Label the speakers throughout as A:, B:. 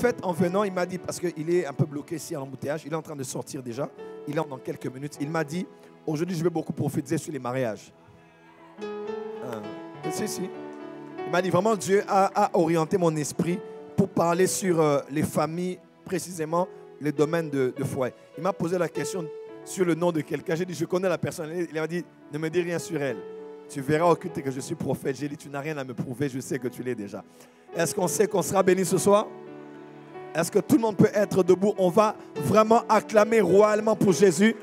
A: prophète, en venant, il m'a dit, parce qu'il est un peu bloqué ici en embouteillage, il est en train de sortir déjà, il entre dans quelques minutes, il m'a dit, aujourd'hui je vais beaucoup prophétiser sur les mariages. Si. Il m'a dit vraiment, Dieu a orienté mon esprit pour parler sur les familles, précisément les domaines de foyer. Il m'a posé la question sur le nom de quelqu'un. J'ai dit, je connais la personne. Il m'a dit, ne me dis rien sur elle. Tu verras au culte que je suis prophète. J'ai dit, tu n'as rien à me prouver, je sais que tu l'es déjà. Est-ce qu'on sait qu'on sera béni ce soir? Est-ce que tout le monde peut être debout? On va vraiment acclamer royalement pour Jésus.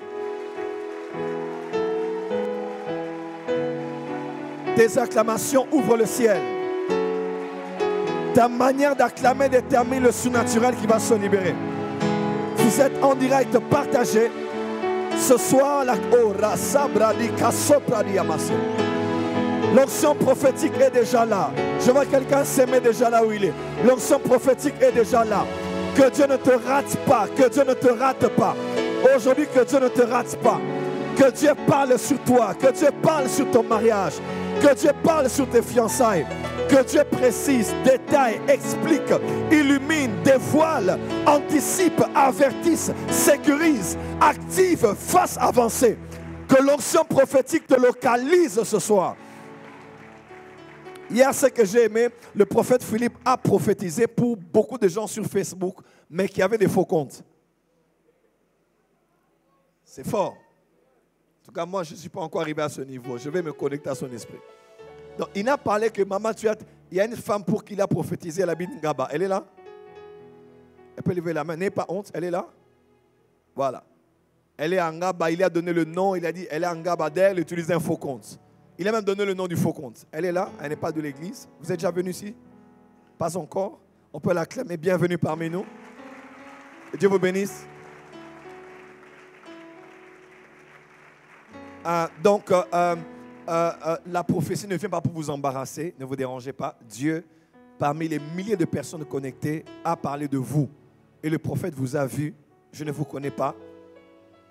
A: Tes acclamations ouvrent le ciel. Ta manière d'acclamer détermine le surnaturel qui va se libérer. Vous êtes en direct, partagez. Ce soir, l'onction prophétique est déjà là. Je vois quelqu'un s'aimer déjà là où il est. L'onction prophétique est déjà là. Que Dieu ne te rate pas. Que Dieu ne te rate pas. Aujourd'hui, que Dieu ne te rate pas. Que Dieu parle sur toi. Que Dieu parle sur ton mariage. Que Dieu parle sur tes fiançailles. Que Dieu précise, détaille, explique, illumine, dévoile, anticipe, avertisse, sécurise, active, fasse avancer. Que l'onction prophétique te localise ce soir. Hier, ce que j'ai aimé, le prophète Philippe a prophétisé pour beaucoup de gens sur Facebook, mais qui avaient des faux comptes. C'est fort. En tout cas, moi, je ne suis pas encore arrivé à ce niveau. Je vais me connecter à son esprit. Donc, il n'a parlé que maman, il y a une femme pour qui il a prophétisé, elle habite Ngaba. Elle est là? Elle peut lever la main. N'ayez pas honte, elle est là? Voilà. Elle est en Ngaba, il a donné le nom, il a dit, elle est en Ngaba d'elle, utilise un faux compte. Il a même donné le nom du faux compte. Elle est là, elle n'est pas de l'église. Vous êtes déjà venu ici? Pas encore. On peut l'acclamer, bienvenue parmi nous. Que Dieu vous bénisse. La prophétie ne vient pas pour vous embarrasser, ne vous dérangez pas. Dieu, parmi les milliers de personnes connectées, a parlé de vous. Et le prophète vous a vu, je ne vous connais pas.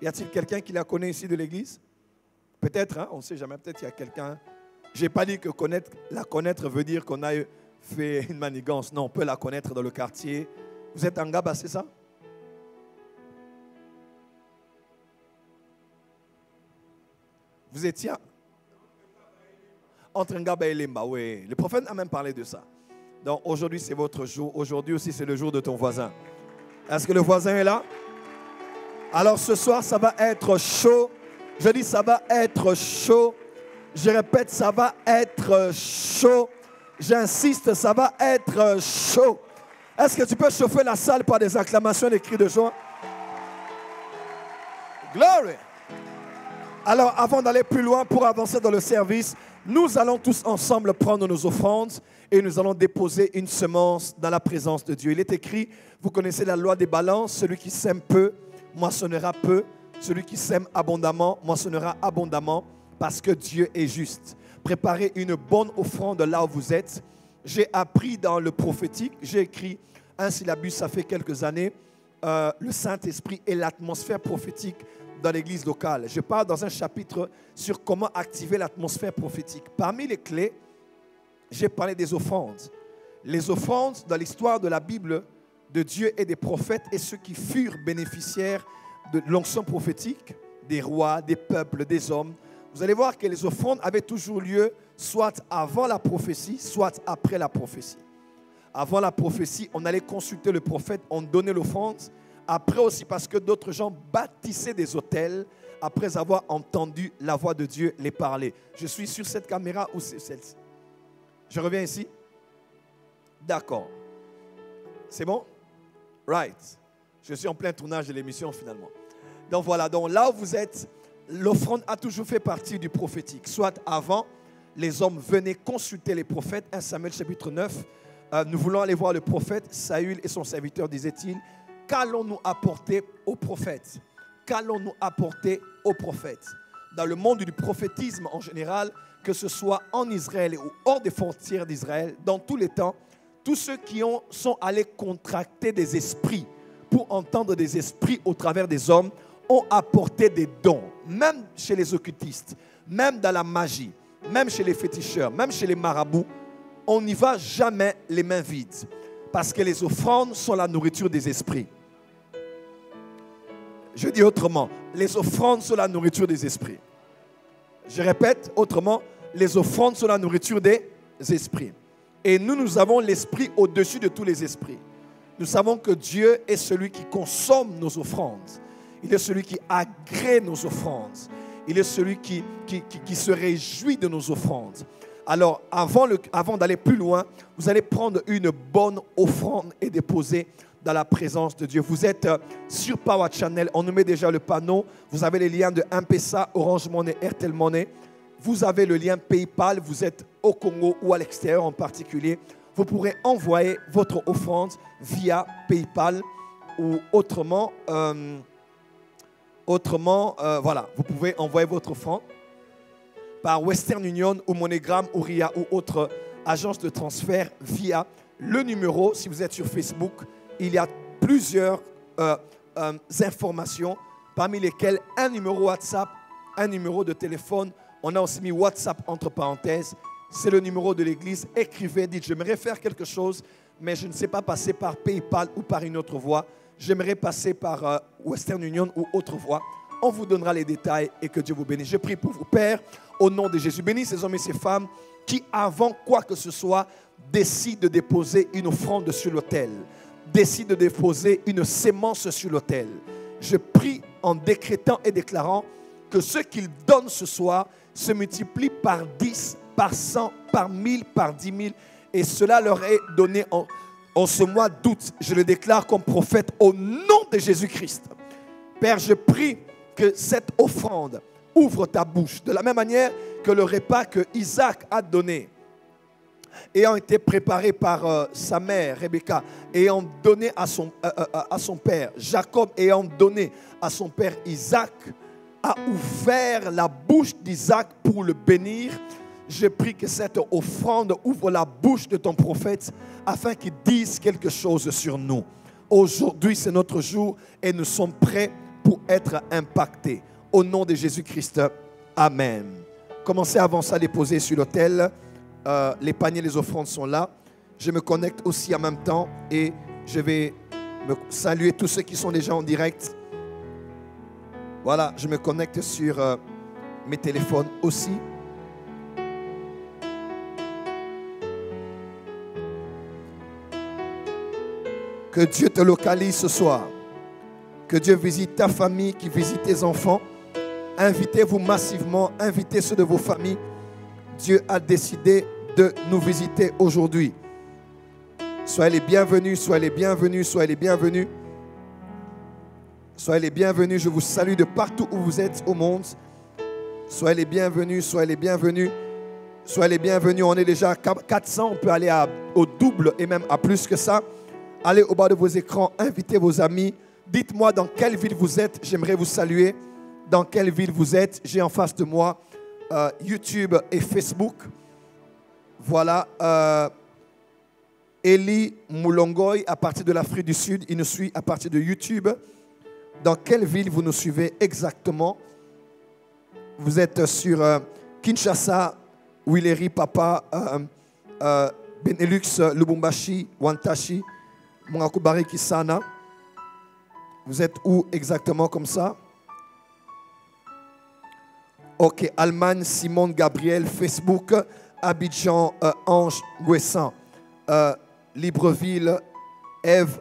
A: Y a-t-il quelqu'un qui la connaît ici de l'église? Peut-être, hein, on ne sait jamais, peut-être il y a quelqu'un. Je n'ai pas dit que la connaître veut dire qu'on a fait une manigance. Non, on peut la connaître dans le quartier. Vous êtes en Ngaba, c'est ça? Vous étiez entre Ngaba et Lemba, oui. Le prophète a même parlé de ça. Donc aujourd'hui, c'est votre jour. Aujourd'hui aussi, c'est le jour de ton voisin. Est-ce que le voisin est là? Alors ce soir, ça va être chaud. Je dis, ça va être chaud. Je répète, ça va être chaud. J'insiste, ça va être chaud. Est-ce que tu peux chauffer la salle par des acclamations et des cris de joie? Glory! Alors, avant d'aller plus loin, pour avancer dans le service, nous allons tous ensemble prendre nos offrandes et nous allons déposer une semence dans la présence de Dieu. Il est écrit, vous connaissez la loi des balances, celui qui sème peu, moissonnera peu. Celui qui sème abondamment, moissonnera abondamment, parce que Dieu est juste. Préparez une bonne offrande là où vous êtes. J'ai appris dans le prophétique, j'ai écrit un syllabus, ça fait quelques années, le Saint-Esprit et l'atmosphère prophétique dans l'église locale. Je parle dans un chapitre sur comment activer l'atmosphère prophétique. Parmi les clés, j'ai parlé des offrandes. Les offrandes dans l'histoire de la Bible de Dieu et des prophètes et ceux qui furent bénéficiaires de l'onction prophétique, des rois, des peuples, des hommes. Vous allez voir que les offrandes avaient toujours lieu soit avant la prophétie, soit après la prophétie. Avant la prophétie, on allait consulter le prophète, on donnait l'offrande. Après aussi, parce que d'autres gens bâtissaient des autels après avoir entendu la voix de Dieu les parler. Je suis sur cette caméra ou c'est celle-ci? Je reviens ici? D'accord. C'est bon? Right. Je suis en plein tournage de l'émission finalement. Donc voilà, donc là où vous êtes, l'offrande a toujours fait partie du prophétique. Soit avant, les hommes venaient consulter les prophètes. 1 Samuel chapitre 9, nous voulons aller voir le prophète. Saül et son serviteur disaient-ils, qu'allons-nous apporter au prophète? Qu'allons-nous apporter au prophète? Dans le monde du prophétisme en général, que ce soit en Israël ou hors des frontières d'Israël, dans tous les temps, tous ceux qui sont allés contracter des esprits pour entendre des esprits au travers des hommes, ont apporté des dons, même chez les occultistes, même dans la magie, même chez les féticheurs, même chez les marabouts. On n'y va jamais les mains vides. Parce que les offrandes sont la nourriture des esprits. Je dis autrement, les offrandes sont la nourriture des esprits. Je répète autrement, les offrandes sont la nourriture des esprits. Et nous avons l'esprit au-dessus de tous les esprits. Nous savons que Dieu est celui qui consomme nos offrandes. Il est celui qui agrée nos offrandes. Il est celui qui se réjouit de nos offrandes. Alors, avant d'aller plus loin, vous allez prendre une bonne offrande et déposer dans la présence de Dieu. Vous êtes sur Power Channel, on nous met déjà le panneau. Vous avez les liens de M-Pesa, Orange Money, Airtel Money. Vous avez le lien PayPal, vous êtes au Congo ou à l'extérieur en particulier. Vous pourrez envoyer votre offrande via PayPal ou autrement, voilà, vous pouvez envoyer votre offrande par Western Union ou MoneyGram ou RIA ou autre agence de transfert via le numéro. Si vous êtes sur Facebook, il y a plusieurs informations, parmi lesquelles un numéro WhatsApp, un numéro de téléphone. On a aussi mis WhatsApp entre parenthèses. C'est le numéro de l'église. Écrivez, dites, j'aimerais faire quelque chose, mais je ne sais pas passer par PayPal ou par une autre voie. J'aimerais passer par Western Union ou autre voie. On vous donnera les détails et que Dieu vous bénisse. Je prie pour vous, Père, au nom de Jésus. Bénis ces hommes et ces femmes qui, avant quoi que ce soit, décident de déposer une offrande sur l'autel, décident de déposer une sémence sur l'autel. Je prie en décrétant et déclarant que ce qu'ils donnent ce soir se multiplie par 10, par 100, par 1000, par 10 000. Et cela leur est donné en ce mois d'août. Je le déclare comme prophète au nom de Jésus-Christ. Père, je prie que cette offrande ouvre ta bouche. De la même manière que le repas que Isaac a donné, ayant été préparé par sa mère, Rebecca, ayant donné à son père, Jacob ayant donné à son père Isaac, a ouvert la bouche d'Isaac pour le bénir. Je prie que cette offrande ouvre la bouche de ton prophète afin qu'il dise quelque chose sur nous. Aujourd'hui, c'est notre jour et nous sommes prêts pour être impactés. Au nom de Jésus-Christ, Amen. Commencez à avancer à déposer sur l'autel. Les paniers, les offrandes sont là. Je me connecte aussi en même temps et je vais me saluer tous ceux qui sont déjà en direct. Voilà, je me connecte sur mes téléphones aussi. Que Dieu te localise ce soir. Que Dieu visite ta famille, qu'il visite tes enfants. Invitez-vous massivement, invitez ceux de vos familles. Dieu a décidé de nous visiter aujourd'hui. Soyez les bienvenus, soyez les bienvenus, soyez les bienvenus. Soyez les bienvenus, je vous salue de partout où vous êtes au monde. Soyez les bienvenus, soyez les bienvenus. Soyez les bienvenus, on est déjà à 400, on peut aller au double et même à plus que ça. Allez au bas de vos écrans, invitez vos amis. Dites-moi dans quelle ville vous êtes, j'aimerais vous saluer. Dans quelle ville vous êtes, j'ai en face de moi YouTube et Facebook. Voilà, Eli Moulongoy à partir de l'Afrique du Sud, il nous suit à partir de YouTube. Dans quelle ville vous nous suivez exactement? Vous êtes sur Kinshasa, Willery, Papa, Benelux, Lubumbashi, Wantashi, Mongakubari, Kisana. Vous êtes où exactement comme ça? Ok, Allemagne, Simone Gabriel, Facebook, Abidjan, Ange Guessan, Libreville, Eve,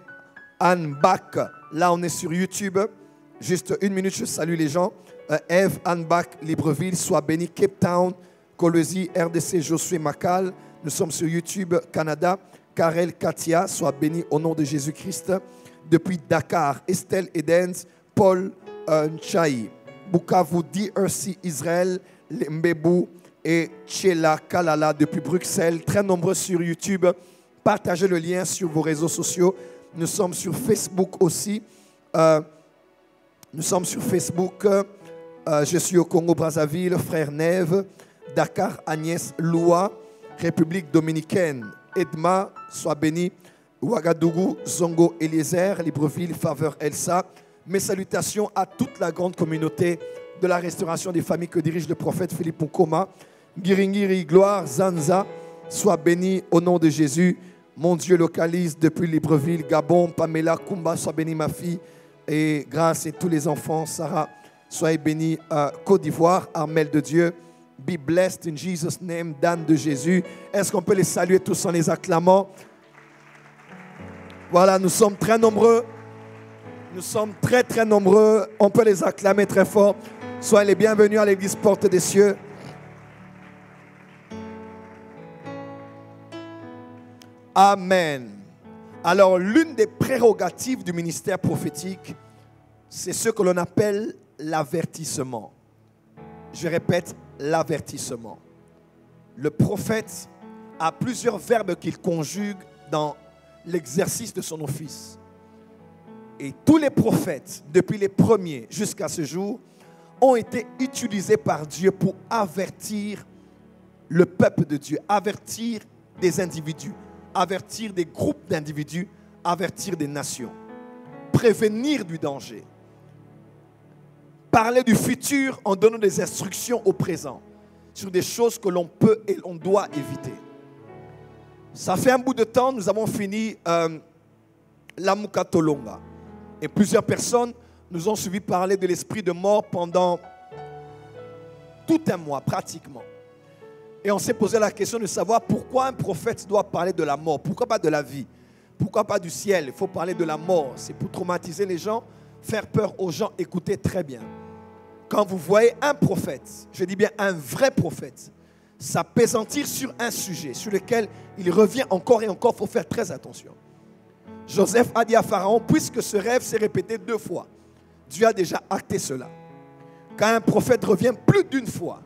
A: Anne Bach. Là, on est sur YouTube. Juste une minute, je salue les gens. Eve, Anne Bach, Libreville, sois béni. Cape Town, Colosie, RDC, Josué Macal. Nous sommes sur YouTube, Canada. Karel, Katia, sois béni au nom de Jésus-Christ. Depuis Dakar, Estelle Edens, Paul Nchaï. Bukavu, DRC, Israël, Mbebou et Tchela Kalala depuis Bruxelles. Très nombreux sur YouTube. Partagez le lien sur vos réseaux sociaux. Nous sommes sur Facebook aussi. Nous sommes sur Facebook. Je suis au Congo-Brazzaville, Frère Neve, Dakar, Agnès, Loua, République Dominicaine. Edma, sois béni. Ouagadougou, Zongo, Eliezer, Libreville, Faveur, Elsa. Mes salutations à toute la grande communauté de la restauration des familles que dirige le prophète Philippe Nkoma. Giringiri, Gloire, Zanza, sois béni au nom de Jésus. Mon Dieu localise depuis Libreville, Gabon, Pamela, Kumba, sois bénie ma fille. Et grâce et tous les enfants, Sarah, soyez bénis. Côte d'Ivoire, Armel de Dieu. Be blessed in Jesus' name, Dan de Jésus. Est-ce qu'on peut les saluer tous en les acclamant? Voilà, nous sommes très nombreux. Nous sommes très très nombreux. On peut les acclamer très fort. Soyez les bienvenus à l'église Porte des Cieux. Amen. Alors, l'une des prérogatives du ministère prophétique, c'est ce que l'on appelle l'avertissement. Je répète, l'avertissement. Le prophète a plusieurs verbes qu'il conjugue dans l'exercice de son office. Et tous les prophètes, depuis les premiers jusqu'à ce jour, ont été utilisés par Dieu pour avertir le peuple de Dieu, avertir des individus, avertir des groupes d'individus, avertir des nations, prévenir du danger, parler du futur en donnant des instructions au présent sur des choses que l'on peut et l'on doit éviter. Ça fait un bout de temps, nous avons fini la Mukatolonga. Et plusieurs personnes nous ont suivi parler de l'esprit de mort pendant tout un mois pratiquement. Et on s'est posé la question de savoir pourquoi un prophète doit parler de la mort. Pourquoi pas de la vie? Pourquoi pas du ciel? Il faut parler de la mort. C'est pour traumatiser les gens, faire peur aux gens. Écoutez très bien. Quand vous voyez un prophète, je dis bien un vrai prophète, s'appesantir sur un sujet sur lequel il revient encore et encore, il faut faire très attention. Joseph a dit à Pharaon, puisque ce rêve s'est répété 2 fois, Dieu a déjà acté cela. Quand un prophète revient plus d'une fois,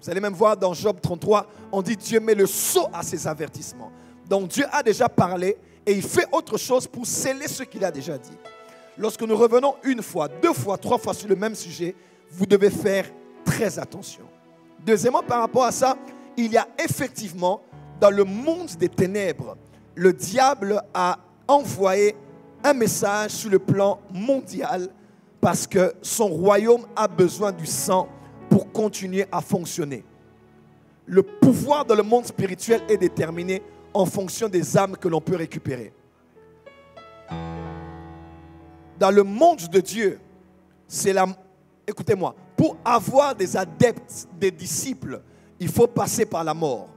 A: vous allez même voir dans Job 33, on dit Dieu met le sceau à ses avertissements. Donc Dieu a déjà parlé et il fait autre chose pour sceller ce qu'il a déjà dit. Lorsque nous revenons 1 fois, 2 fois, 3 fois sur le même sujet, vous devez faire très attention. Deuxièmement, par rapport à ça, il y a effectivement dans le monde des ténèbres, le diable a envoyé un message sur le plan mondial parce que son royaume a besoin du sang pour continuer à fonctionner. Le pouvoir dans le monde spirituel est déterminé en fonction des âmes que l'on peut récupérer. Dans le monde de Dieu, c'est la... Écoutez-moi, pour avoir des adeptes, des disciples, il faut passer par la mort.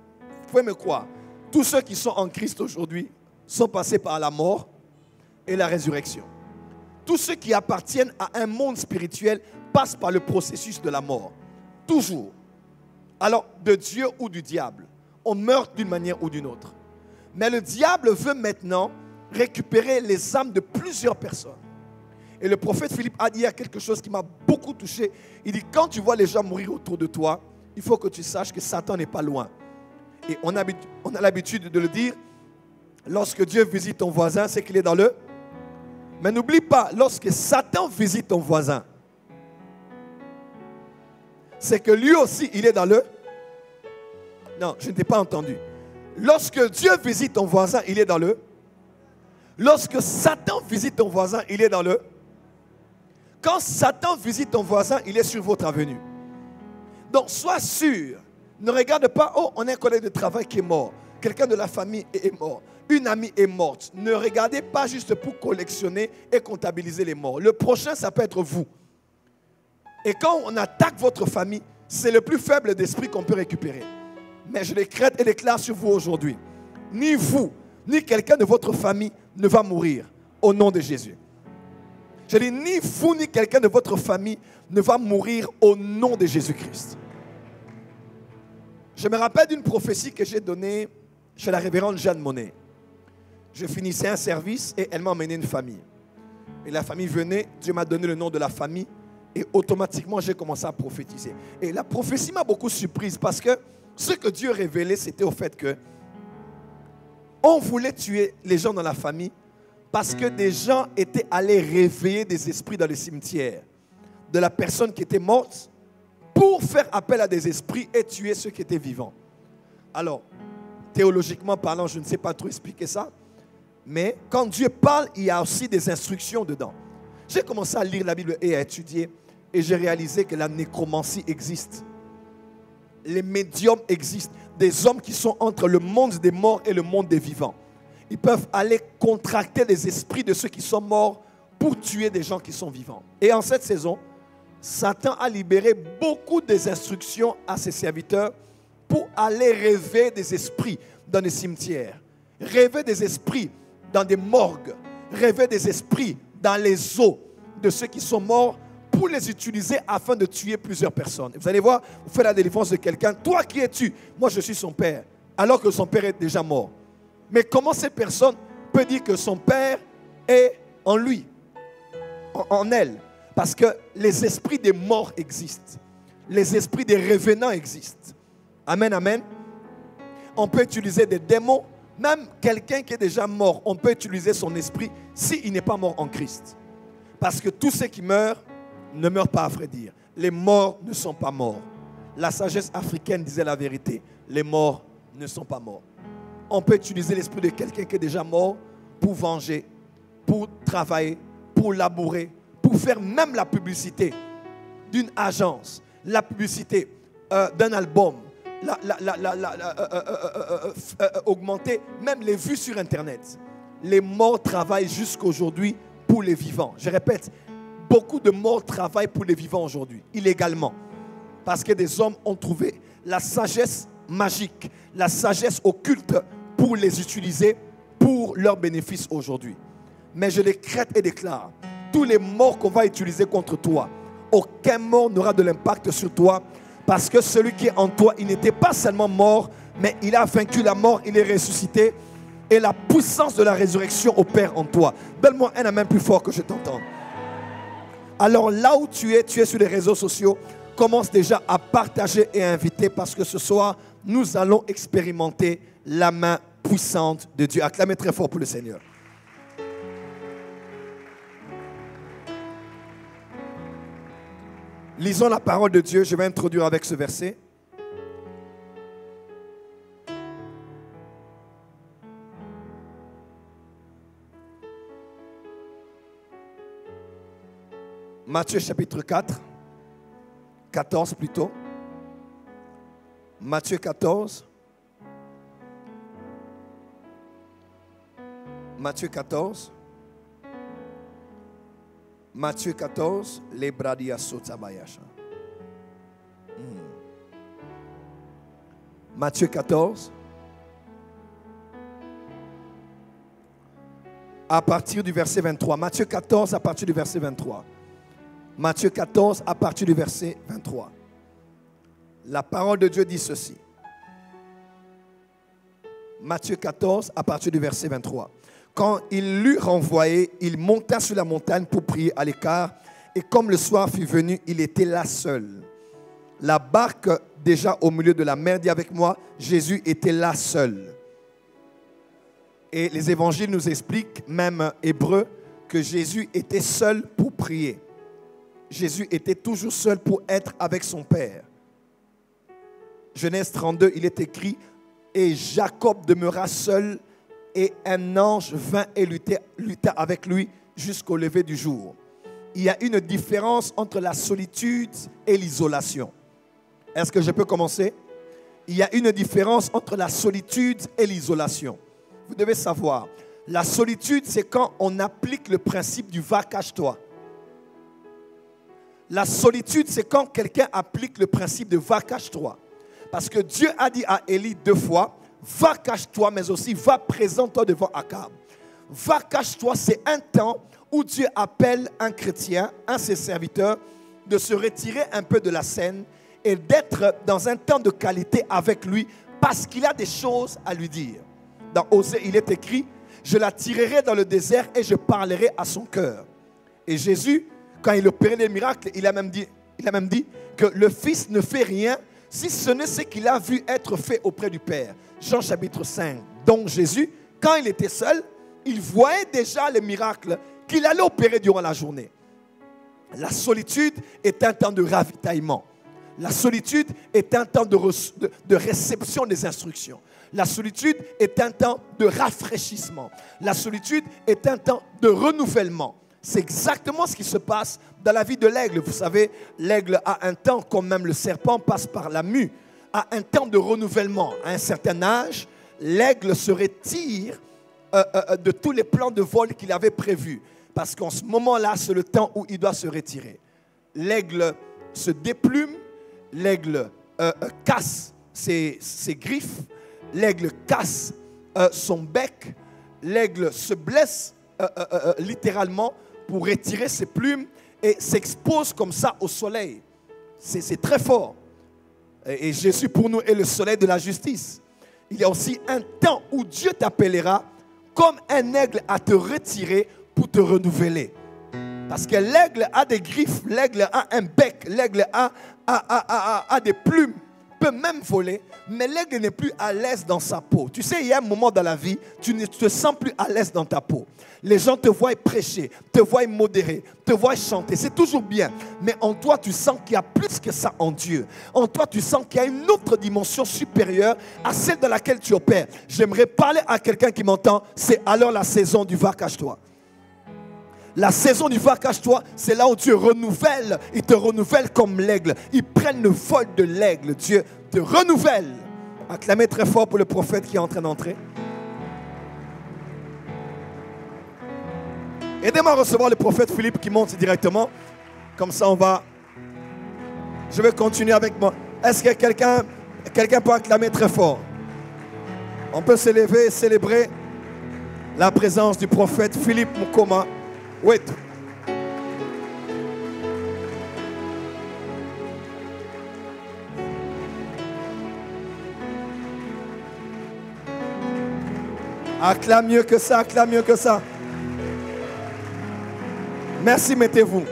A: Vous pouvez me croire. Tous ceux qui sont en Christ aujourd'hui sont passés par la mort et la résurrection. Tous ceux qui appartiennent à un monde spirituel passent par le processus de la mort. Toujours. Alors, de Dieu ou du diable, on meurt d'une manière ou d'une autre. Mais le diable veut maintenant récupérer les âmes de plusieurs personnes. Et le prophète Philippe a dit il y a quelque chose qui m'a beaucoup touché. Il dit, quand tu vois les gens mourir autour de toi, il faut que tu saches que Satan n'est pas loin. Et on a l'habitude de le dire, lorsque Dieu visite ton voisin, c'est qu'il est dans le... Mais n'oublie pas, lorsque Satan visite ton voisin, c'est que lui aussi, il est dans le... Non, je ne t'ai pas entendu. Lorsque Dieu visite ton voisin, il est dans le... Lorsque Satan visite ton voisin, il est dans le... Quand Satan visite ton voisin, il est sur votre avenue. Donc, sois sûr. Ne regarde pas, oh, on a un collègue de travail qui est mort. Quelqu'un de la famille est mort. Une amie est morte. Ne regardez pas juste pour collectionner et comptabiliser les morts. Le prochain, ça peut être vous. Et quand on attaque votre famille, c'est le plus faible d'esprit qu'on peut récupérer. Mais je décrète et déclare sur vous aujourd'hui. Ni vous, ni quelqu'un de votre famille ne va mourir au nom de Jésus. Je dis, ni vous, ni quelqu'un de votre famille ne va mourir au nom de Jésus-Christ. Je me rappelle d'une prophétie que j'ai donnée chez la révérende Jeanne Monnet. Je finissais un service et elle m'a emmené une famille. Et la famille venait, Dieu m'a donné le nom de la famille et automatiquement j'ai commencé à prophétiser. Et la prophétie m'a beaucoup surprise parce que ce que Dieu révélait, c'était au fait que on voulait tuer les gens dans la famille parce que des gens étaient allés réveiller des esprits dans le cimetière de la personne qui était morte pour faire appel à des esprits et tuer ceux qui étaient vivants. Alors, théologiquement parlant, je ne sais pas trop expliquer ça, mais quand Dieu parle, il y a aussi des instructions dedans. J'ai commencé à lire la Bible et à étudier et j'ai réalisé que la nécromancie existe. Les médiums existent, des hommes qui sont entre le monde des morts et le monde des vivants. ils peuvent aller contracter les esprits de ceux qui sont morts pour tuer des gens qui sont vivants. Et en cette saison, Satan a libéré beaucoup des instructions à ses serviteurs pour aller rêver des esprits dans des cimetières, rêver des esprits dans des morgues, rêver des esprits dans les os de ceux qui sont morts pour les utiliser afin de tuer plusieurs personnes. Vous allez voir, vous faites la délivrance de quelqu'un. Toi, qui es-tu? Moi, je suis son père, alors que son père est déjà mort. Mais comment cette personne peut dire que son père est en lui, en elle? Parce que les esprits des morts existent. Les esprits des revenants existent. Amen, amen. On peut utiliser des démons. Même quelqu'un qui est déjà mort, on peut utiliser son esprit s'il n'est pas mort en Christ. Parce que tous ceux qui meurent ne meurent pas, à vrai dire. Les morts ne sont pas morts. La sagesse africaine disait la vérité. Les morts ne sont pas morts. On peut utiliser l'esprit de quelqu'un qui est déjà mort pour venger, pour travailler, pour labourer, pour faire même la publicité d'une agence, la publicité d'un album, augmenter même les vues sur Internet. Les morts travaillent jusqu'aujourd'hui pour les vivants. Je répète, beaucoup de morts travaillent pour les vivants aujourd'hui, illégalement. Parce que des hommes ont trouvé la sagesse magique, la sagesse occulte pour les utiliser pour leur bénéfice aujourd'hui. Mais je décrète et déclare, tous les morts qu'on va utiliser contre toi, aucun mort n'aura de l'impact sur toi, parce que celui qui est en toi, il n'était pas seulement mort, mais il a vaincu la mort, il est ressuscité, et la puissance de la résurrection opère en toi. Donne-moi un amen plus fort que je t'entende. Alors là où tu es sur les réseaux sociaux, commence déjà à partager et à inviter, parce que ce soir, nous allons expérimenter la main puissante de Dieu. Acclamez très fort pour le Seigneur. Lisons la parole de Dieu. Je vais introduire avec ce verset. Matthieu chapitre 4, 14 plutôt. Matthieu 14. Matthieu 14. Matthieu 14, les bradia sotabayasha. Matthieu 14. À partir du verset 23. Matthieu 14 à partir du verset 23. Matthieu 14 à partir du verset 23. La parole de Dieu dit ceci. Matthieu 14 à partir du verset 23. Quand il l'eut renvoyé, il monta sur la montagne pour prier à l'écart. Et comme le soir fut venu, il était là seul. La barque déjà au milieu de la mer, dit avec moi, Jésus était là seul. Et les évangiles nous expliquent, même hébreux, que Jésus était seul pour prier. Jésus était toujours seul pour être avec son Père. Genèse 32, il est écrit, et Jacob demeura seul, et un ange vint et lutta avec lui jusqu'au lever du jour. Il y a une différence entre la solitude et l'isolation. Est-ce que je peux commencer? Il y a une différence entre la solitude et l'isolation. Vous devez savoir, la solitude, c'est quand on applique le principe du va, cache-toi. La solitude, c'est quand quelqu'un applique le principe de va, cache-toi. Parce que Dieu a dit à Élie 2 fois, va, cache-toi, mais aussi va, présente-toi devant Akab. Va, cache-toi, c'est un temps où Dieu appelle un chrétien, un de ses serviteurs, de se retirer un peu de la scène et d'être dans un temps de qualité avec lui parce qu'il a des choses à lui dire. Dans Osée, il est écrit, je la tirerai dans le désert et je parlerai à son cœur. Et Jésus, quand il opérait les miracles, il a même dit que le Fils ne fait rien si ce n'est ce qu'il a vu être fait auprès du Père. Jean chapitre 5. Donc Jésus, quand il était seul, il voyait déjà les miracles qu'il allait opérer durant la journée. La solitude est un temps de ravitaillement. La solitude est un temps de réception des instructions. La solitude est un temps de rafraîchissement. La solitude est un temps de renouvellement. C'est exactement ce qui se passe dans la vie de l'aigle. Vous savez, l'aigle a un temps, comme même le serpent passe par la mue, a un temps de renouvellement. À un certain âge, l'aigle se retire de tous les plans de vol qu'il avait prévus. Parce qu'en ce moment-là, c'est le temps où il doit se retirer. L'aigle se déplume, l'aigle casse ses griffes, l'aigle casse son bec, l'aigle se blesse littéralement pour retirer ses plumes et s'expose comme ça au soleil. C'est très fort. Et Jésus pour nous est le soleil de la justice. Il y a aussi un temps où Dieu t'appellera comme un aigle à te retirer pour te renouveler. Parce que l'aigle a des griffes, l'aigle a un bec, l'aigle a des plumes, peut même voler, mais l'aigle n'est plus à l'aise dans sa peau. Tu sais, il y a un moment dans la vie, tu ne te sens plus à l'aise dans ta peau. Les gens te voient prêcher, te voient modérer, te voient chanter. C'est toujours bien. Mais en toi, tu sens qu'il y a plus que ça en Dieu. En toi, tu sens qu'il y a une autre dimension supérieure à celle dans laquelle tu opères. J'aimerais parler à quelqu'un qui m'entend. C'est alors la saison du va, cache-toi. La saison du va, cache-toi, c'est là où Dieu renouvelle. Il te renouvelle comme l'aigle. Ils prennent le vol de l'aigle. Dieu te renouvelle. Acclamez très fort pour le prophète qui est en train d'entrer. Aidez-moi à recevoir le prophète Philippe qui monte directement. Comme ça, on va... Je vais continuer avec moi. Est-ce que quelqu'un peut acclamer très fort? On peut s'élever et célébrer la présence du prophète Philippe Mukoma. Oui. Acclame mieux que ça, acclame mieux que ça. Merci, mettez-vous.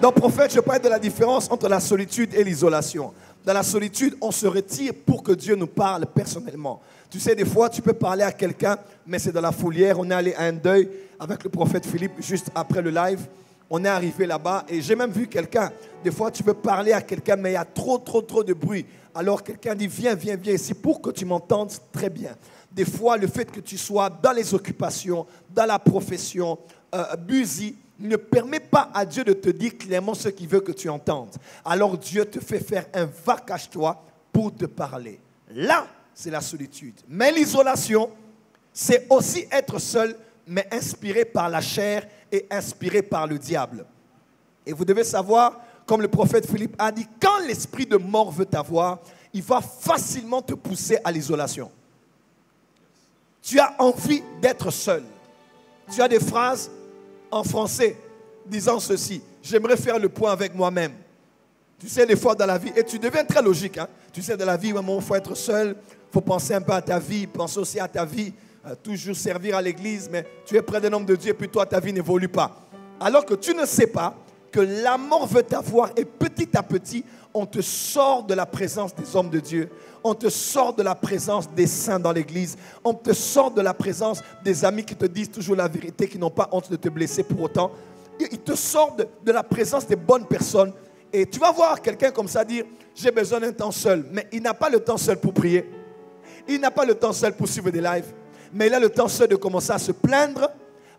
A: Donc, prophète, je parle de la différence entre la solitude et l'isolation. Dans la solitude, on se retire pour que Dieu nous parle personnellement. Tu sais, des fois, tu peux parler à quelqu'un, mais c'est dans la fourrière. On est allé à un deuil avec le prophète Philippe juste après le live. On est arrivé là-bas et j'ai même vu quelqu'un. Des fois, tu veux parler à quelqu'un, mais il y a trop de bruit. Alors, quelqu'un dit, viens ici pour que tu m'entendes très bien. Des fois, le fait que tu sois dans les occupations, dans la profession, busy, ne permet pas à Dieu de te dire clairement ce qu'il veut que tu entendes. Alors Dieu te fait faire un va cache-toi pour te parler. Là, c'est la solitude. Mais l'isolation, c'est aussi être seul, mais inspiré par la chair et inspiré par le diable. Et vous devez savoir, comme le prophète Philippe a dit, quand l'esprit de mort veut t'avoir, il va facilement te pousser à l'isolation. Tu as envie d'être seul. Tu as des phrases en français, disant ceci: j'aimerais faire le point avec moi-même. Tu sais, des fois dans la vie, et tu deviens très logique, hein? Tu sais, dans la vie, il faut être seul, il faut penser un peu à ta vie, penser aussi à ta vie, toujours servir à l'église, mais tu es près d'un homme de Dieu et puis toi, ta vie n'évolue pas. Alors que tu ne sais pas que la mort veut t'avoir et petit à petit, on te sort de la présence des hommes de Dieu. On te sort de la présence des saints dans l'église. On te sort de la présence des amis qui te disent toujours la vérité, qui n'ont pas honte de te blesser pour autant. Ils te sortent de la présence des bonnes personnes. Et tu vas voir quelqu'un comme ça dire, j'ai besoin d'un temps seul. Mais il n'a pas le temps seul pour prier. Il n'a pas le temps seul pour suivre des lives. Mais il a le temps seul de commencer à se plaindre,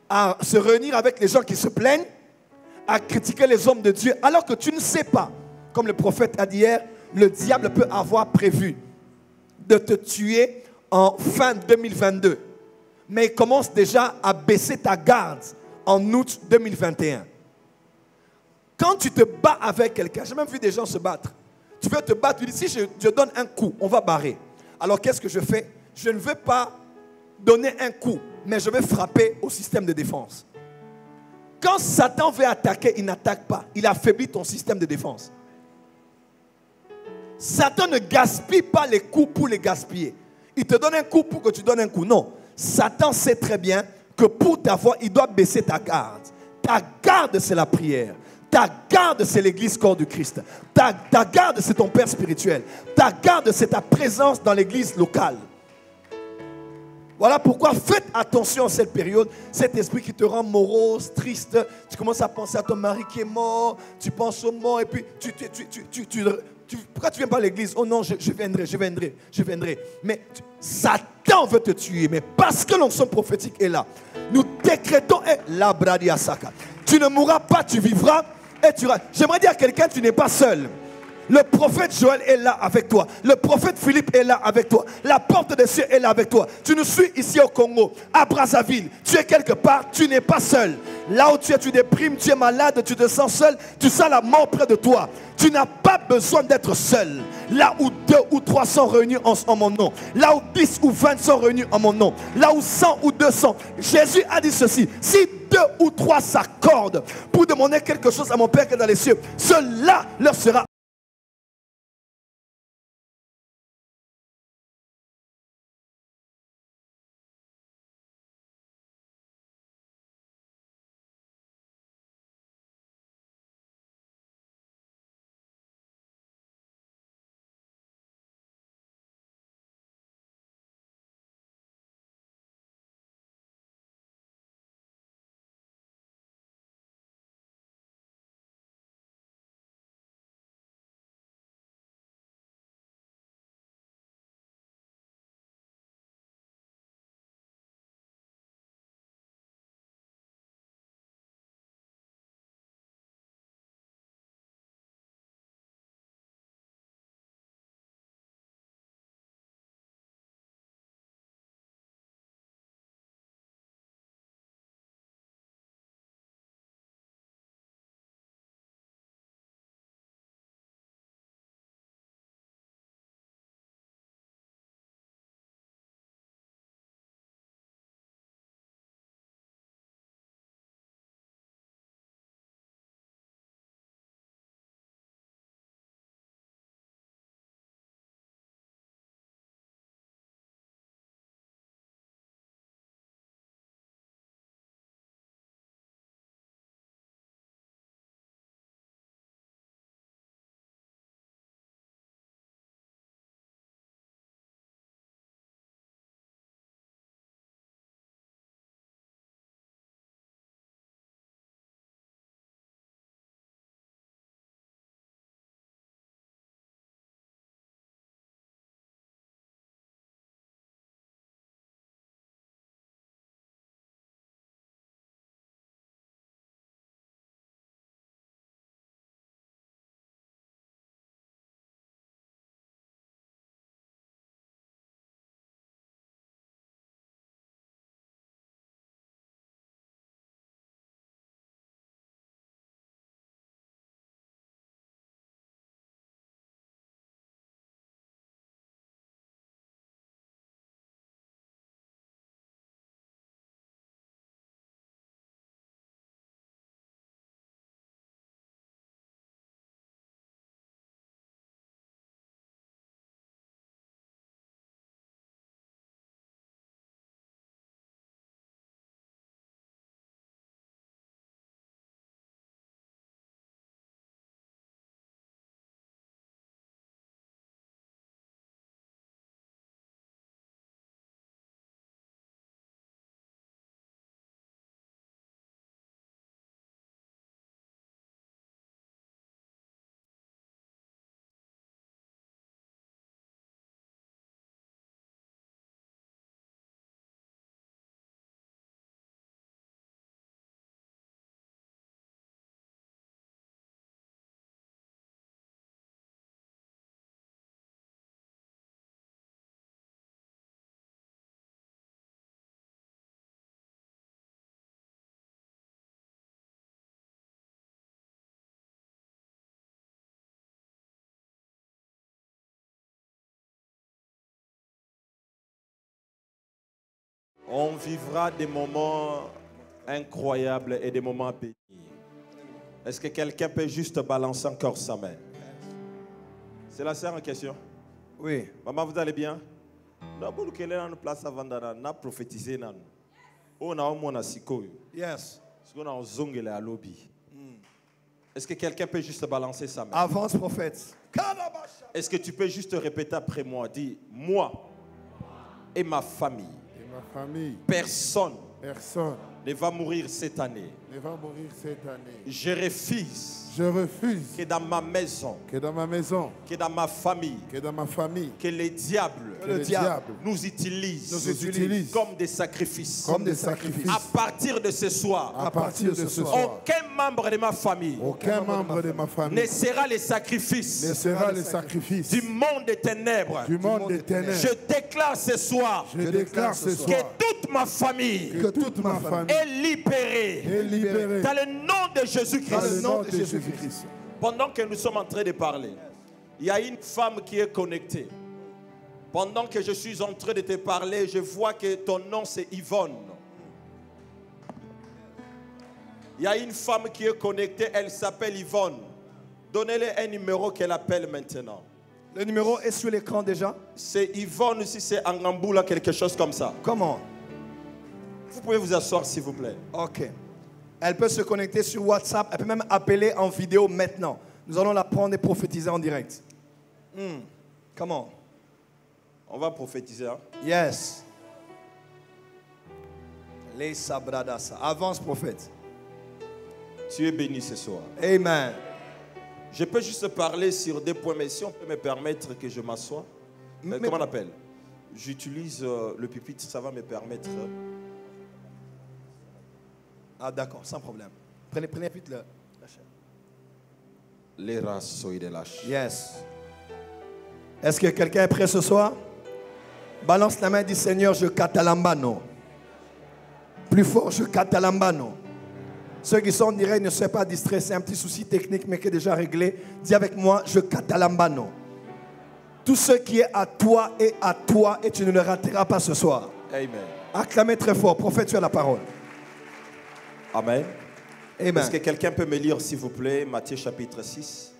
A: à se réunir avec les gens qui se plaignent, à critiquer les hommes de Dieu, alors que tu ne sais pas, comme le prophète a dit hier, le diable peut avoir prévu de te tuer en fin 2022. Mais il commence déjà à baisser ta garde en août 2021. Quand tu te bats avec quelqu'un, j'ai même vu des gens se battre. Tu veux te battre, tu dis, si je donne un coup, on va barrer. Alors qu'est-ce que je fais? Je ne veux pas donner un coup, mais je vais frapper au système de défense. Quand Satan veut attaquer, il n'attaque pas. Il affaiblit ton système de défense. Satan ne gaspille pas les coups pour les gaspiller. Il te donne un coup pour que tu donnes un coup. Non. Satan sait très bien que pour t'avoir, il doit baisser ta garde. Ta garde, c'est la prière. Ta garde, c'est l'église corps du Christ. Ta garde, c'est ton père spirituel. Ta garde, c'est ta présence dans l'église locale. Voilà pourquoi faites attention à cette période, cet esprit qui te rend morose, triste. Tu commences à penser à ton mari qui est mort, tu penses aux morts et puis pourquoi tu ne viens pas à l'église? Oh non, je viendrai. Mais Satan veut te tuer, mais parce que l'onction prophétique est là, nous décrétons la bradia saka. Tu ne mourras pas, tu vivras et tu iras. J'aimerais dire à quelqu'un, tu n'es pas seul. Le prophète Joël est là avec toi. Le prophète Philippe est là avec toi. La porte des cieux est là avec toi. Tu nous suis ici au Congo, à Brazzaville. Tu es quelque part, tu n'es pas seul. Là où tu es, tu déprimes, tu es malade, tu te sens seul, tu sens la mort près de toi. Tu n'as pas besoin d'être seul. Là où 2 ou 3 sont réunis en mon nom. Là où 10 ou 20 sont réunis en mon nom. Là où 100 ou 200. Jésus a dit ceci. Si 2 ou 3 s'accordent pour demander quelque chose à mon Père qui est dans les cieux, cela leur sera.
B: On vivra des moments incroyables et des moments bénis. Est-ce que quelqu'un peut juste balancer encore sa main? C'est la sœur en question?
A: Oui.
B: Maman, vous allez bien? Nous place avant de prophétiser. On a un siko.
A: Yes.
B: On a un zongele à lobby. Est-ce que quelqu'un peut juste balancer sa main?
A: Avance, prophète.
B: Est-ce que tu peux juste répéter après moi? Dis, moi et ma famille. Personne ne va mourir cette année. Je refuse
C: Je refuse
B: que dans ma maison,
C: que dans ma maison,
B: que dans ma famille,
C: que dans ma famille,
B: que les diables
C: que le diable
B: nous utilisent
C: nous utilise
B: comme des sacrifices.
C: comme des sacrifices.
B: À partir de ce soir,
C: À partir de ce soir,
B: aucun membre de ma famille
C: aucun membre de ma
B: ne
C: famille
B: sera les
C: ne
B: sacrifices
C: sera le sacrifice
B: du monde des ténèbres.
C: du monde des ténèbres.
B: Je déclare ce soir
C: Je déclare ce
B: que
C: soir
B: toute ma famille
C: que toute ma famille
B: est libérée
C: est libérée
B: dans le nom de
C: dans le
B: Jésus-Christ.
C: nom de Jésus-Christ.
B: Pendant que nous sommes en train de parler, il y a une femme qui est connectée. Pendant que je suis en train de te parler, je vois que ton nom c'est Yvonne. Il y a une femme qui est connectée, elle s'appelle Yvonne. Donnez-lui un numéro qu'elle appelle maintenant.
A: Le numéro est sur l'écran déjà.
B: C'est Yvonne, si c'est Angamboula, quelque chose comme ça.
A: Comment?
B: Vous pouvez vous asseoir s'il vous plaît.
A: Ok. Elle peut se connecter sur WhatsApp. Elle peut même appeler en vidéo maintenant. Nous allons la prendre et prophétiser en direct. Comment?
B: On va prophétiser. Hein?
A: Yes. Les sabradasa. Avance, prophète.
B: Tu es béni ce soir.
A: Amen.
B: Je peux juste parler sur des points, mais si on peut me permettre que je m'assoie. Comment on appelle? J'utilise le pupitre, ça va me permettre.
A: Ah d'accord, sans problème. Prenez vite la chaîne.
B: Les races de lâche.
A: Yes. Est-ce que quelqu'un est prêt ce soir? Balance la main, dit Seigneur, je catalambano. Plus fort, je catalambano. Ceux qui sont en direct ne soient pas distraits, c'est un petit souci technique mais qui est déjà réglé. Dis avec moi, je catalambano. Tout ce qui est à toi et tu ne le rateras pas ce soir.
B: Amen.
A: Acclamez très fort, prophète, tu as la parole.
B: Amen.
A: Amen.
B: Est-ce que quelqu'un peut me lire s'il vous plaît Matthieu chapitre 6?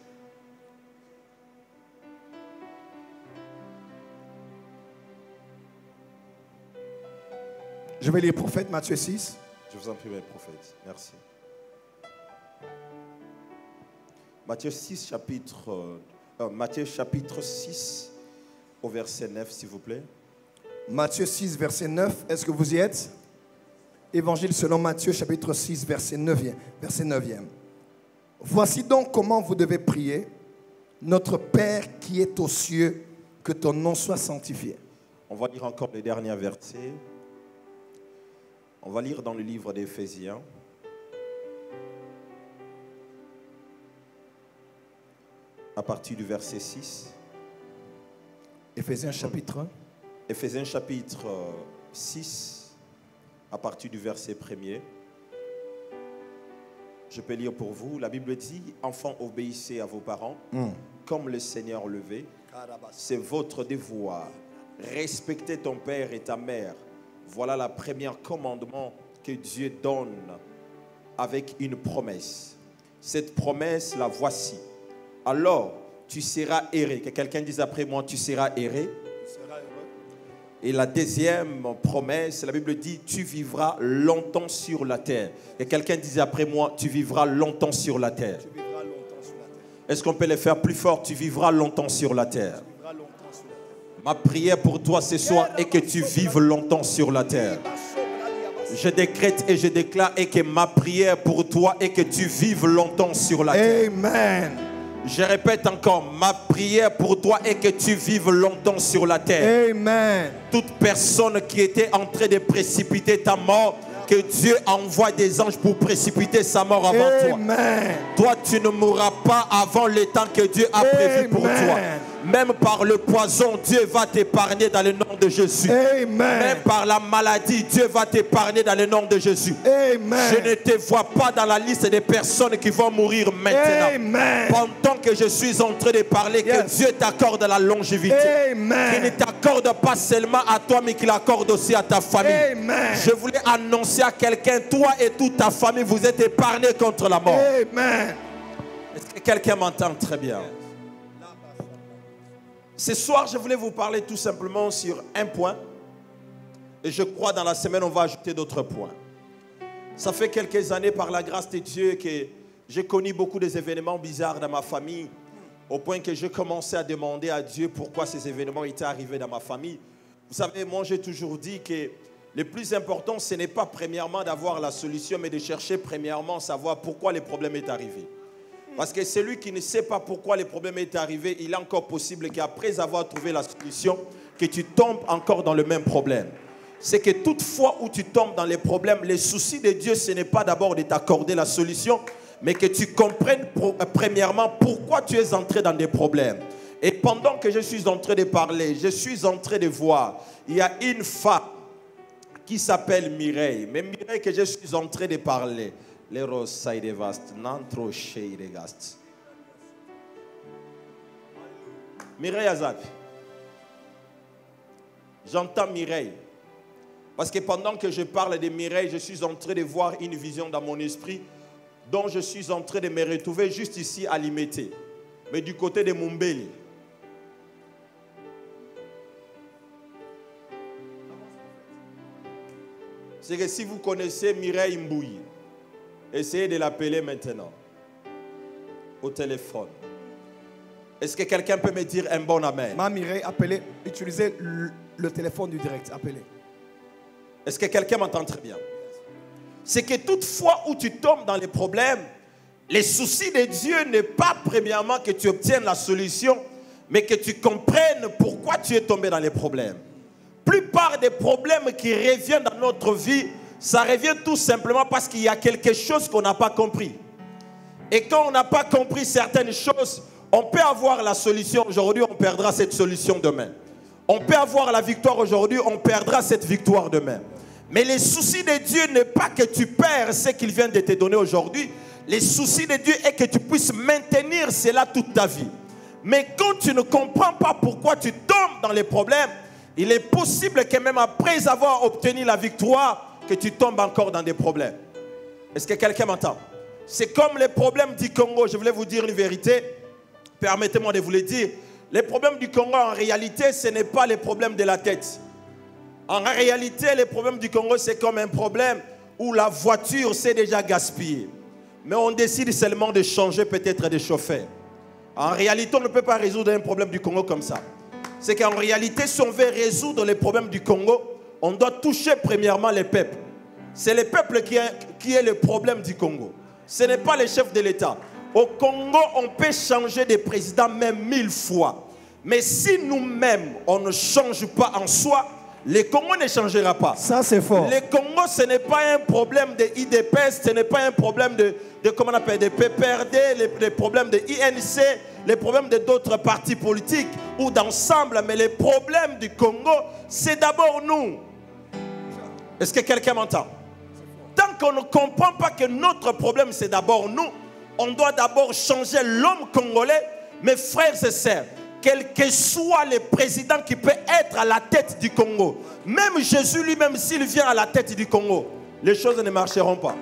A: Je vais lire prophète Matthieu 6.
B: Je vous en prie, mes prophètes. Merci. Matthieu chapitre 6 au verset 9, s'il vous plaît.
A: Matthieu 6, verset 9. Est-ce que vous y êtes? Évangile selon Matthieu, chapitre 6, verset 9e. Voici donc comment vous devez prier. Notre Père qui est aux cieux, que ton nom soit sanctifié.
B: On va lire encore les derniers versets. On va lire dans le livre d'Éphésiens. À partir du verset 6.
A: Éphésiens chapitre 1.
B: Éphésiens chapitre 6. À partir du verset 1er. Je peux lire pour vous. La Bible dit, enfants, obéissez à vos parents, comme le Seigneur le veut. C'est votre devoir. Respectez ton père et ta mère. Voilà la première commandement que Dieu donne avec une promesse. Cette promesse, la voici. Alors, tu seras erré. Que quelqu'un dise après moi, tu seras erré. Et la deuxième promesse, la Bible dit, tu vivras longtemps sur la terre. Et quelqu'un disait après moi, tu vivras longtemps sur la terre. Est-ce qu'on peut le faire plus fort? Tu vivras longtemps sur la terre. Ma prière pour toi ce soir est que tu vives longtemps sur la terre. Je décrète et je déclare et que ma prière pour toi est que tu vives longtemps sur la terre.
A: Amen.
B: Je répète encore, ma prière pour toi est que tu vives longtemps sur la terre.
A: Amen.
B: Toute personne qui était en train de précipiter ta mort, que Dieu envoie des anges pour précipiter sa mort avant toi.
A: Amen.
B: Toi, tu ne mourras pas avant le temps que Dieu a prévu pour toi. Même par le poison, Dieu va t'épargner dans le nom de Jésus.
A: Amen.
B: Même par la maladie, Dieu va t'épargner dans le nom de Jésus.
A: Amen.
B: Je ne te vois pas dans la liste des personnes qui vont mourir maintenant.
A: Amen.
B: Pendant que je suis en train de parler, que Dieu t'accorde la longévité.
A: Amen.
B: Qu'il ne t'accorde pas seulement à toi, mais qu'il accorde aussi à ta famille.
A: Amen.
B: Je voulais annoncer à quelqu'un, toi et toute ta famille, vous êtes épargnés contre la mort.
A: Amen.
B: Est-ce que quelqu'un m'entend très bien? Ce soir, je voulais vous parler tout simplement sur un point. Et je crois dans la semaine, on va ajouter d'autres points. Ça fait quelques années, par la grâce de Dieu, que j'ai connu beaucoup des événements bizarres dans ma famille. Au point que j'ai commencé à demander à Dieu pourquoi ces événements étaient arrivés dans ma famille. Vous savez, moi j'ai toujours dit que le plus important, ce n'est pas premièrement d'avoir la solution, mais de chercher premièrement à savoir pourquoi le problème est arrivé. Parce que celui qui ne sait pas pourquoi les problèmes est arrivé, il est encore possible qu'après avoir trouvé la solution, que tu tombes encore dans le même problème. C'est que toute fois où tu tombes dans les problèmes, les soucis de Dieu, ce n'est pas d'abord de t'accorder la solution, mais que tu comprennes premièrement pourquoi tu es entré dans des problèmes. Et pendant que je suis en train de parler, je suis en train de voir, il y a une femme qui s'appelle Mireille. Mais Mireille que je suis en train de parler, les roses de vaste, n'entro chez les gastes. Mireille Azapi. J'entends Mireille. Parce que pendant que je parle de Mireille, je suis en train de voir une vision dans mon esprit dont je suis en train de me retrouver juste ici à Limete, mais du côté de Mumbeli. C'est que si vous connaissez Mireille Mbouyi, essayez de l'appeler maintenant au téléphone. Est-ce que quelqu'un peut me dire un bon amen?
A: Ma Mireille, appelez, utilisez le téléphone du direct, appelez.
B: Est-ce que quelqu'un m'entend très bien? C'est que toute fois où tu tombes dans les problèmes, les soucis de Dieu n'est pas premièrement que tu obtiennes la solution, mais que tu comprennes pourquoi tu es tombé dans les problèmes. La plupart des problèmes qui reviennent dans notre vie, ça revient tout simplement parce qu'il y a quelque chose qu'on n'a pas compris. Et quand on n'a pas compris certaines choses, on peut avoir la solution aujourd'hui, on perdra cette solution demain. On peut avoir la victoire aujourd'hui, on perdra cette victoire demain. Mais les soucis de Dieu n'est pas que tu perds ce qu'il vient de te donner aujourd'hui. Les soucis de Dieu est que tu puisses maintenir cela toute ta vie. Mais quand tu ne comprends pas pourquoi tu tombes dans les problèmes, il est possible que même après avoir obtenu la victoire, que tu tombes encore dans des problèmes. Est-ce que quelqu'un m'entend? C'est comme les problèmes du Congo. Je voulais vous dire une vérité. Permettez-moi de vous le dire. Les problèmes du Congo, en réalité, ce n'est pas les problèmes de la tête. En réalité, les problèmes du Congo, c'est comme un problème où la voiture s'est déjà gaspillée. Mais on décide seulement de changer peut-être de chauffeur. En réalité, on ne peut pas résoudre un problème du Congo comme ça. C'est qu'en réalité, si on veut résoudre les problèmes du Congo, on doit toucher premièrement les peuples. C'est le peuple qui est le problème du Congo. Ce n'est pas les chefs de l'État. Au Congo, on peut changer de président même 1000 fois. Mais si nous-mêmes, on ne change pas en soi, le Congo ne changera pas.
A: Ça, c'est fort.
B: Le Congo, ce n'est pas un problème de IDPS, ce n'est pas un problème de comment on appelle, de PPRD, les problèmes de INC, les problèmes de d'autres partis politiques ou d'ensemble. Mais les problèmes du Congo, c'est d'abord nous. Est-ce que quelqu'un m'entend? Tant qu'on ne comprend pas que notre problème, c'est d'abord nous, on doit d'abord changer l'homme congolais. Mes frères et sœurs, quel que soit le président qui peut être à la tête du Congo, même Jésus lui-même, s'il vient à la tête du Congo, les choses ne marcheront pas.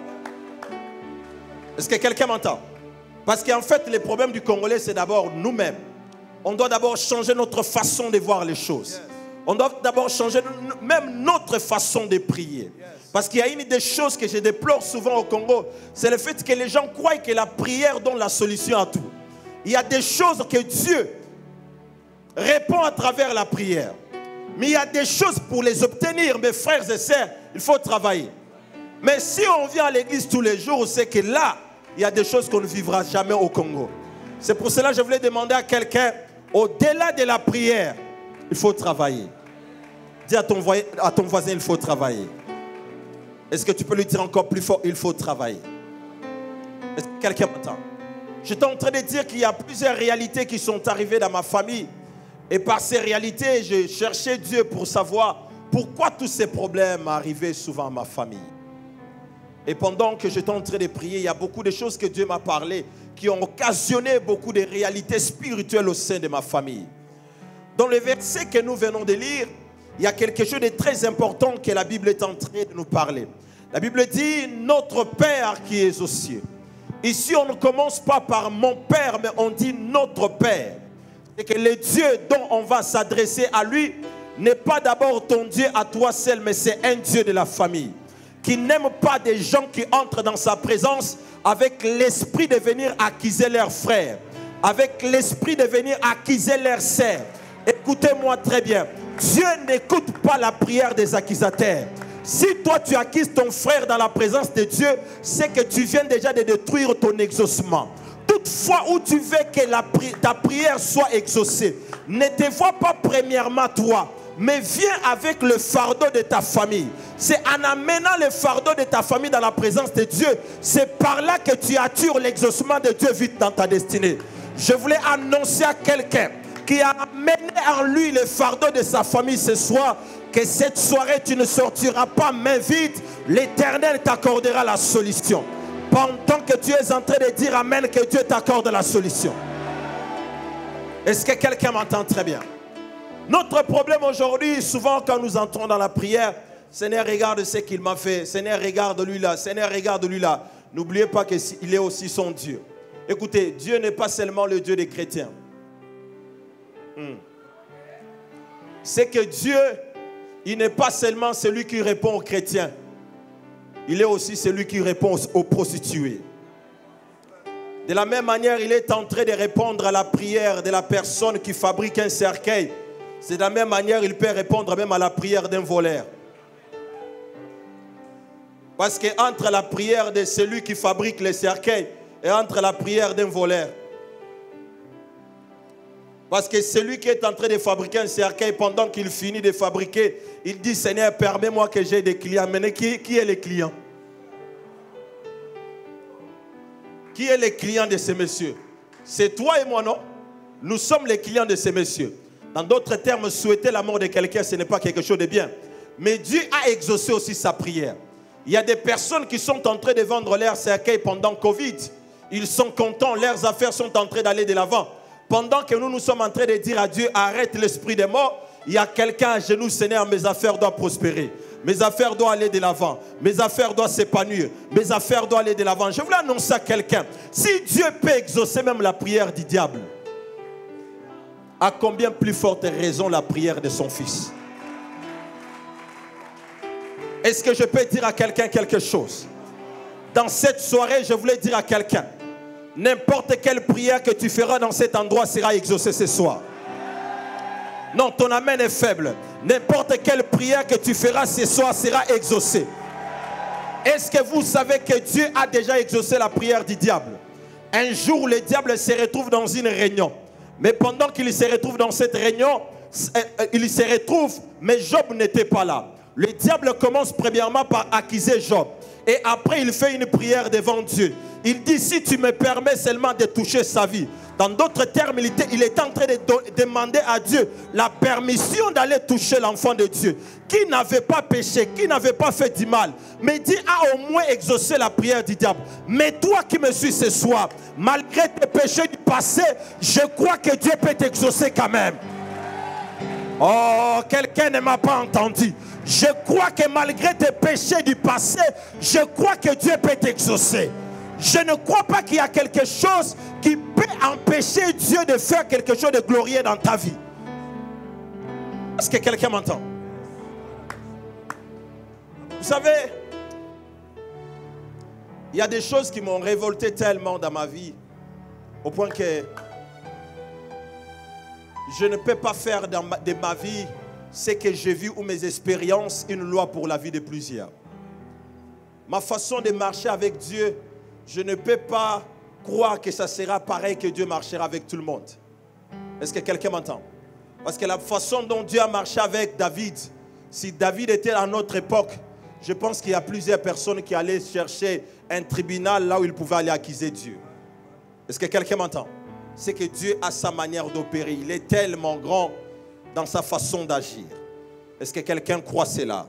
B: Est-ce que quelqu'un m'entend? Parce qu'en fait, les problèmes du Congolais, c'est d'abord nous-mêmes. On doit d'abord changer notre façon de voir les choses. On doit d'abord changer même notre façon de prier. Parce qu'il y a une des choses que je déplore souvent au Congo, c'est le fait que les gens croient que la prière donne la solution à tout. Il y a des choses que Dieu répond à travers la prière. Mais il y a des choses pour les obtenir, mes frères et sœurs, il faut travailler. Mais si on vient à l'église tous les jours, c'est que là, il y a des choses qu'on ne vivra jamais au Congo. C'est pour cela que je voulais demander à quelqu'un, au-delà de la prière, il faut travailler. Dis à ton voisin, il faut travailler. Est-ce que tu peux lui dire encore plus fort, il faut travailler? Est-ce que quelqu'un m'entend? J'étais en train de dire qu'il y a plusieurs réalités qui sont arrivées dans ma famille. Et par ces réalités, j'ai cherché Dieu pour savoir pourquoi tous ces problèmes arrivaient souvent à ma famille. Et pendant que j'étais en train de prier, il y a beaucoup de choses que Dieu m'a parlé qui ont occasionné beaucoup de réalités spirituelles au sein de ma famille. Dans le verset que nous venons de lire, il y a quelque chose de très important que la Bible est en train de nous parler. La Bible dit « Notre Père qui est aux cieux ». Ici, on ne commence pas par « mon Père », mais on dit « notre Père ». C'est que le Dieu dont on va s'adresser à lui n'est pas d'abord ton Dieu à toi seul, mais c'est un Dieu de la famille. Qui n'aime pas des gens qui entrent dans sa présence avec l'esprit de venir accuser leurs frères, avec l'esprit de venir accuser leurs sœurs. Écoutez-moi très bien. Dieu n'écoute pas la prière des accusateurs. Si toi tu accuses ton frère dans la présence de Dieu, c'est que tu viens déjà de détruire ton exaucement. Tout toutefois où tu veux que ta prière soit exaucée, ne te vois pas premièrement toi, mais viens avec le fardeau de ta famille. C'est en amenant le fardeau de ta famille dans la présence de Dieu, c'est par là que tu attires l'exaucement de Dieu vite dans ta destinée. Je voulais annoncer à quelqu'un qui a amené en lui le fardeau de sa famille ce soir, que cette soirée tu ne sortiras pas main vide. L'Éternel t'accordera la solution. Pendant que tu es en train de dire amen, que Dieu t'accorde la solution. Est-ce que quelqu'un m'entend très bien? Notre problème aujourd'hui, souvent quand nous entrons dans la prière, Seigneur, regarde ce qu'il m'a fait. Seigneur, regarde lui là. Seigneur, regarde lui là. N'oubliez pas qu'il est aussi son Dieu. Écoutez, Dieu n'est pas seulement le Dieu des chrétiens. C'est que Dieu, il n'est pas seulement celui qui répond aux chrétiens. Il est aussi celui qui répond aux prostituées. De la même manière, il est en train de répondre à la prière de la personne qui fabrique un cercueil. C'est de la même manière, il peut répondre même à la prière d'un voleur. Parce qu'entre la prière de celui qui fabrique les cercueils et entre la prière d'un voleur. Parce que celui qui est en train de fabriquer un cercueil, pendant qu'il finit de fabriquer, il dit, Seigneur, permets-moi que j'ai des clients. Mais qui est le client? Qui est le client de ces messieurs? C'est toi et moi, non? Nous sommes les clients de ces messieurs. Dans d'autres termes, souhaiter la mort de quelqu'un, ce n'est pas quelque chose de bien. Mais Dieu a exaucé aussi sa prière. Il y a des personnes qui sont en train de vendre leur cercueil pendant Covid. Ils sont contents, leurs affaires sont en train d'aller de l'avant. Pendant que nous sommes en train de dire à Dieu, arrête l'esprit des morts, il y a quelqu'un à genoux, Seigneur, mes affaires doivent prospérer. Mes affaires doivent aller de l'avant. Mes affaires doivent s'épanouir. Mes affaires doivent aller de l'avant. Je voulais annoncer à quelqu'un, si Dieu peut exaucer même la prière du diable, à combien plus forte raison la prière de son fils? Est-ce que je peux dire à quelqu'un quelque chose? Dans cette soirée, je voulais dire à quelqu'un, n'importe quelle prière que tu feras dans cet endroit sera exaucée ce soir. Non, ton amen est faible. N'importe quelle prière que tu feras ce soir sera exaucée. Est-ce que vous savez que Dieu a déjà exaucé la prière du diable? Un jour, le diable se retrouve dans une réunion. Mais pendant qu'il se retrouve dans cette réunion, il se retrouve, mais Job n'était pas là. Le diable commence premièrement par accuser Job. Et après, il fait une prière devant Dieu. Il dit, si tu me permets seulement de toucher sa vie. Dans d'autres termes, il est en train de demander à Dieu la permission d'aller toucher l'enfant de Dieu, qui n'avait pas péché, qui n'avait pas fait du mal. Mais Dieu a au moins exaucé la prière du diable. Mais toi qui me suis ce soir, malgré tes péchés du passé, je crois que Dieu peut t'exaucer quand même. Oh, quelqu'un ne m'a pas entendu. Je crois que malgré tes péchés du passé, je crois que Dieu peut t'exaucer. Je ne crois pas qu'il y a quelque chose qui peut empêcher Dieu de faire quelque chose de glorieux dans ta vie. Est-ce que quelqu'un m'entend? Vous savez, il y a des choses qui m'ont révolté tellement dans ma vie, au point que je ne peux pas faire de ma vie ce que j'ai vu ou mes expériences une loi pour la vie de plusieurs. Ma façon de marcher avec Dieu, je ne peux pas croire que ça sera pareil, que Dieu marchera avec tout le monde. Est-ce que quelqu'un m'entend? Parce que la façon dont Dieu a marché avec David, si David était à notre époque, je pense qu'il y a plusieurs personnes qui allaient chercher un tribunal là où ils pouvaient aller accuser Dieu. Est-ce que quelqu'un m'entend? C'est que Dieu a sa manière d'opérer. Il est tellement grand dans sa façon d'agir. Est-ce que quelqu'un croit cela?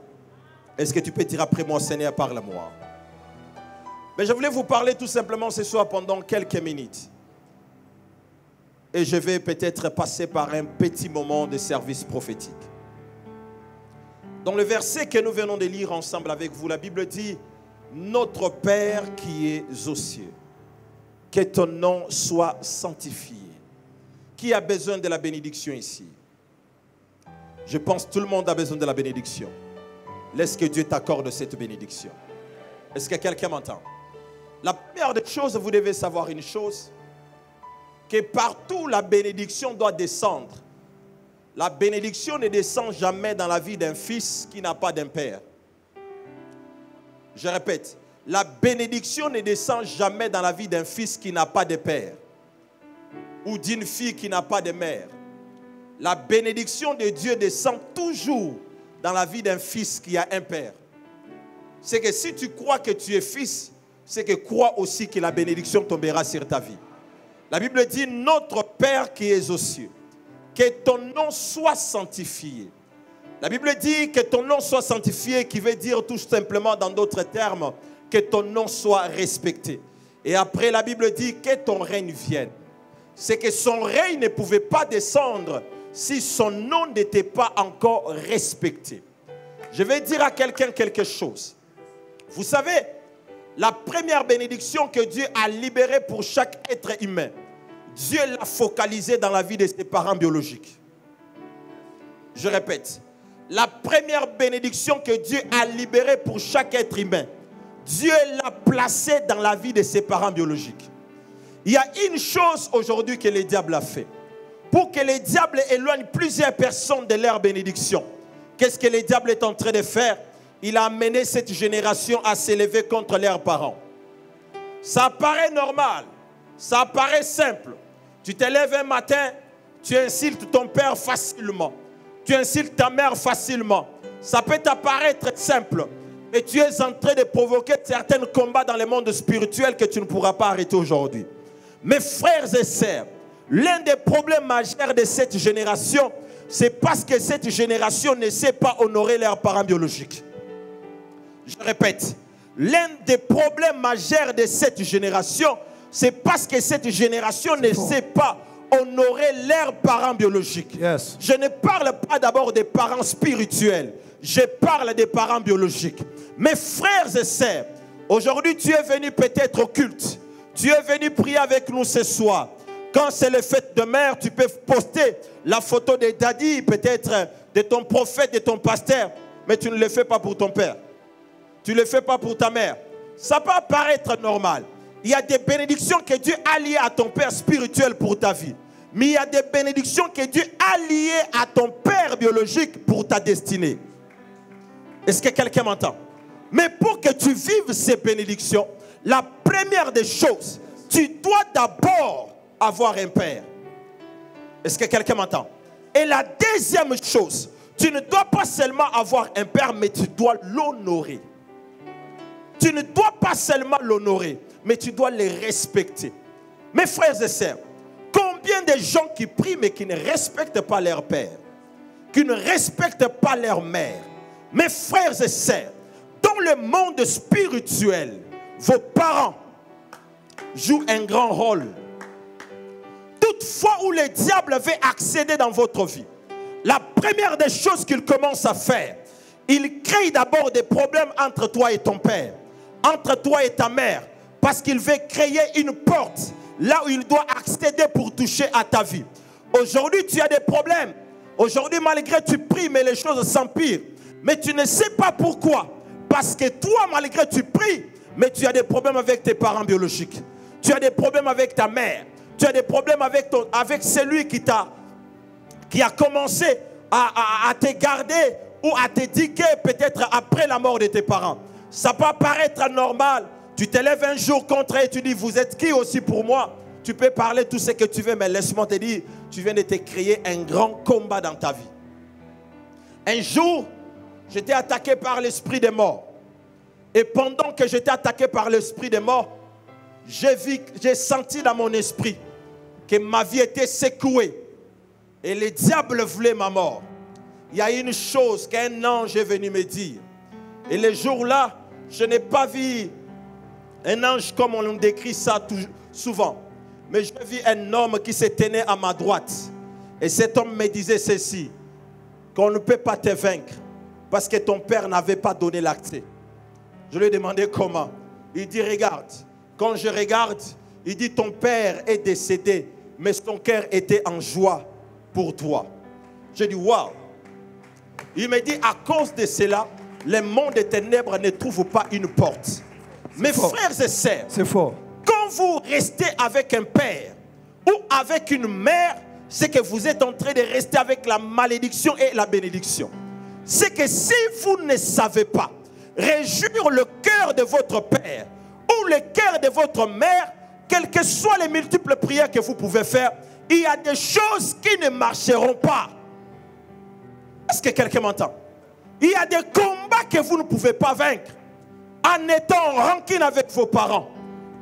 B: Est-ce que tu peux dire après moi, Seigneur, parle-moi? Mais je voulais vous parler tout simplement ce soir pendant quelques minutes. Et je vais peut-être passer par un petit moment de service prophétique. Dans le verset que nous venons de lire ensemble avec vous, la Bible dit, notre Père qui es aux cieux, que ton nom soit sanctifié. Qui a besoin de la bénédiction ici? Je pense que tout le monde a besoin de la bénédiction. Laisse que Dieu t'accorde cette bénédiction. Est-ce que quelqu'un m'entend? La première des choses, vous devez savoir une chose, que partout la bénédiction doit descendre. La bénédiction ne descend jamais dans la vie d'un fils qui n'a pas d'un père. Je répète, la bénédiction ne descend jamais dans la vie d'un fils qui n'a pas de père ou d'une fille qui n'a pas de mère. La bénédiction de Dieu descend toujours dans la vie d'un fils qui a un père. C'est que si tu crois que tu es fils, c'est que crois aussi que la bénédiction tombera sur ta vie. La Bible dit, notre Père qui es aux cieux, que ton nom soit sanctifié. La Bible dit que ton nom soit sanctifié, qui veut dire tout simplement dans d'autres termes, que ton nom soit respecté. Et après la Bible dit que ton règne vienne. C'est que son règne ne pouvait pas descendre si son nom n'était pas encore respecté. Je vais dire à quelqu'un quelque chose. Vous savez, la première bénédiction que Dieu a libérée pour chaque être humain, Dieu l'a focalisée dans la vie de ses parents biologiques. Je répète, la première bénédiction que Dieu a libérée pour chaque être humain, Dieu l'a placée dans la vie de ses parents biologiques. Il y a une chose aujourd'hui que le diable a fait. Pour que le diable éloigne plusieurs personnes de leur bénédiction, qu'est-ce que le diable est en train de faire? Il a amené cette génération à s'élever contre leurs parents. Ça paraît normal, ça paraît simple. Tu te lèves un matin, tu insultes ton père facilement. Tu insultes ta mère facilement. Ça peut t'apparaître simple, mais tu es en train de provoquer certains combats dans le monde spirituel que tu ne pourras pas arrêter aujourd'hui. Mes frères et sœurs, l'un des problèmes majeurs de cette génération, c'est parce que cette génération ne sait pas honorer leurs parents biologiques. Je répète, l'un des problèmes majeurs de cette génération, c'est parce que cette génération ne sait pas honorer leurs parents biologiques.
A: Yes.
B: Je ne parle pas d'abord des parents spirituels, je parle des parents biologiques. Mes frères et sœurs, aujourd'hui tu es venu peut-être au culte, tu es venu prier avec nous ce soir. Quand c'est le fête de mère, tu peux poster la photo de daddy, peut-être de ton prophète, de ton pasteur, mais tu ne le fais pas pour ton père. Tu ne le fais pas pour ta mère. Ça peut paraître normal. Il y a des bénédictions que Dieu a liées à ton père spirituel pour ta vie. Mais il y a des bénédictions que Dieu a liées à ton père biologique pour ta destinée. Est-ce que quelqu'un m'entend? Mais pour que tu vives ces bénédictions, la première des choses, tu dois d'abord avoir un père. Est-ce que quelqu'un m'entend? Et la deuxième chose, tu ne dois pas seulement avoir un père, mais tu dois l'honorer. Tu ne dois pas seulement l'honorer, mais tu dois le respecter. Mes frères et sœurs, combien de gens qui prient mais qui ne respectent pas leur père, qui ne respectent pas leur mère? Mes frères et sœurs, dans le monde spirituel, vos parents jouent un grand rôle. Toutefois où le diable veut accéder dans votre vie, la première des choses qu'il commence à faire, il crée d'abord des problèmes entre toi et ton père, entre toi et ta mère, parce qu'il veut créer une porte là où il doit accéder pour toucher à ta vie. Aujourd'hui, tu as des problèmes. Aujourd'hui, malgré tu pries, mais les choses s'empirent. Mais tu ne sais pas pourquoi. Parce que toi, malgré tu pries, mais tu as des problèmes avec tes parents biologiques. Tu as des problèmes avec ta mère. Tu as des problèmes avec celui qui a commencé à te garder ou à te diguer peut-être après la mort de tes parents. Ça peut paraître normal. Tu te lèves un jour contre eux et tu dis, vous êtes qui aussi pour moi? Tu peux parler tout ce que tu veux, mais laisse-moi te dire, tu viens de te créer un grand combat dans ta vie. Un jour, j'étais attaqué par l'esprit des morts. Et pendant que j'étais attaqué par l'esprit des morts, j'ai senti dans mon esprit que ma vie était secouée. Et le diable voulait ma mort. Il y a une chose qu'un ange est venu me dire. Et le jour-là, je n'ai pas vu un ange comme on décrit ça souvent. Mais j'ai vu un homme qui se tenait à ma droite. Et cet homme me disait ceci, qu'on ne peut pas te vaincre parce que ton père n'avait pas donné l'accès. Je lui ai demandé comment. Il dit, regarde. Quand je regarde, il dit, ton père est décédé, mais son cœur était en joie pour toi. J'ai dit, waouh. Il me dit, à cause de cela, le monde des ténèbres ne trouve pas une porte. Mes frères et sœurs,
A: c'est fort.
B: Quand vous restez avec un père ou avec une mère, c'est que vous êtes en train de rester avec la malédiction et la bénédiction. C'est que si vous ne savez pas réjouir le cœur de votre père ou le cœur de votre mère, quelles que soient les multiples prières que vous pouvez faire, il y a des choses qui ne marcheront pas. Est-ce que quelqu'un m'entend? Il y a des combats que vous ne pouvez pas vaincre en étant en rancune avec vos parents,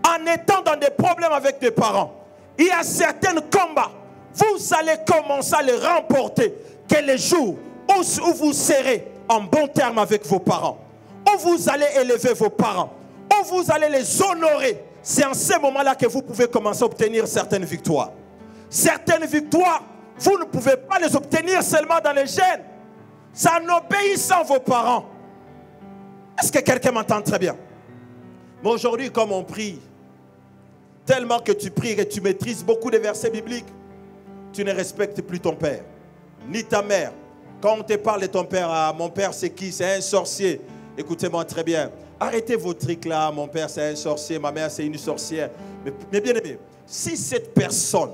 B: en étant dans des problèmes avec des parents. Il y a certains combats, vous allez commencer à les remporter que les jours où vous serez en bon terme avec vos parents, où vous allez élever vos parents, où vous allez les honorer. C'est en ce moment-là que vous pouvez commencer à obtenir certaines victoires. Certaines victoires, vous ne pouvez pas les obtenir seulement dans les gènes. C'est en obéissant à vos parents. Est-ce que quelqu'un m'entend très bien? Mais aujourd'hui, comme on prie, tellement que tu pries et que tu maîtrises beaucoup de versets bibliques, tu ne respectes plus ton père, ni ta mère. Quand on te parle de ton père, ah, mon père c'est qui? C'est un sorcier. Écoutez-moi très bien. Arrêtez vos trucs là, mon père c'est un sorcier, ma mère c'est une sorcière. Mais bien aimé, si cette personne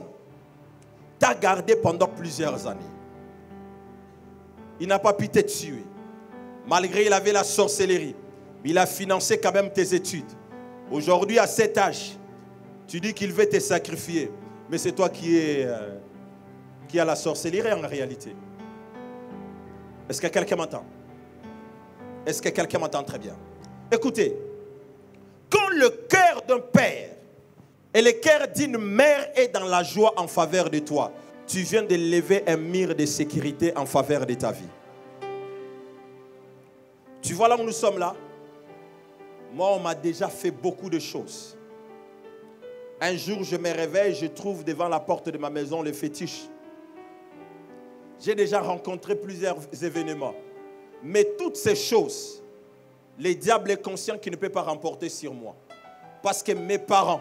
B: t'a gardé pendant plusieurs années, il n'a pas pu te tuer, malgré il avait la sorcellerie, mais il a financé quand même tes études. Aujourd'hui à cet âge, tu dis qu'il veut te sacrifier, mais c'est toi qui a la sorcellerie en réalité. Est-ce que quelqu'un m'entend? Est-ce que quelqu'un m'entend très bien? Écoutez, quand le cœur d'un père et le cœur d'une mère est dans la joie en faveur de toi, tu viens de lever un mur de sécurité en faveur de ta vie. Tu vois là où nous sommes là? Moi, on m'a déjà fait beaucoup de choses. Un jour, je me réveille, je trouve devant la porte de ma maison le fétiche. J'ai déjà rencontré plusieurs événements. Mais toutes ces choses, le diable est conscient qu'il ne peut pas remporter sur moi. Parce que mes parents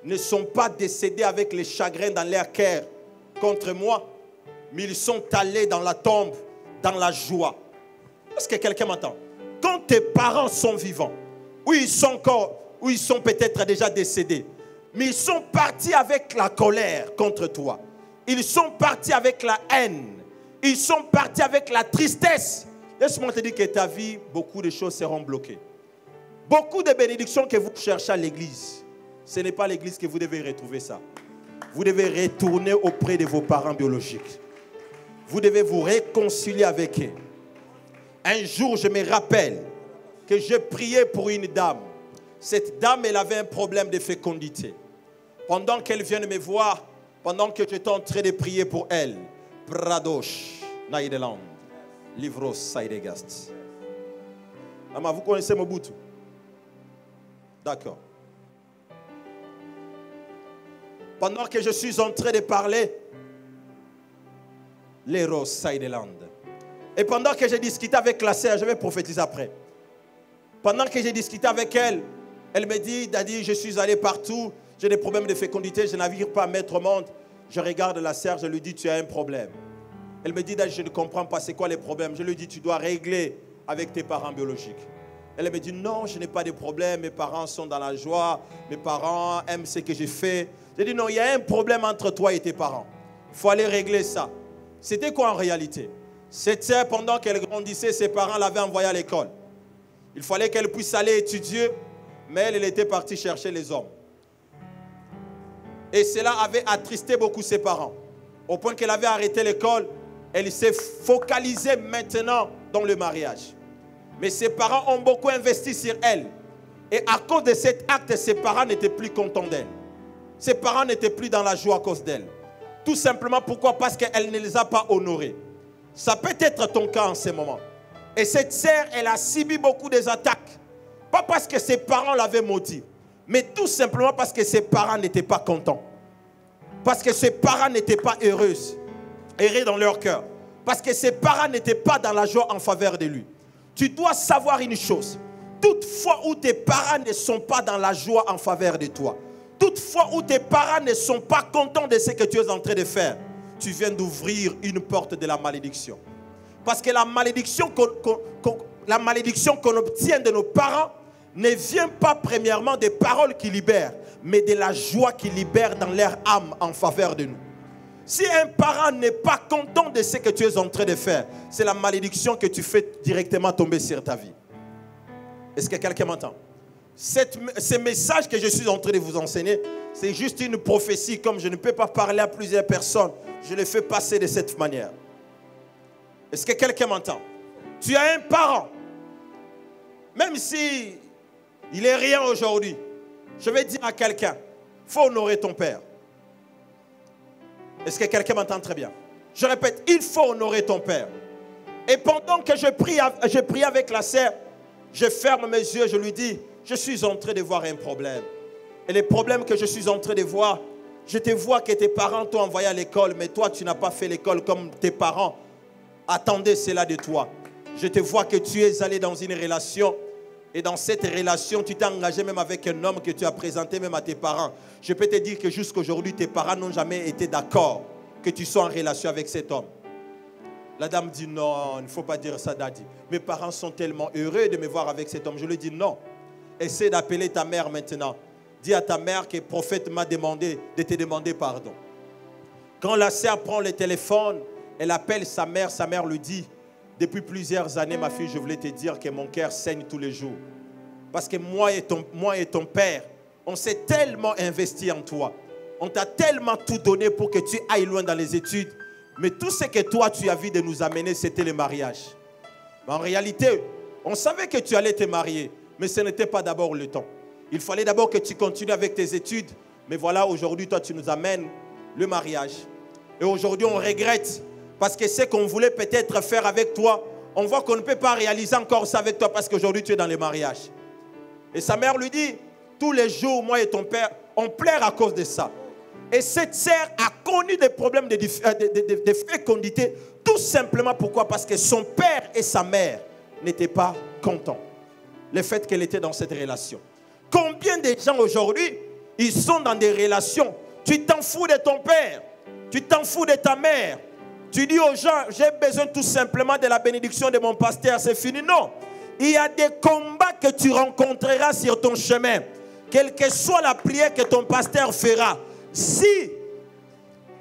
B: ne sont pas décédés avec les chagrins dans leur cœur contre moi, mais ils sont allés dans la tombe, dans la joie. Est-ce que quelqu'un m'entend? Quand tes parents sont vivants, ou ils sont encore, ou ils sont peut-être déjà décédés, mais ils sont partis avec la colère contre toi. Ils sont partis avec la haine. Ils sont partis avec la tristesse. Laisse-moi te dire que ta vie, beaucoup de choses seront bloquées. Beaucoup de bénédictions que vous cherchez à l'église, ce n'est pas l'église que vous devez retrouver ça. Vous devez retourner auprès de vos parents biologiques. Vous devez vous réconcilier avec eux. Un jour, je me rappelle que je priais pour une dame. Cette dame, elle avait un problème de fécondité. Pendant qu'elle vient me voir, pendant que j'étais en train de prier pour elle, Pradosh, Naïdeland, Livros, Saïdegast. Maman, vous connaissez Mobutu? D'accord. Pendant que je suis en train de parler, Leros, Saïdeland. Et pendant que j'ai discuté avec la sœur, je vais prophétiser après. Pendant que j'ai discuté avec elle, elle me dit, Daddy, je suis allé partout, j'ai des problèmes de fécondité, je n'arrive pas à mettre au monde. Je regarde la sœur, je lui dis, tu as un problème. Elle me dit, Daddy, je ne comprends pas, c'est quoi les problèmes? Je lui dis, tu dois régler avec tes parents biologiques. Elle me dit, non, je n'ai pas de problème, mes parents sont dans la joie, mes parents aiment ce que j'ai fait. J'ai dit, non, il y a un problème entre toi et tes parents. Il faut aller régler ça. C'était quoi en réalité? Cette sœur, pendant qu'elle grandissait, ses parents l'avaient envoyée à l'école. Il fallait qu'elle puisse aller étudier, mais elle était partie chercher les hommes. Et cela avait attristé beaucoup ses parents. Au point qu'elle avait arrêté l'école, elle s'est focalisée maintenant dans le mariage. Mais ses parents ont beaucoup investi sur elle. Et à cause de cet acte, ses parents n'étaient plus contents d'elle. Ses parents n'étaient plus dans la joie à cause d'elle. Tout simplement pourquoi? Parce qu'elle ne les a pas honorés. Ça peut être ton cas en ce moment. Et cette sœur, elle a subi beaucoup des attaques. Pas parce que ses parents l'avaient maudit, mais tout simplement parce que ses parents n'étaient pas contents. Parce que ses parents n'étaient pas heureux dans leur cœur. Parce que ses parents n'étaient pas dans la joie en faveur de lui. Tu dois savoir une chose. Toutefois où tes parents ne sont pas dans la joie en faveur de toi, toutefois où tes parents ne sont pas contents de ce que tu es en train de faire, tu viens d'ouvrir une porte de la malédiction. Parce que la malédiction qu'on obtient de nos parents ne vient pas premièrement des paroles qui libèrent, mais de la joie qui libère dans leur âme en faveur de nous. Si un parent n'est pas content de ce que tu es en train de faire, c'est la malédiction que tu fais directement tomber sur ta vie. Est-ce que quelqu'un m'entend? Ces messages que je suis en train de vous enseigner, c'est juste une prophétie. Comme je ne peux pas parler à plusieurs personnes, je les fais passer de cette manière. Est-ce que quelqu'un m'entend? Tu as un parent, même si il est rien aujourd'hui, je vais dire à quelqu'un, il faut honorer ton père. Est-ce que quelqu'un m'entend très bien? Je répète, il faut honorer ton père. Et pendant que je prie avec la sœur, je ferme mes yeux, je lui dis, je suis en train de voir un problème. Et les problèmes que je suis en train de voir, je te vois que tes parents t'ont envoyé à l'école, mais toi, tu n'as pas fait l'école comme tes parents attendaient cela de toi. Je te vois que tu es allé dans une relation. Et dans cette relation, tu t'es engagé même avec un homme que tu as présenté même à tes parents. Je peux te dire que jusqu'à aujourd'hui, tes parents n'ont jamais été d'accord que tu sois en relation avec cet homme. La dame dit non, il ne faut pas dire ça, Daddy. Mes parents sont tellement heureux de me voir avec cet homme. Je lui dis non. Essaie d'appeler ta mère maintenant. Dis à ta mère que le prophète m'a demandé de te demander pardon. Quand la sœur prend le téléphone, elle appelle sa mère lui dit, depuis plusieurs années, ma fille, je voulais te dire que mon cœur saigne tous les jours. Parce que moi et ton père, on s'est tellement investi en toi. On t'a tellement tout donné pour que tu ailles loin dans les études. Mais tout ce que toi, tu as vu de nous amener, c'était le mariage. Mais en réalité, on savait que tu allais te marier. Mais ce n'était pas d'abord le temps. Il fallait d'abord que tu continues avec tes études. Mais voilà, aujourd'hui, toi, tu nous amènes le mariage. Et aujourd'hui, on regrette. Parce que ce qu'on voulait peut-être faire avec toi, on voit qu'on ne peut pas réaliser encore ça avec toi parce qu'aujourd'hui, tu es dans le mariage. Et sa mère lui dit, tous les jours, moi et ton père, on pleure à cause de ça. Et cette sœur a connu des problèmes de fécondité, tout simplement pourquoi? Parce que son père et sa mère n'étaient pas contents. Le fait qu'elle était dans cette relation. Combien de gens aujourd'hui, ils sont dans des relations, tu t'en fous de ton père, tu t'en fous de ta mère. Tu dis aux gens, j'ai besoin tout simplement de la bénédiction de mon pasteur, c'est fini. Non, il y a des combats que tu rencontreras sur ton chemin. Quelle que soit la prière que ton pasteur fera, si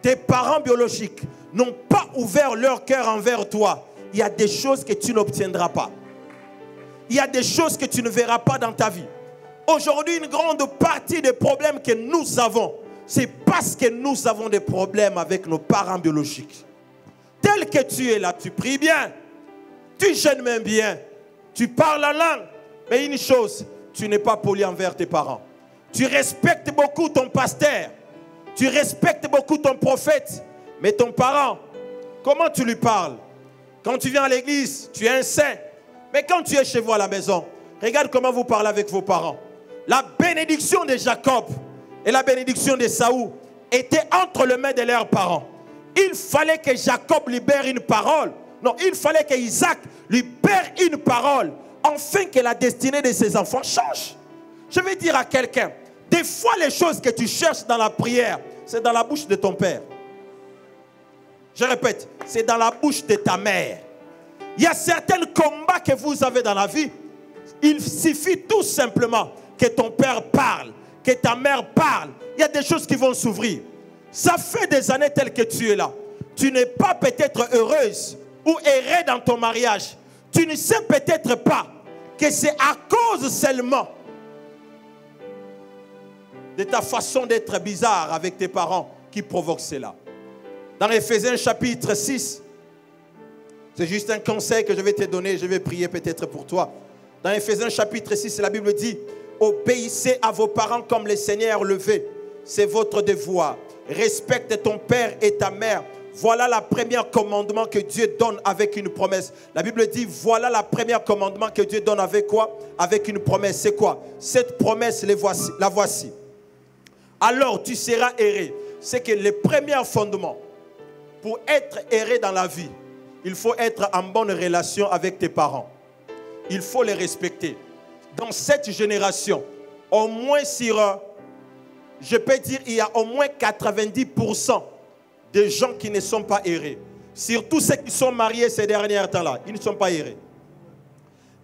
B: tes parents biologiques n'ont pas ouvert leur cœur envers toi, il y a des choses que tu n'obtiendras pas. Il y a des choses que tu ne verras pas dans ta vie. Aujourd'hui, une grande partie des problèmes que nous avons, c'est parce que nous avons des problèmes avec nos parents biologiques. Tel que tu es là, tu pries bien, tu jeûnes même bien, tu parles en langue. Mais une chose, tu n'es pas poli envers tes parents. Tu respectes beaucoup ton pasteur, tu respectes beaucoup ton prophète. Mais ton parent, comment tu lui parles? Quand tu viens à l'église, tu es un saint. Mais quand tu es chez vous à la maison, regarde comment vous parlez avec vos parents. La bénédiction de Jacob et la bénédiction de Saül étaient entre les mains de leurs parents. Il fallait que Jacob libère une parole. Non, il fallait que Isaac libère une parole. Afin que la destinée de ses enfants change. Je vais dire à quelqu'un, des fois les choses que tu cherches dans la prière, c'est dans la bouche de ton père. Je répète, c'est dans la bouche de ta mère. Il y a certains combats que vous avez dans la vie. Il suffit tout simplement que ton père parle, que ta mère parle. Il y a des choses qui vont s'ouvrir. Ça fait des années telles que tu es là. Tu n'es pas peut-être heureuse ou heureux dans ton mariage. Tu ne sais peut-être pas que c'est à cause seulement de ta façon d'être bizarre avec tes parents qui provoque cela. Dans Éphésiens chapitre 6, c'est juste un conseil que je vais te donner, je vais prier peut-être pour toi. Dans Éphésiens chapitre 6, la Bible dit, obéissez à vos parents comme le Seigneur le veut. C'est votre devoir. Respecte ton père et ta mère. Voilà la première commandement que Dieu donne avec une promesse. La Bible dit, voilà la première commandement que Dieu donne avec quoi? Avec une promesse. C'est quoi? Cette promesse, la voici. Alors tu seras erré. C'est que le premier fondement, pour être erré dans la vie, il faut être en bonne relation avec tes parents. Il faut les respecter. Dans cette génération, au moins sur, je peux dire, il y a au moins 90% de gens qui ne sont pas errés. Surtout ceux qui sont mariés ces derniers temps-là, ils ne sont pas errés.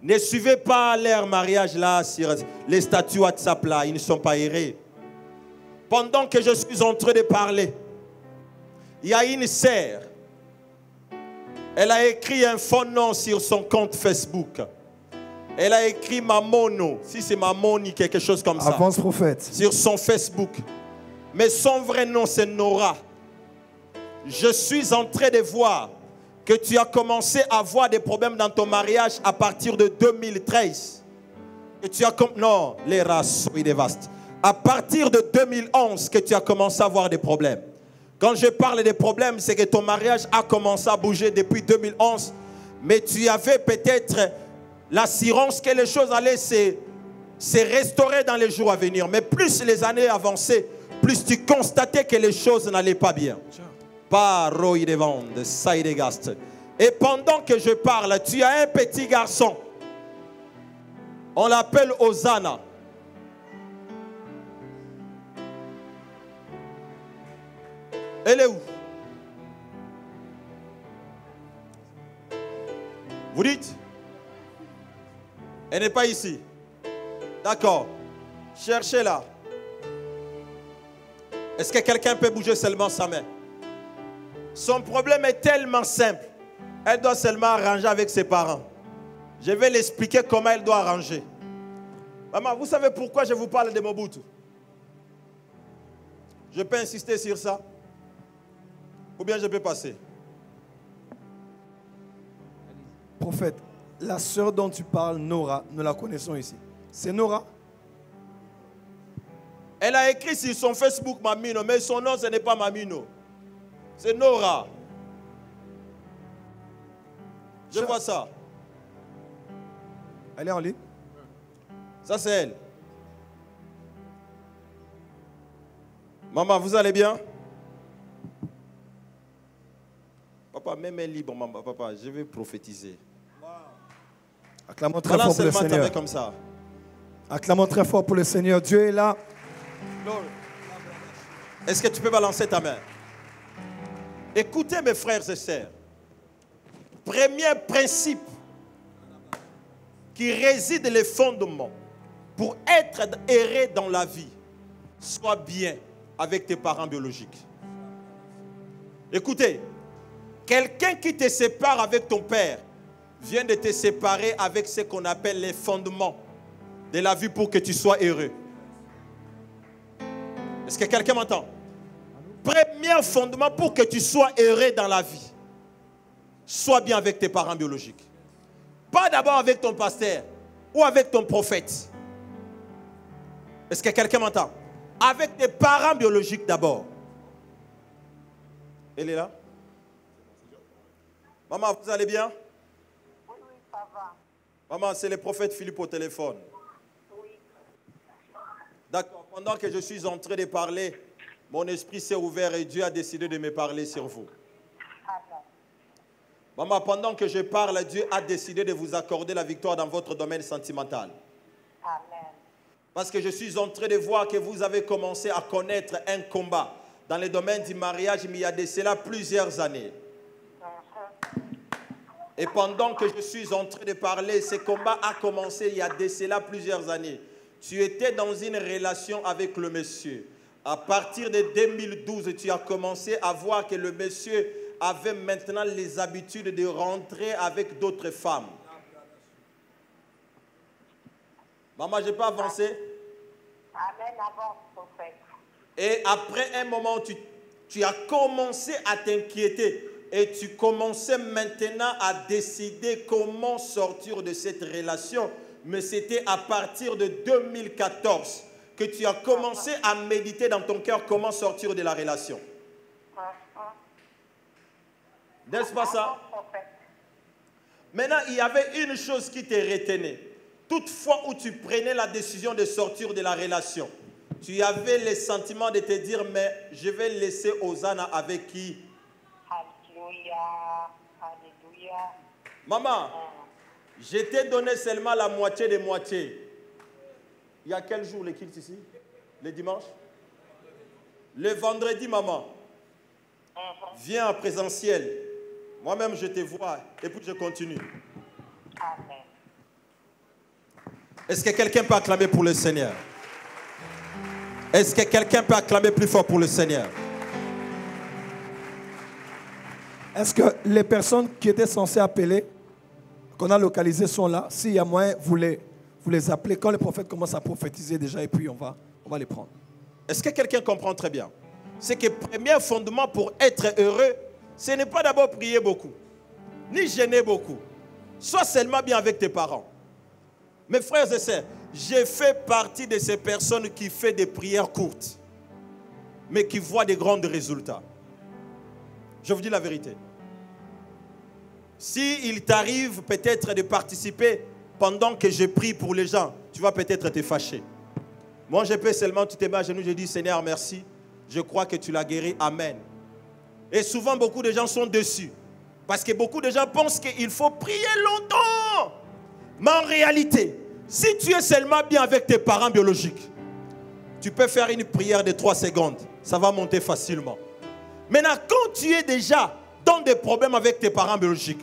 B: Ne suivez pas leur mariage là sur les statuts WhatsApp là, ils ne sont pas errés. Pendant que je suis en train de parler, il y a une sœur. Elle a écrit un faux nom sur son compte Facebook. Elle a écrit Mamono, si c'est Mamoni, quelque chose comme ça,
A: Avance, prophète.
B: sur son Facebook. Mais son vrai nom, c'est Nora. Je suis en train de voir que tu as commencé à avoir des problèmes dans ton mariage à partir de 2013. Et tu as non, les races sont vastes. À partir de 2011 que tu as commencé à avoir des problèmes. Quand je parle des problèmes, c'est que ton mariage a commencé à bouger depuis 2011. Mais tu avais peut-être l'assurance que les choses allaient se restaurer dans les jours à venir. Mais plus les années avançaient, plus tu constatais que les choses n'allaient pas bien. Et pendant que je parle, tu as un petit garçon. On l'appelle Hosanna. Elle est où? Vous dites? Elle n'est pas ici. D'accord. Cherchez-la. Est-ce que quelqu'un peut bouger seulement sa main? Son problème est tellement simple. Elle doit seulement arranger avec ses parents. Je vais l'expliquer comment elle doit arranger. Maman, vous savez pourquoi je vous parle de Mobutu? Je peux insister sur ça? Ou bien je peux passer?
A: Prophète, la sœur dont tu parles, Nora, nous la connaissons ici. C'est Nora?
B: Elle a écrit sur son Facebook Mamino, mais son nom ce n'est pas Mamino. C'est Nora. Je vois ça.
A: Elle est en ligne?
B: Ça c'est elle. Maman, vous allez bien? Papa, même elle est libre, maman. Papa, je vais prophétiser.
A: Acclamons très fort pour le Seigneur.
B: Comme ça.
A: Acclamons très fort pour le Seigneur. Dieu est là.
B: Est-ce que tu peux balancer ta main? Écoutez mes frères et sœurs. Premier principe qui réside les fondements pour être erré dans la vie. Sois bien avec tes parents biologiques. Écoutez, quelqu'un qui te sépare avec ton père vient de te séparer avec ce qu'on appelle les fondements de la vie pour que tu sois heureux. Est-ce que quelqu'un m'entend? Premier fondement pour que tu sois heureux dans la vie. Sois bien avec tes parents biologiques. Pas d'abord avec ton pasteur ou avec ton prophète. Est-ce que quelqu'un m'entend? Avec tes parents biologiques d'abord. Elle est là? Maman, vous allez bien?
D: Oui, ça va.
B: Maman, c'est le prophète Philippe au téléphone.
D: Oui.
B: D'accord. Pendant que je suis en train de parler, mon esprit s'est ouvert et Dieu a décidé de me parler sur vous.
D: Amen.
B: Maman, pendant que je parle, Dieu a décidé de vous accorder la victoire dans votre domaine sentimental.
D: Amen.
B: Parce que je suis en train de voir que vous avez commencé à connaître un combat dans le domaine du mariage, mais il y a de cela plusieurs années. Et pendant que je suis en train de parler, ce combat a commencé il y a de cela plusieurs années. Tu étais dans une relation avec le monsieur. À partir de 2012, tu as commencé à voir que le monsieur avait maintenant les habitudes de rentrer avec d'autres femmes. Maman, je peux avancer?
D: Amen, avance, prophète.
B: Et après un moment, tu as commencé à t'inquiéter. Et tu commençais maintenant à décider comment sortir de cette relation. Mais c'était à partir de 2014 que tu as commencé à méditer dans ton cœur comment sortir de la relation. N'est-ce pas ça? Maintenant, il y avait une chose qui te retenait. Toutefois où tu prenais la décision de sortir de la relation, tu avais le sentiment de te dire, mais je vais laisser Hosanna avec qui?
D: Alléluia. Alléluia.
B: Maman, je t'ai donné seulement la moitié de moitié. Il y a quel jour les kills ici? Le dimanche? Le vendredi, maman. Viens en présentiel. Moi-même, je te vois. Et puis, je continue.
D: Amen.
B: Est-ce que quelqu'un peut acclamer pour le Seigneur? Est-ce que quelqu'un peut acclamer plus fort pour le Seigneur?
A: Est-ce que les personnes qui étaient censées appeler qu'on a localisés sont là. S'il y a moyen, vous les appelez. Quand les prophètes commencent à prophétiser déjà, et puis on va les prendre.
B: Est-ce que quelqu'un comprend très bien? C'est que le premier fondement pour être heureux, ce n'est pas d'abord prier beaucoup, ni gêner beaucoup. Sois seulement bien avec tes parents. Mes frères et sœurs, j'ai fait partie de ces personnes qui font des prières courtes, mais qui voient des grands résultats. Je vous dis la vérité. S'il t'arrive peut-être de participer pendant que je prie pour les gens, tu vas peut-être te fâcher. Moi, je peux seulement, tu te mets à genoux, je dis, Seigneur, merci. Je crois que tu l'as guéri. Amen. Et souvent, beaucoup de gens sont déçus. Parce que beaucoup de gens pensent qu'il faut prier longtemps. Mais en réalité, si tu es seulement bien avec tes parents biologiques, tu peux faire une prière de 3 secondes. Ça va monter facilement. Maintenant, quand tu es déjà dans des problèmes avec tes parents biologiques,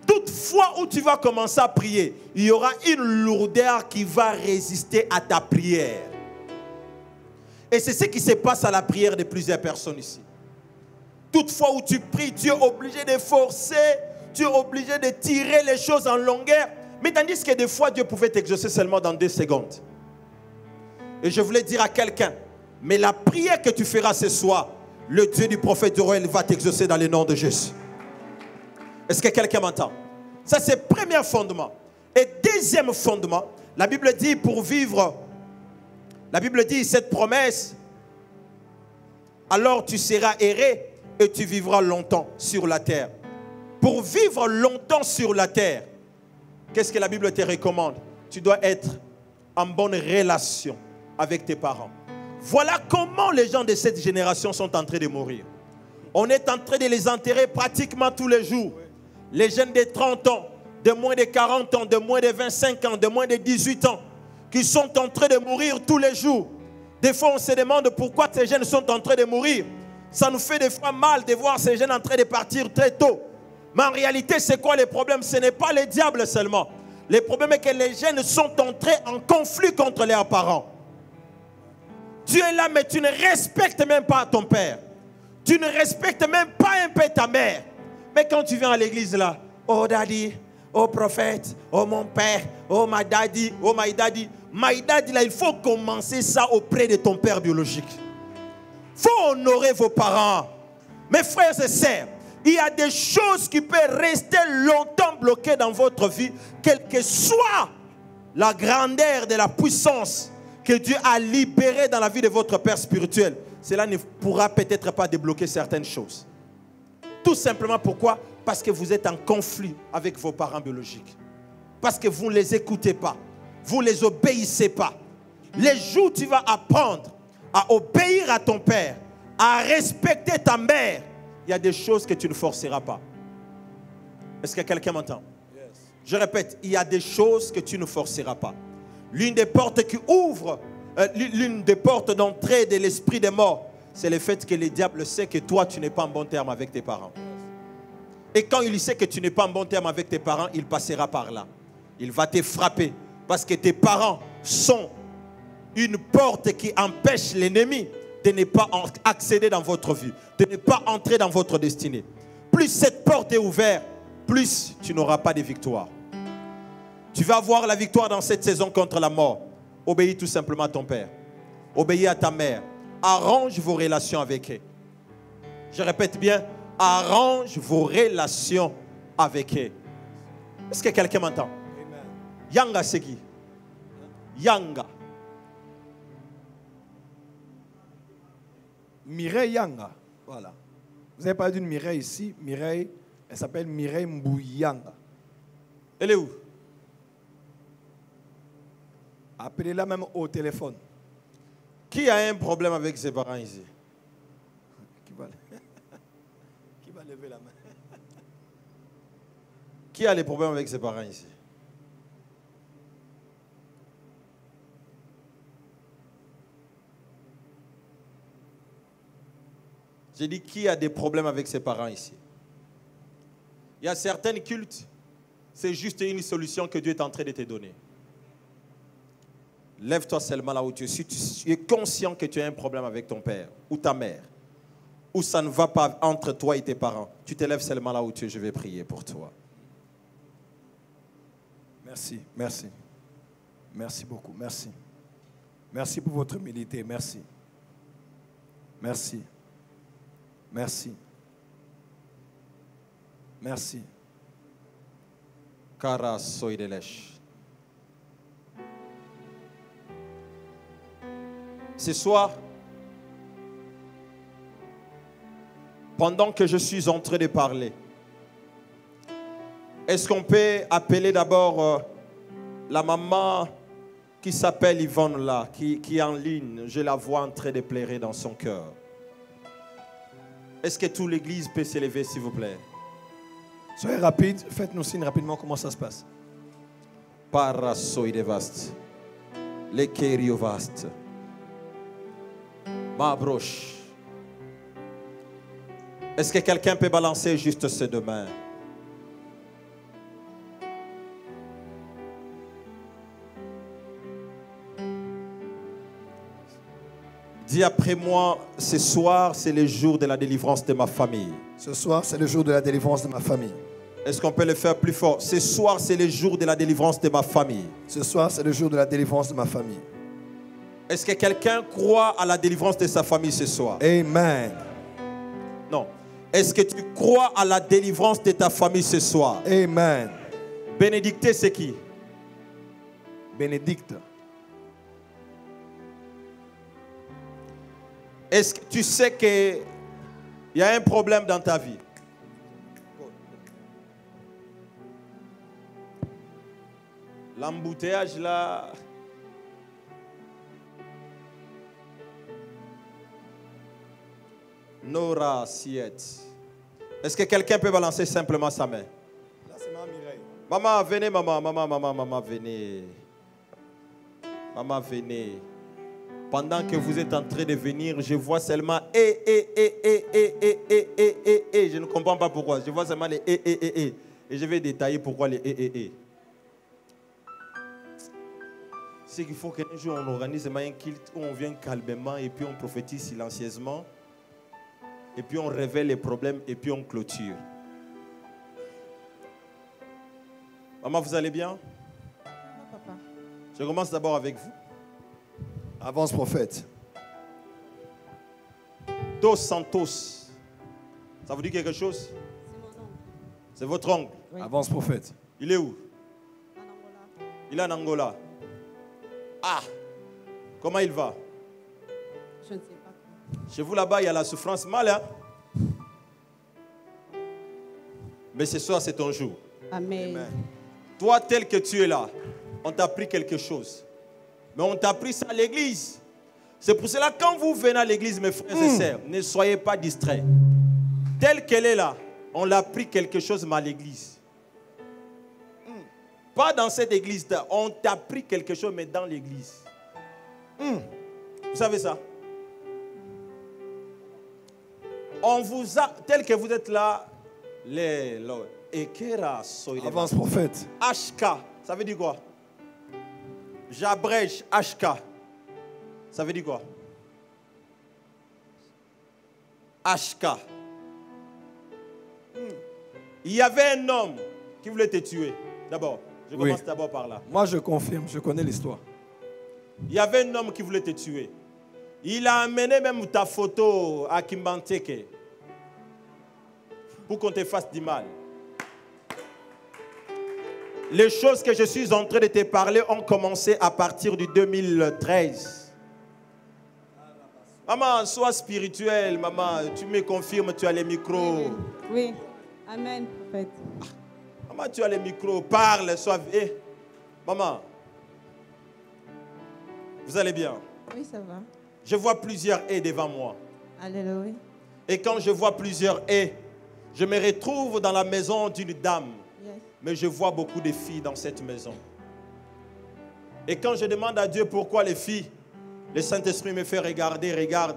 B: toute fois où tu vas commencer à prier, il y aura une lourdeur qui va résister à ta prière. Et c'est ce qui se passe à la prière de plusieurs personnes ici. Toutefois où tu pries, tu es obligé de forcer, tu es obligé de tirer les choses en longueur. Mais tandis que des fois, Dieu pouvait t'exaucer seulement dans 2 secondes. Et je voulais dire à quelqu'un, mais la prière que tu feras ce soir, le Dieu du prophète Joël va t'exaucer dans le nom de Jésus. Est-ce que quelqu'un m'entend? Ça, c'est le premier fondement. Et deuxième fondement, la Bible dit pour vivre, la Bible dit cette promesse, alors tu seras erré et tu vivras longtemps sur la terre. Pour vivre longtemps sur la terre, qu'est-ce que la Bible te recommande? Tu dois être en bonne relation avec tes parents. Voilà comment les gens de cette génération sont en train de mourir. On est en train de les enterrer pratiquement tous les jours. Les jeunes de 30 ans, de moins de 40 ans, de moins de 25 ans, de moins de 18 ans, qui sont en train de mourir tous les jours. Des fois, on se demande pourquoi ces jeunes sont en train de mourir. Ça nous fait des fois mal de voir ces jeunes en train de partir très tôt. Mais en réalité, c'est quoi le problème? Ce n'est pas le diable seulement. Le problème est que les jeunes sont entrés en conflit contre leurs parents. Tu es là, mais tu ne respectes même pas ton père. Tu ne respectes même pas un peu ta mère. Mais quand tu viens à l'église là, oh daddy, oh prophète, oh mon père, oh my daddy, oh my daddy. My daddy là, il faut commencer ça auprès de ton père biologique. Il faut honorer vos parents. Mes frères et sœurs, il y a des choses qui peuvent rester longtemps bloquées dans votre vie, quelle que soit la grandeur de la puissance que Dieu a libérée dans la vie de votre père spirituel. Cela ne pourra peut-être pas débloquer certaines choses. Tout simplement pourquoi? Parce que vous êtes en conflit avec vos parents biologiques. Parce que vous ne les écoutez pas. Vous ne les obéissez pas. Les jours où tu vas apprendre à obéir à ton père, à respecter ta mère, il y a des choses que tu ne forceras pas. Est-ce que quelqu'un m'entend? Yes. Je répète, il y a des choses que tu ne forceras pas. L'une des portes qui ouvre, l'une des portes d'entrée de l'esprit des morts, c'est le fait que le diable sait que toi, tu n'es pas en bon terme avec tes parents. Et quand il sait que tu n'es pas en bon terme avec tes parents, il passera par là. Il va te frapper parce que tes parents sont une porte qui empêche l'ennemi de ne pas accéder dans votre vie, de ne pas entrer dans votre destinée. Plus cette porte est ouverte, plus tu n'auras pas de victoire. Tu vas avoir la victoire dans cette saison contre la mort. Obéis tout simplement à ton père. Obéis à ta mère. Arrange vos relations avec eux. Je répète bien, arrange vos relations avec eux. Est-ce que quelqu'un m'entend? Yanga c'est qui? Yanga.
A: Mireille Yanga. Voilà. Vous avez parlé d'une Mireille ici. Mireille, elle s'appelle Mireille Mbouyanga.
B: Elle est où?
A: Appelez-la même au téléphone.
B: Qui a un problème avec ses parents ici?
A: Qui va lever la main?
B: Qui a les problèmes avec ses parents ici? J'ai dit, qui a des problèmes avec ses parents ici? Il y a certains cultes, c'est juste une solution que Dieu est en train de te donner. Lève-toi seulement là où tu es. Si tu es conscient que tu as un problème avec ton père ou ta mère, ou ça ne va pas entre toi et tes parents, tu te lèves seulement là où tu es. Je vais prier pour toi.
A: Merci, merci. Merci beaucoup, merci. Merci pour votre humilité, merci. Merci. Merci. Merci.
B: Kara Soidelesh. Ce soir, pendant que je suis en train de parler, est-ce qu'on peut appeler d'abord la maman qui s'appelle Yvonne là, qui est en ligne? Je la vois en train de pleurer dans son cœur. Est-ce que toute l'église peut s'élever, s'il vous plaît?
A: Soyez rapide, faites-nous signe rapidement comment ça se passe.
B: Parasoidevast. Le Keriovast. Ma broche. Est-ce que quelqu'un peut balancer juste ses deux mains? Dis après moi, ce soir, c'est le jour de la délivrance de ma famille.
A: Ce soir, c'est le jour de la délivrance de ma famille.
B: Est-ce qu'on peut le faire plus fort? Ce soir, c'est le jour de la délivrance de ma famille.
A: Ce soir, c'est le jour de la délivrance de ma famille.
B: Est-ce que quelqu'un croit à la délivrance de sa famille ce soir?
A: Amen.
B: Non. Est-ce que tu crois à la délivrance de ta famille ce soir?
A: Amen.
B: Bénédicté, c'est qui?
A: Bénédicte.
B: Est-ce que tu sais qu'il y a un problème dans ta vie? L'embouteillage là. Nora Siet. Est-ce que quelqu'un peut balancer simplement sa main?
A: Là, c'est ma Mireille.
B: Maman, venez, maman, venez. Maman, venez. Pendant que vous êtes en train de venir, je vois seulement Je ne comprends pas pourquoi. Je vois seulement les Et je vais détailler pourquoi les C'est qu'il faut qu'un jour on organise un culte où on vient calmement et puis on prophétise silencieusement. Et puis on révèle les problèmes et puis on clôture. Maman, vous allez bien?
E: Papa.
B: Je commence d'abord avec vous.
A: Avance, prophète.
B: Dos Santos. Ça vous dit quelque chose?
E: C'est mon oncle.
B: C'est votre oncle.
E: Oui.
A: Avance, prophète.
B: Il est où?
E: En Angola.
B: Il est en Angola. Ah! Comment il va?
E: Je ne sais pas.
B: Chez vous là-bas, il y a la souffrance mal, hein? Mais ce soir, c'est ton jour.
E: Amen.
B: Toi, tel que tu es là, on t'a appris quelque chose. Mais on t'a appris ça à l'église. C'est pour cela, quand vous venez à l'église, mes frères et sœurs, ne soyez pas distraits. Telle qu'elle est là, on l'a appris quelque chose, mais à l'église. Pas dans cette église, on t'a appris quelque chose, mais dans l'église. Vous savez ça? On vous a, tel que vous êtes là,
A: Avance, prophète.
B: HK, ça veut dire quoi? J'abrège HK. Ça veut dire quoi? HK. Il y avait un homme qui voulait te tuer. D'abord, je commence d'abord par là.
A: Moi, je confirme, je connais l'histoire.
B: Il y avait un homme qui voulait te tuer. Il a amené même ta photo à Kimbanteke pour qu'on te fasse du mal. Les choses que je suis en train de te parler ont commencé à partir du 2013. Maman, sois spirituelle, maman. Tu me confirmes, tu as les micros.
E: Oui. Amen, prophète.
B: Maman, tu as les micros. Parle, sois... Maman, vous allez bien?
E: Oui, ça va.
B: Je vois plusieurs haies devant moi.
E: Alléluia.
B: Et quand je vois plusieurs haies, je me retrouve dans la maison d'une dame.
E: Yes.
B: Mais je vois beaucoup de filles dans cette maison. Et quand je demande à Dieu pourquoi les filles, le Saint-Esprit me fait regarder.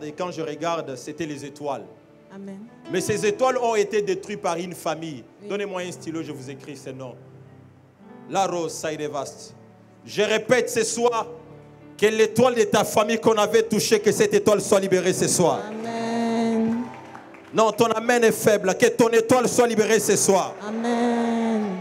B: Et quand je regarde, c'était les étoiles.
E: Amen.
B: Mais ces étoiles ont été détruites par une famille.
E: Oui.
B: Donnez-moi un stylo, je vous écris ces noms. La rose, Saïdevast. Je répète ce soir que l'étoile de ta famille qu'on avait touchée, que cette étoile soit libérée ce soir.
E: Amen.
B: Non, ton amen est faible. Que ton étoile soit libérée ce soir.
E: Amen.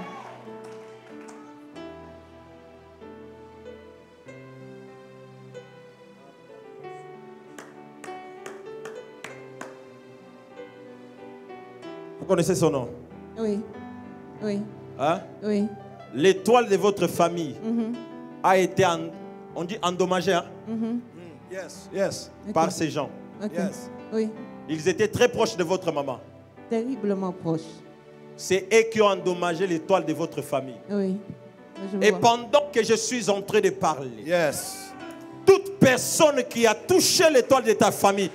B: Vous connaissez son nom?
E: Oui. Oui.
B: Hein?
E: Oui.
B: L'étoile de votre famille a été, on dit endommagée, hein,
A: Yes, yes,
B: par ces gens.
E: Ok.
A: yes.
E: Oui.
B: Ils étaient très proches de votre maman.
E: Terriblement proche.
B: C'est eux qui ont endommagé l'étoile de votre famille.
E: Oui. Je
B: Et
E: vois.
B: pendant que je suis en train de parler,
A: Yes.
B: toute personne qui a touché l'étoile de ta famille,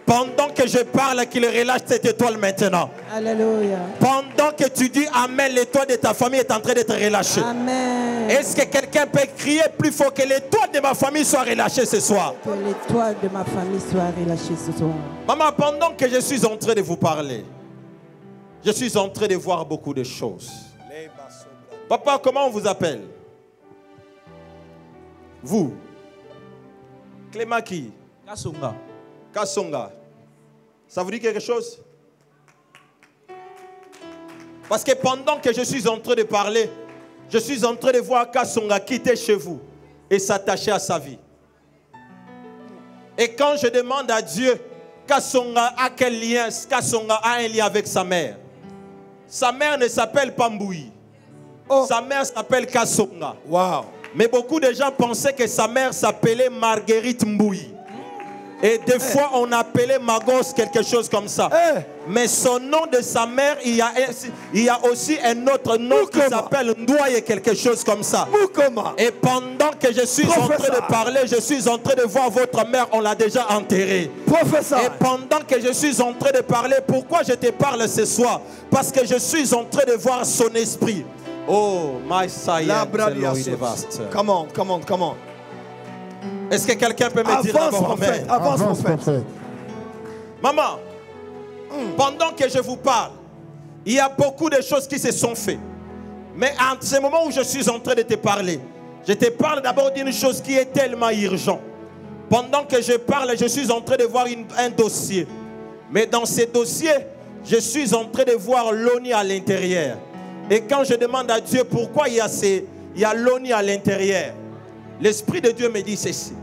B: pendant que je parle, qu'il relâche cette étoile maintenant.
E: Alléluia.
B: Pendant que tu dis Amen, l'étoile de ta famille est en train d'être relâchée.
E: Amen.
B: Est-ce que quelqu'un peut crier plus fort que l'étoile de ma famille soit relâchée ce soir?
E: Que l'étoile de ma famille soit relâchée ce soir.
B: Maman, pendant que je suis en train de vous parler, je suis en train de voir beaucoup de choses. Papa, comment on vous appelle? Vous. Clément qui?
F: Kasonga.
B: Kasonga. Ça vous dit quelque chose? Parce que pendant que je suis en train de parler, je suis en train de voir Kasonga quitter chez vous et s'attacher à sa vie. Et quand je demande à Dieu, Kasonga a quel lien? Kasonga a un lien avec sa mère. Sa mère ne s'appelle pas Mboui.
A: Oh.
B: Sa mère s'appelle Kasonga.
A: Wow.
B: Mais beaucoup de gens pensaient que sa mère s'appelait Marguerite Mboui. Et des fois, on appelait Magos quelque chose comme ça.
A: Eh.
B: Mais son nom de sa mère, il y a aussi un autre nom qui
A: Mukoma.
B: s'appelle Ndouaye quelque chose comme ça.
A: Mukoma.
B: Et pendant que je suis en train
A: Professeur.
B: de parler, je suis en train de voir votre mère, on l'a déjà enterrée.
A: Professeur.
B: Et pendant que je suis en train de parler, pourquoi je te parle ce soir? Parce que je suis en train de voir son esprit. Oh, my
A: La
B: science,
A: bradia
B: il est vaste.
A: Come on, come on, come on.
B: Est-ce que quelqu'un peut me dire
A: Avance,
B: d'abord
A: prophète.
B: amen?
A: Avance,
C: Avance,
A: prophète.
C: prophète.
B: Maman, pendant que je vous parle, il y a beaucoup de choses qui se sont faites. Mais en ce moment où je suis en train de te parler, je te parle d'abord d'une chose qui est tellement urgente. Pendant que je parle, je suis en train de voir un dossier. Mais dans ce dossier, je suis en train de voir l'ONI à l'intérieur. Et quand je demande à Dieu pourquoi il y a l'ONI à l'intérieur, l'Esprit de Dieu me dit ceci.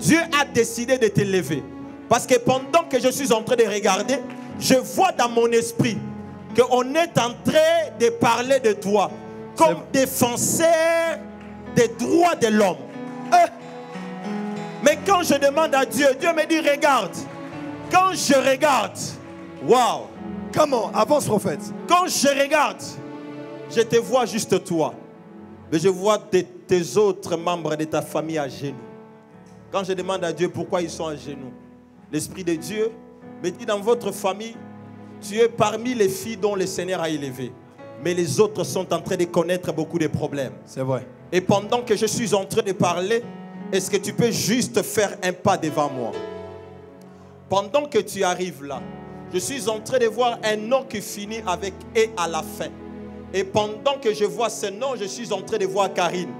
B: Dieu a décidé de te lever. Parce que pendant que je suis en train de regarder, je vois dans mon esprit qu'on est en train de parler de toi comme défenseur des droits de l'homme. Mais quand je demande à Dieu, Dieu me dit regarde. Quand je regarde, waouh.
A: Comment? Avance, prophète.
B: Quand je regarde, je te vois juste toi. Mais je vois tes autres membres de ta famille à genoux. Quand je demande à Dieu pourquoi ils sont à genoux, l'Esprit de Dieu me dit dans votre famille, tu es parmi les filles dont le Seigneur a élevé. Mais les autres sont en train de connaître beaucoup de problèmes.
A: C'est vrai.
B: Et pendant que je suis en train de parler, est-ce que tu peux juste faire un pas devant moi? Pendant que tu arrives là, je suis en train de voir un nom qui finit avec « et » à la fin. Et pendant que je vois ce nom, je suis en train de voir Karine.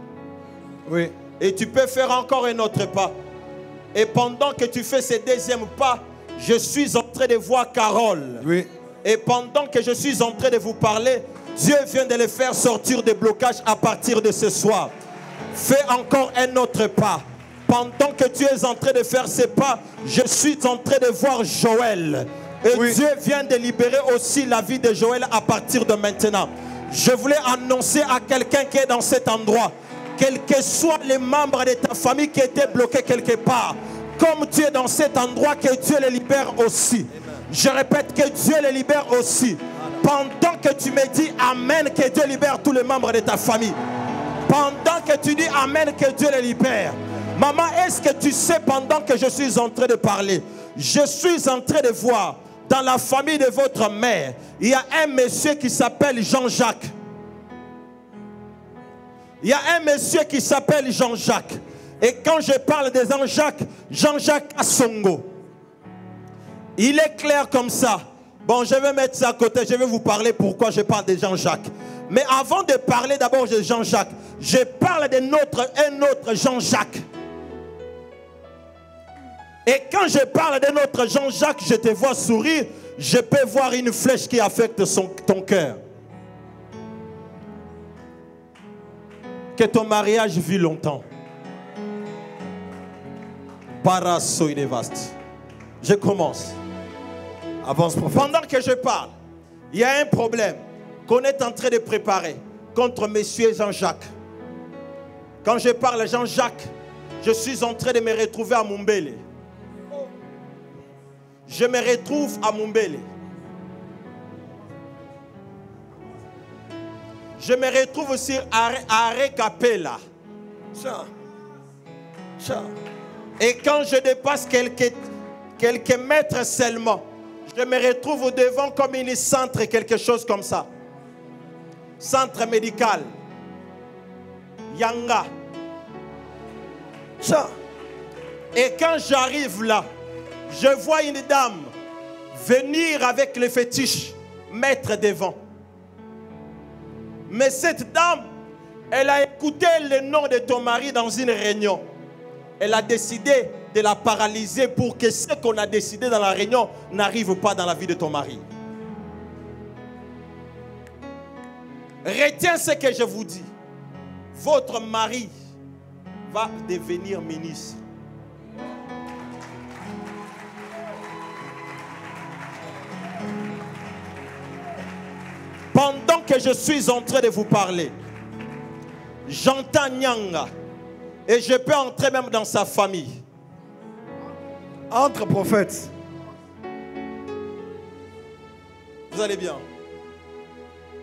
A: Oui.
B: Et tu peux faire encore un autre pas. Et pendant que tu fais ce deuxième pas, je suis en train de voir Carole.
A: Oui.
B: Et pendant que je suis en train de vous parler, Dieu vient de les faire sortir des blocages à partir de ce soir. Fais encore un autre pas. Pendant que tu es en train de faire ces pas, je suis en train de voir Joël. Et
A: Oui.
B: Dieu vient de libérer aussi la vie de Joël à partir de maintenant. Je voulais annoncer à quelqu'un qui est dans cet endroit, quels que soient les membres de ta famille qui étaient bloqués quelque part, comme tu es dans cet endroit, que Dieu les libère aussi. Je répète, que Dieu les libère aussi. Pendant que tu me dis Amen, que Dieu libère tous les membres de ta famille. Pendant que tu dis Amen, que Dieu les libère. Maman, est-ce que tu sais, pendant que je suis en train de parler, je suis en train de voir dans la famille de votre mère, il y a un monsieur qui s'appelle Jean-Jacques. Il y a un monsieur qui s'appelle Jean-Jacques. Et quand je parle de Jean-Jacques, Jean-Jacques Kasongo, il est clair comme ça. Bon, je vais mettre ça à côté, je vais vous parler pourquoi je parle de Jean-Jacques. Mais avant de parler d'abord de Jean-Jacques, je parle d'un autre Jean-Jacques. Et quand je parle d'un autre Jean-Jacques, je te vois sourire, je peux voir une flèche qui affecte ton cœur. Que ton mariage vit longtemps. Parasoïdevaste. Je commence.
A: Avance, prophète.
B: Pendant que je parle, Il y a un problème qu'on est en train de préparer contre Monsieur Jean-Jacques. Quand je parle à Jean-Jacques, je suis en train de me retrouver à Mumbele. Je me retrouve à Mumbele. Je me retrouve aussi à Rekapela. Et quand je dépasse quelques mètres seulement, je me retrouve devant comme un centre, quelque chose comme ça. Centre médical. Yanga. Et quand j'arrive là, je vois une dame venir avec le fétiche, mettre devant. Mais cette dame, elle a écouté le nom de ton mari dans une réunion. Elle a décidé de la paralyser pour que ce qu'on a décidé dans la réunion n'arrive pas dans la vie de ton mari. Retiens ce que je vous dis. Votre mari va devenir ministre. Pendant que je suis en train de vous parler, j'entends Nyanga et je peux entrer même dans sa famille.
A: Entre prophètes.
B: Vous allez bien?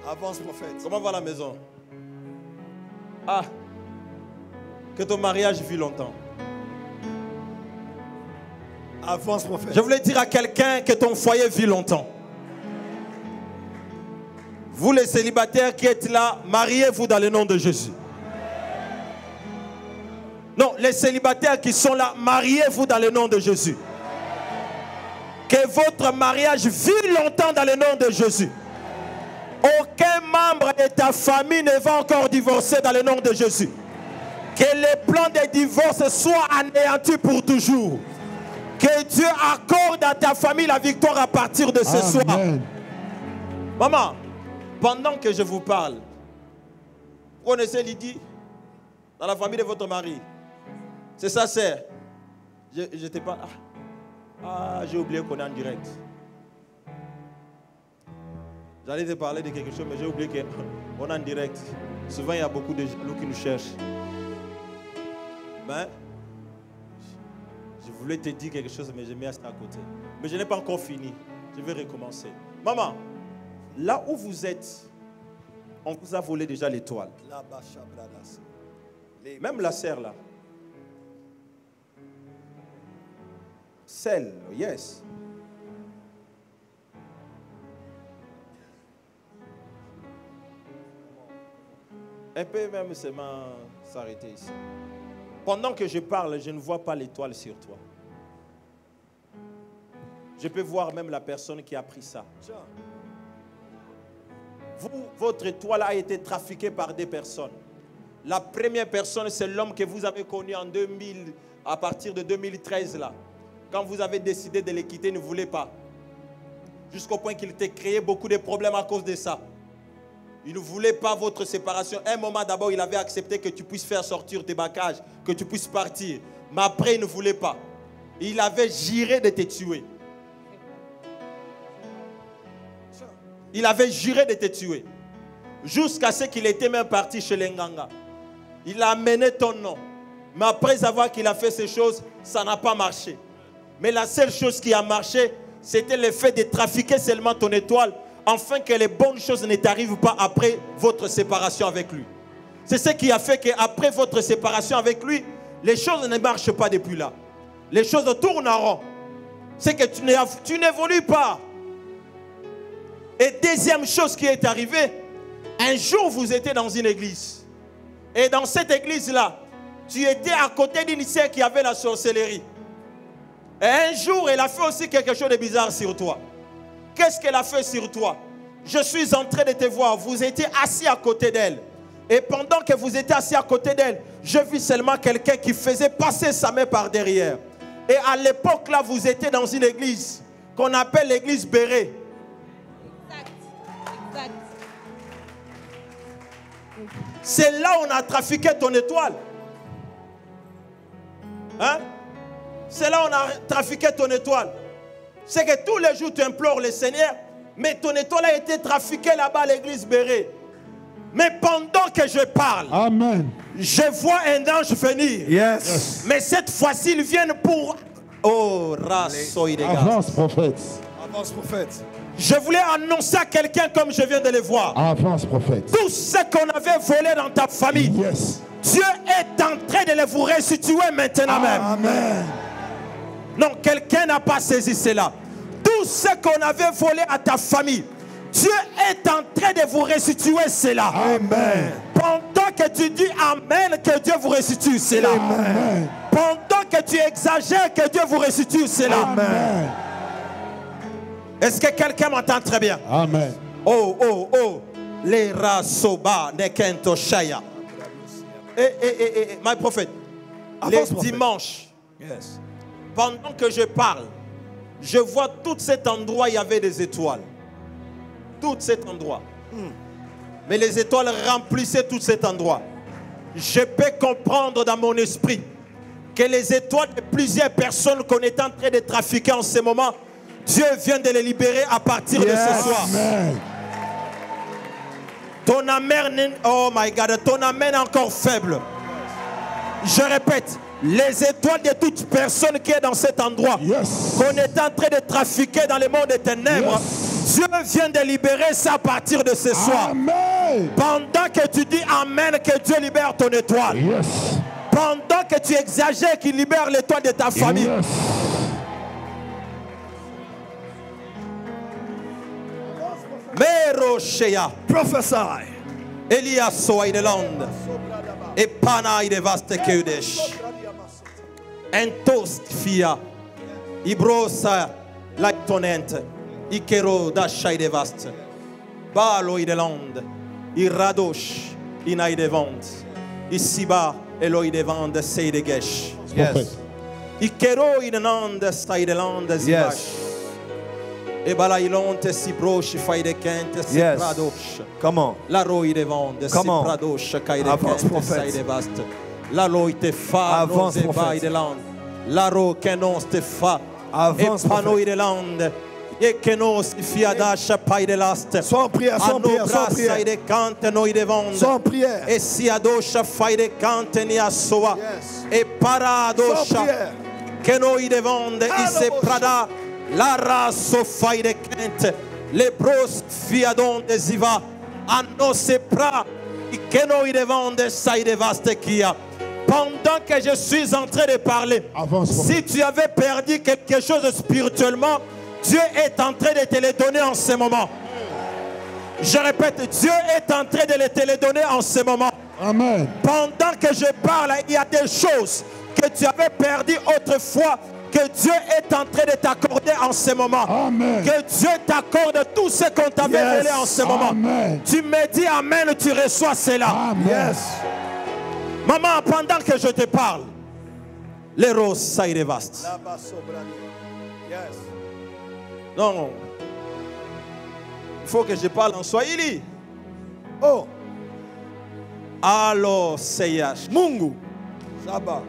A: Avance prophète.
B: Comment va la maison? Ah, que ton mariage vit longtemps.
A: Avance prophète.
B: Je voulais dire à quelqu'un que ton foyer vit longtemps. Vous les célibataires qui êtes là, mariez-vous dans le nom de Jésus. Non, les célibataires qui sont là, mariez-vous dans le nom de Jésus. Que votre mariage vit longtemps dans le nom de Jésus. Aucun membre de ta famille ne va encore divorcer dans le nom de Jésus. Que les plans de divorce soient anéantis pour toujours. Que Dieu accorde à ta famille la victoire à partir de ce soir. Maman, pendant que je vous parle, vous connaissez Lydie dans la famille de votre mari? C'est sa sœur. Je t'ai pas. J'ai oublié qu'on est en direct. J'allais te parler de quelque chose, mais j'ai oublié qu'on est en direct. Souvent, il y a beaucoup de jaloux qui nous cherchent. Mais je voulais te dire quelque chose, mais j'ai mis ça à côté. Mais je n'ai pas encore fini. Je vais recommencer. Maman, là où vous êtes, on vous a volé déjà l'étoile. Même la sœur là. Celle, yes. Elle peut même seulement s'arrêter ici. Pendant que je parle, je ne vois pas l'étoile sur toi. Je peux voir même la personne qui a pris ça. Votre étoile a été trafiquée par des personnes. La première personne, c'est l'homme que vous avez connu en 2000, à partir de 2013 là. Quand vous avez décidé de le quitter, il ne voulait pas. Jusqu'au point qu'il t'a créé beaucoup de problèmes à cause de ça. Il ne voulait pas votre séparation. Un moment d'abord, il avait accepté que tu puisses faire sortir tes bagages, que tu puisses partir. Mais après, il ne voulait pas. Il avait juré de te tuer. Il avait juré de te tuer. Jusqu'à ce qu'il était même parti chez les Nganga. Il a amené ton nom. Mais après avoir qu'il a fait ces choses, ça n'a pas marché. Mais la seule chose qui a marché, c'était le fait de trafiquer seulement ton étoile, afin que les bonnes choses ne t'arrivent pas après votre séparation avec lui. C'est ce qui a fait qu'après votre séparation avec lui, les choses ne marchent pas depuis là. Les choses tournent en rond. C'est que tu n'évolues pas. Et deuxième chose qui est arrivée, un jour vous étiez dans une église. Et dans cette église-là, tu étais à côté d'une sœur qui avait la sorcellerie. Et un jour, elle a fait aussi quelque chose de bizarre sur toi. Qu'est-ce qu'elle a fait sur toi? Je suis en train de te voir. Vous étiez assis à côté d'elle. Et pendant que vous étiez assis à côté d'elle, je vis seulement quelqu'un qui faisait passer sa main par derrière. Et à l'époque, là, vous étiez dans une église qu'on appelle l'église Béret.
F: Exact.
B: C'est là où on a trafiqué ton étoile. Hein? C'est là où on a trafiqué ton étoile. C'est que tous les jours tu implores le Seigneur, Mais ton étoile a été trafiquée là-bas à l'église Béret. Mais pendant que je parle,
C: Amen.
B: je vois un ange venir.
A: Yes.
B: Mais cette fois-ci, ils viennent pour... Oh, rasoï des gars.
C: Avance, prophète.
A: Avance, prophète.
B: Je voulais annoncer à quelqu'un comme je viens de le voir.
C: Avance, prophète.
B: Tout ce qu'on avait volé dans ta famille,
C: Yes.
B: Dieu est en train de le vous restituer maintenant même.
C: Amen.
B: Non, quelqu'un n'a pas saisi cela. Tout ce qu'on avait volé à ta famille, Dieu est en train de vous restituer cela.
C: Amen.
B: Pendant que tu dis Amen, que Dieu vous restitue cela.
C: Amen.
B: Pendant que tu exagères, que Dieu vous restitue cela.
C: Amen.
B: Est-ce que quelqu'un m'entend très bien?
C: Amen.
B: Oh, oh, oh. Les rasoba nekento shaya. My prophet.
A: Avance,
B: Les
A: prophète.
B: dimanches,
A: Yes.
B: pendant que je parle, je vois tout cet endroit, il y avait des étoiles. Tout cet endroit. Mais les étoiles remplissaient tout cet endroit. Je peux comprendre dans mon esprit que les étoiles de plusieurs personnes qu'on est en train de trafiquer en ce moment, Dieu vient de les libérer à partir de ce soir.
C: Amen.
B: Ton amen, oh my God, ton amen est encore faible. Je répète, les étoiles de toute personne qui est dans cet endroit,
C: Yes.
B: qu'on est en train de trafiquer dans le monde des ténèbres, Dieu vient de libérer ça à partir de ce soir.
C: Amen.
B: Pendant que tu dis Amen, que Dieu libère ton étoile.
C: Yes.
B: Pendant que tu exagères qu'il libère l'étoile de ta famille.
C: Yes.
B: Mero Shea,
A: Prophesy.
B: Elias Soaideland, Epana de Vaste Keudesh, Entost Fia, Ibrosa Laitonent, Ikero Dashai de Vaste, Balo Ideland, Iradosh, Inaidevant, Isiba Eloidevand, Seidegesh,
C: Prophète.
B: Ikero Idenand, Staideland, Zibash.
A: Yes.
B: Ebalailonte si broche fai de kente si
A: Yes.
B: pradosh.
A: Come on.
B: La roi de vende si
A: Come on.
B: pradosh kai de
A: Avance,
B: kente
A: prophète.
B: sai de vaste. La loi te fa
A: Avance,
B: non se
A: prophète.
B: vai de land. La ro che non te fa.
A: Avance,
B: e panoi
A: prophète.
B: de land. E che non si fiadascia pai de last.
A: Sois en prière, sois en prière, sois en
B: Brassa
A: prière.
B: de cante noi de vende.
A: Sois en prière.
B: E si adoscia fai de cante ni a soa.
A: Yes.
B: E
A: Sois en
B: paradoscia
A: prière.
B: che noi devonde i se
A: Alabosha.
B: prada la raso fai de kent le bros fiadon de ziva anno se pra i che noi devonde sai de vaste kia. Pendant que je suis en train de parler,
C: Avance,
B: si tu avais perdu quelque chose spirituellement, Dieu est en train de te le donner en ce moment. Je répète, Dieu est en train de te le donner en ce moment.
C: Amen.
B: Pendant que je parle, il y a des choses que tu avais perdues autrefois que Dieu est en train de t'accorder en ce moment.
C: Amen.
B: Que Dieu t'accorde tout ce qu'on t'avait
A: Yes.
B: volé en ce moment.
C: Amen.
B: Tu me dis Amen, tu reçois cela.
C: Amen.
A: Yes.
B: Maman, pendant que je te parle, les roses saillent vastes.
A: Yes.
B: Non. Il faut que je parle en Swahili.
A: Oh,
B: Allo Seyash.
A: Mungu. Saba.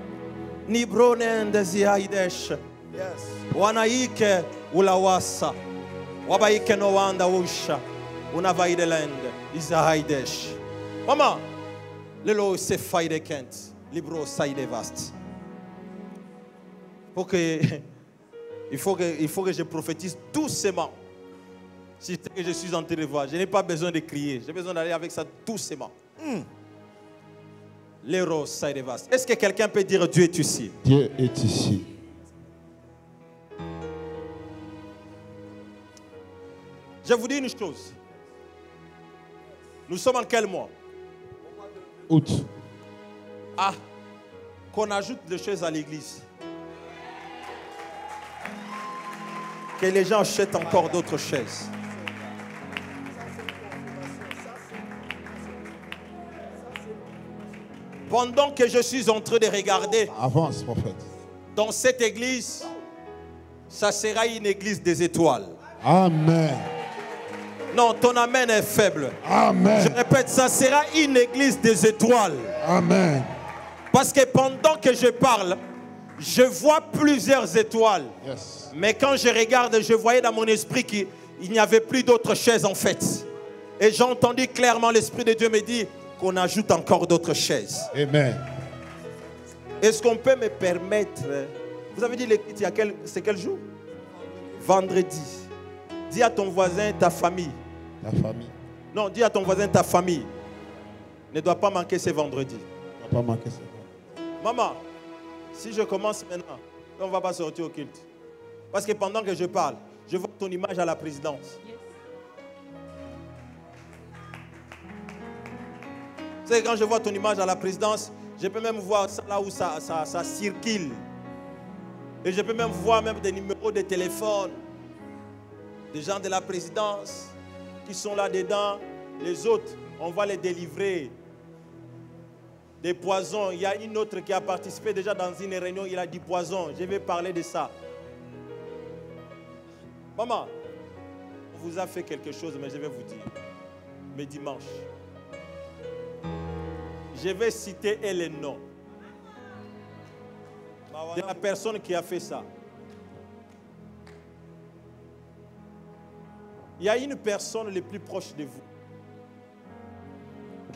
B: Ni bronende ziaidesh.
A: Yes.
B: Wanaike ulawasa. Wabaike no wanda usha. Unavaidelende. Izahaidesh. Maman. Lelo se faide kent. Libro saide vaste. Il faut que je prophétise doucement. Si je suis en train de voir, je n'ai pas besoin de crier. J'ai besoin d'aller avec ça doucement. L'héros saide vaste. Est-ce que quelqu'un peut dire Dieu est ici?
C: Dieu est ici.
B: Je vous dis une chose. Nous sommes en quel mois?
C: Août.
B: Ah, qu'on ajoute des choses à l'église. Que les gens achètent encore d'autres chaises. Pendant que je suis en train de regarder
C: Avance, prophète.
B: dans cette église, ça sera une église des étoiles.
C: Amen.
B: Non, ton amen est faible. Je
C: Amen.
B: répète, ça sera une église des étoiles.
C: Amen.
B: Parce que pendant que je parle, je vois plusieurs étoiles.
C: Yes.
B: Mais quand je regarde, je voyais dans mon esprit qu'il il n'y avait plus d'autres chaises en fait. Et j'ai entendu clairement l'Esprit de Dieu me dire qu'on ajoute encore d'autres chaises.
C: Amen.
B: Est-ce qu'on peut me permettre... Vous avez dit c'est quel jour? Vendredi. Dis à ton voisin, ta famille.
C: La famille.
B: Non, dis à ton voisin, ta famille ne doit pas manquer ce vendredi.
C: Ne doit pas manquer ça.
B: Maman, si je commence maintenant, on ne va pas sortir au culte. Parce que pendant que je parle, je vois ton image à la présidence. Tu sais, quand je vois ton image à la présidence, je peux même voir ça là où ça circule. Et je peux même voir même des numéros de téléphone des gens de la présidence qui sont là-dedans. Les autres, on va les délivrer. Des poisons. Il y a une autre qui a participé déjà dans une réunion, il a dit poison. Je vais parler de ça. Maman, on vous a fait quelque chose, mais je vais vous dire. Mais dimanche, je vais citer les noms de la personne qui a fait ça. Il y a une personne le plus proche de vous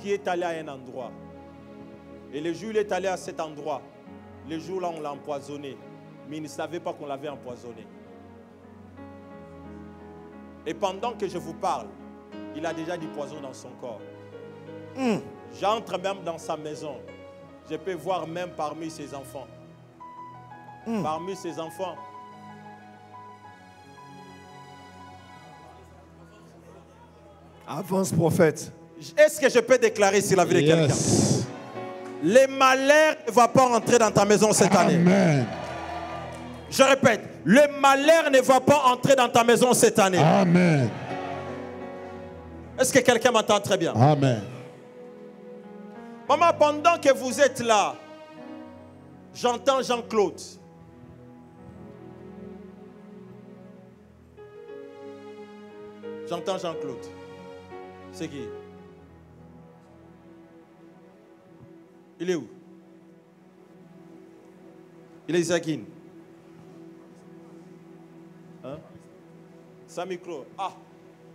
B: qui est allée à un endroit. Et le jour où il est allé à cet endroit, le jour-là, on l'a empoisonné. Mais il ne savait pas qu'on l'avait empoisonné. Et pendant que je vous parle, il a déjà du poison dans son corps. J'entre même dans sa maison. Je peux voir même parmi ses enfants. Parmi ses enfants.
A: Avance, prophète.
B: Est-ce que je peux déclarer sur la vie de quelqu'un? Les malheurs ne vont pas rentrer dans ta maison cette année.
C: Amen.
B: Je répète, le malheur ne va pas entrer dans ta maison cette année.
C: Amen.
B: Est-ce que quelqu'un m'entend très bien?
C: Amen.
B: Maman, pendant que vous êtes là, j'entends Jean-Claude. J'entends Jean-Claude. C'est qui? Il est où? Il est Isakine. Hein? Sans micro. Ah,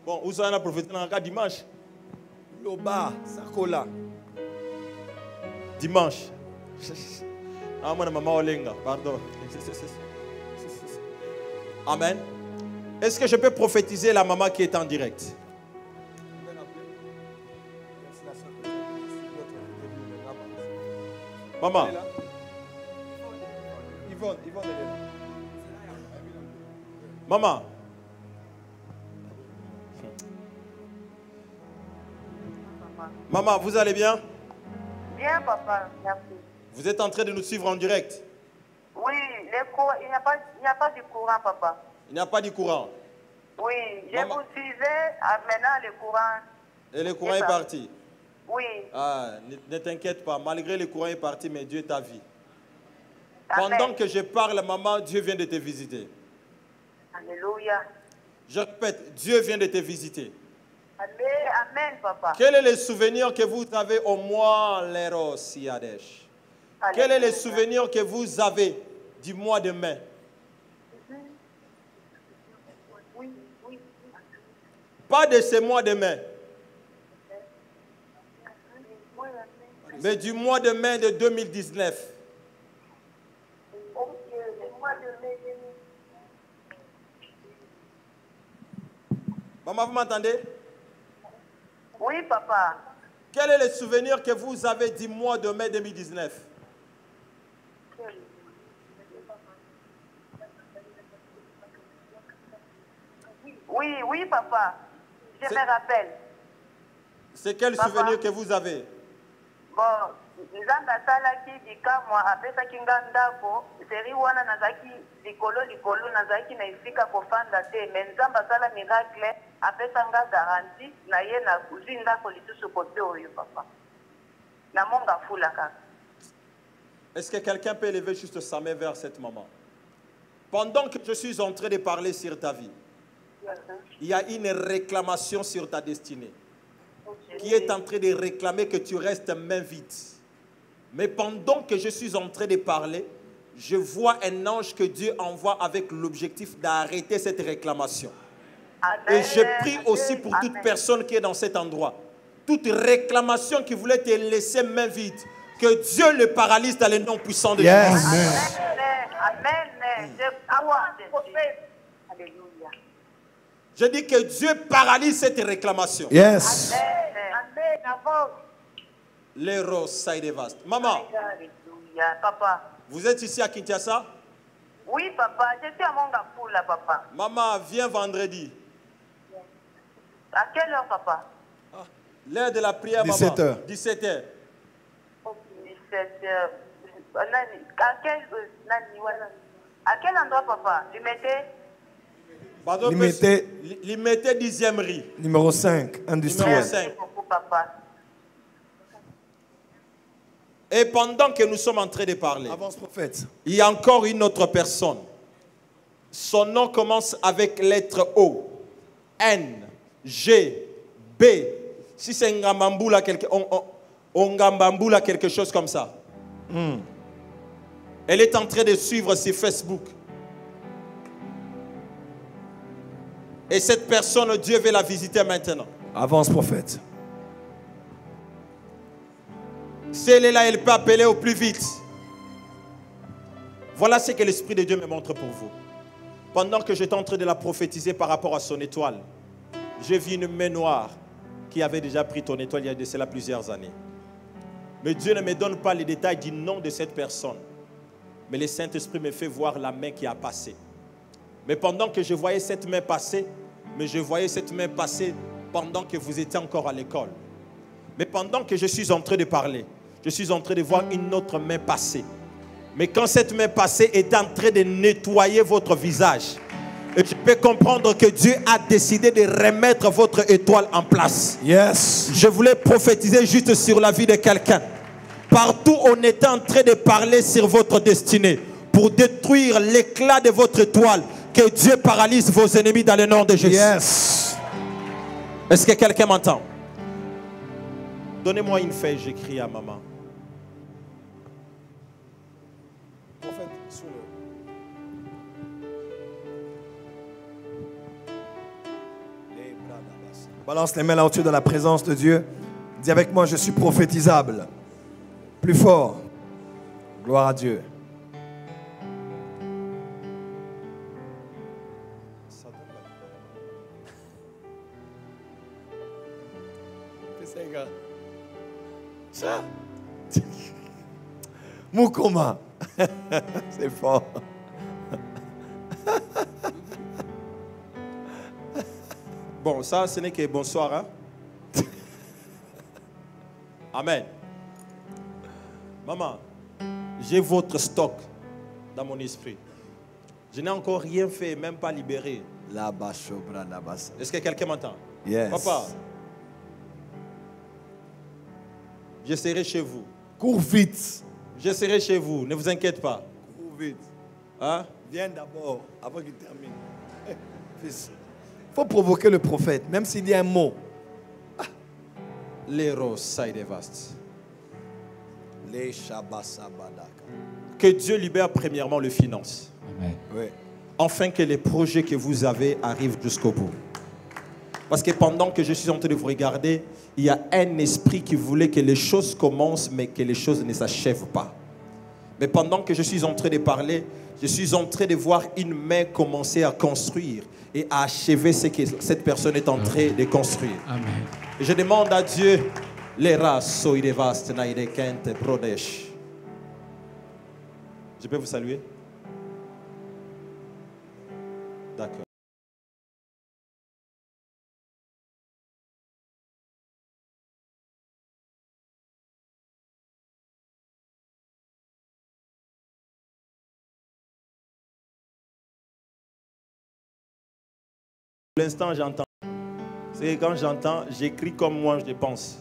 B: bon, où ça a prophétisé dans le cas dimanche?
A: Loba, Sakola.
B: Dimanche. Ah, moi, maman Olenga, pardon. Amen. Est-ce que je peux prophétiser la maman qui est en direct? Maman.
A: Yvonne est là.
B: Maman. Maman, vous allez bien?
D: Bien, papa, merci.
B: Vous êtes en train de nous suivre en direct?
D: Oui, il n'y a pas de courant, papa.
B: Il n'y a pas de courant?
D: Oui, je
B: Maman.
D: vous suivais, maintenant le courant.
B: Et le courant est parti?
D: Oui.
B: Ah, ne t'inquiète pas, malgré le courant est parti, mais Dieu t'a vu.
D: Amen.
B: Pendant que je parle, maman, Dieu vient de te visiter.
D: Alléluia.
B: Je répète, Dieu vient de te visiter.
D: Amen, papa.
B: Quel est le souvenir que vous avez au mois Lero Siadesh? Quel est le souvenir que vous avez du mois de mai?
D: Oui, oui.
B: Pas de ce mois de mai, mais du mois de mai de 2019. Maman, vous m'entendez?
D: Oui, papa.
B: Quel est le souvenir que vous avez du mois de mai 2019?
D: Oui, oui, papa. Je me rappelle.
B: C'est quel
D: Papa.
B: souvenir que vous avez?
D: Bon, nzambe asalaki bikamwa apesaki nga ndako seri wana nazalaki likolo nazalaki na esika kofanda te me nzambe asala miracle apesa nga garanti na ye na kuzwi ndako lisusu kote oyo papa na monga fula kaka.
B: Est-ce que quelqu'un peut lever juste sa main vers cette maman? Pendant que je suis en train de parler sur ta vie, il y a une réclamation sur ta destinée qui est en train de réclamer que tu restes main vide. Mais pendant que je suis en train de parler, je vois un ange que Dieu envoie avec l'objectif d'arrêter cette réclamation. Et je prie aussi pour toute personne qui est dans cet endroit. Toute réclamation qui voulait te laisser main vide. Que Dieu le paralyse dans le nom puissant de Jésus.
D: Amen. Alléluia.
B: Je dis que Dieu paralyse cette réclamation.
A: Yes.
B: Les roses saillent vaste. Maman,
D: Alléluia. Papa.
B: vous êtes ici à Kinshasa?
D: Oui, papa. Je suis à Mongapula, papa.
B: Maman, viens vendredi.
D: À quelle heure, papa?
B: L'heure de la prière,
A: 17
B: maman.
A: heures.
B: 17 heures.
D: 17 heures. À quel endroit, papa? Tu mettais?
B: Limité 10e rue.
A: Numéro 5, industriel.
B: Numéro 5.
D: Merci beaucoup, papa.
B: Et pendant que nous sommes en train de parler,
A: Avance, prophète.
B: il y a encore une autre personne. Son nom commence avec lettre O, N, G, B. Si c'est Ngambambula, quelque chose comme ça. Elle est en train de suivre sur Facebook. Et cette personne, Dieu veut la visiter maintenant.
A: Avance, prophète.
B: Si elle est là, elle peut appeler au plus vite. Voilà ce que l'Esprit de Dieu me montre pour vous. Pendant que j'étais en train de la prophétiser par rapport à son étoile, j'ai vu une main noire qui avait déjà pris ton étoile il y a de cela plusieurs années. Mais Dieu ne me donne pas les détails du nom de cette personne. Mais le Saint-Esprit me fait voir la main qui a passé. Mais pendant que je voyais cette main passer, pendant que vous étiez encore à l'école. Mais pendant que je suis en train de parler, je suis en train de voir une autre main passer. Mais quand cette main passée est en train de nettoyer votre visage, et je peux comprendre que Dieu a décidé de remettre votre étoile en place.
A: Yes.
B: Je voulais prophétiser juste sur la vie de quelqu'un. Partout on était en train de parler sur votre destinée pour détruire l'éclat de votre étoile. Que Dieu paralyse vos ennemis dans le nom de Jésus.
A: Yes.
B: Est-ce que quelqu'un m'entend? Donnez-moi une feuille, j'écris à maman.
A: Prophète, sur le... Balance les mains là au-dessus de la présence de Dieu. Dis avec moi, je suis prophétisable. Plus fort. Gloire à Dieu. Ça. Mukoma. C'est fort.
B: Bon, ça, ce n'est que bonsoir. Hein? Amen. Maman, j'ai votre stock dans mon esprit. Je n'ai encore rien fait, même pas libéré. Est-ce que quelqu'un m'entend?
A: Yes.
B: Papa, je serai chez vous.
A: Cours vite.
B: Je serai chez vous, ne vous inquiétez pas.
A: Cours vite.
B: Hein?
A: Viens d'abord, avant qu'il termine. Fils, il faut provoquer le prophète, même s'il dit un mot.
B: Les roses saillent des vastes.
A: Les Shabasabadaka.
B: Que Dieu libère premièrement les finances.
C: Amen.
A: Oui.
B: Afin que les projets que vous avez arrivent jusqu'au bout. Parce que pendant que je suis en train de vous regarder, il y a un esprit qui voulait que les choses commencent, mais que les choses ne s'achèvent pas. Mais pendant que je suis en train de parler, je suis en train de voir une main commencer à construire et à achever ce que cette personne est en train de construire.
C: Amen.
B: Et je demande à Dieu, les races, soidevast, naidekente, prodesh. Je peux vous saluer? D'accord. Pour l'instant, j'entends. C'est quand j'entends, j'écris comme moi je pense.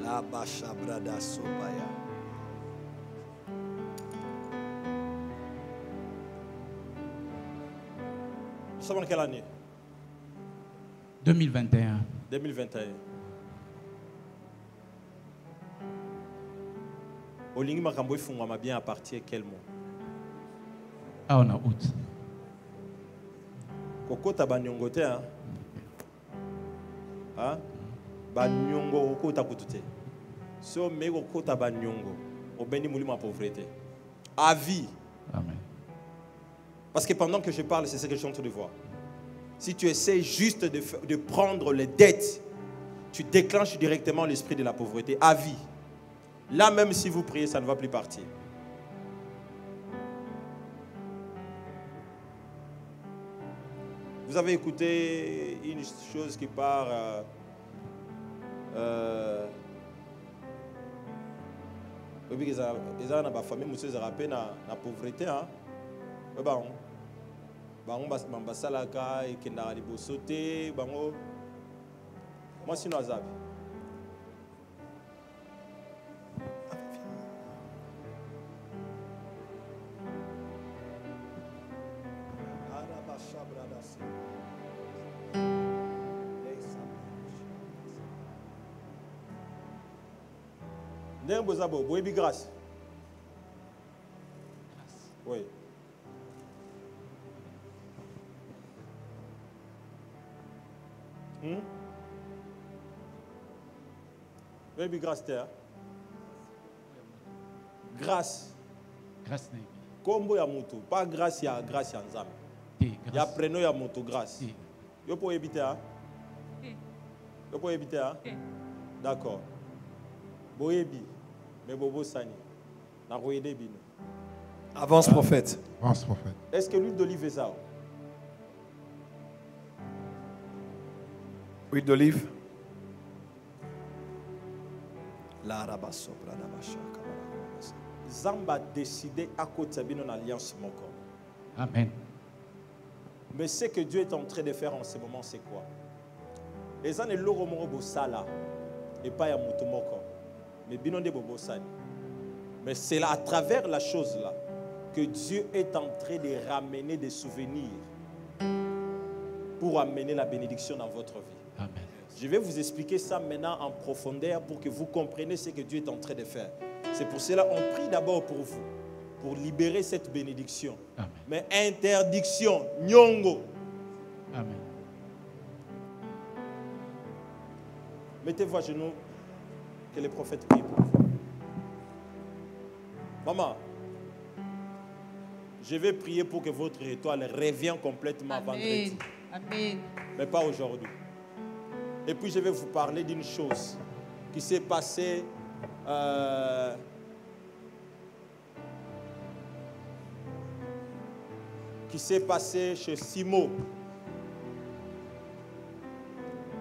A: La Bashabrada Sobaya.
B: Nous sommes en quelle année?
F: 2021.
B: 2021. Olingi makambo efungwama bien à partir de quel mois?
F: Ah, on a août.
B: Kokota banyongo te hein? Hein? Banyongo kokota kutute. So me kokota banyongo. Obeni mulima pauvreté. À vie.
F: Amen.
B: Parce que pendant que je parle, c'est ce que je suis en train de voir. Si tu essaies juste de prendre les dettes, tu déclenches directement l'esprit de la pauvreté à vie. Là, même si vous priez, ça ne va plus partir. Vous avez écouté une chose qui part... ils ont une famille, monsieur Zarapé, na pauvreté. Bango basalaka ekenda liboso te bango moi sino azabi ndenge bozabo boyebi grâce. Oui. Baby grâce terre. Grâce.
F: Grâce n'est
B: Combo ya moto, pas grâce ya nzambe. Ya prénom ya moto grâce. Yo pour éviter hein? Yo pour éviter hein? D'accord. Boyebi mais bobo sani. Na royede bino.
A: Avance prophète.
C: Avance prophète.
B: Est-ce que l'huile d'olive est ça?
A: Huile d'olive.
B: Zamba a décidé à côté de une alliance moko.
F: Amen.
B: Mais ce que Dieu est en train de faire en ce moment, c'est quoi? Les gens ne l'ont pas sala et pas ya mutumoko. Mais binon de bobo sani. Mais c'est là, à travers la chose là, que Dieu est en train de ramener des souvenirs pour amener la bénédiction dans votre vie.
F: Amen.
B: Je vais vous expliquer ça maintenant en profondeur pour que vous compreniez ce que Dieu est en train de faire. C'est pour cela qu'on prie d'abord pour vous, pour libérer cette bénédiction.
F: Amen.
B: Mais interdiction, nyongo.
F: Amen.
B: Mettez-vous à genoux, que les prophètes prient pour vous. Maman, je vais prier pour que votre étoile revienne complètement
E: Amen.
B: vendredi.
E: Amen.
B: Mais pas aujourd'hui. Et puis je vais vous parler d'une chose qui s'est passée chez Simo,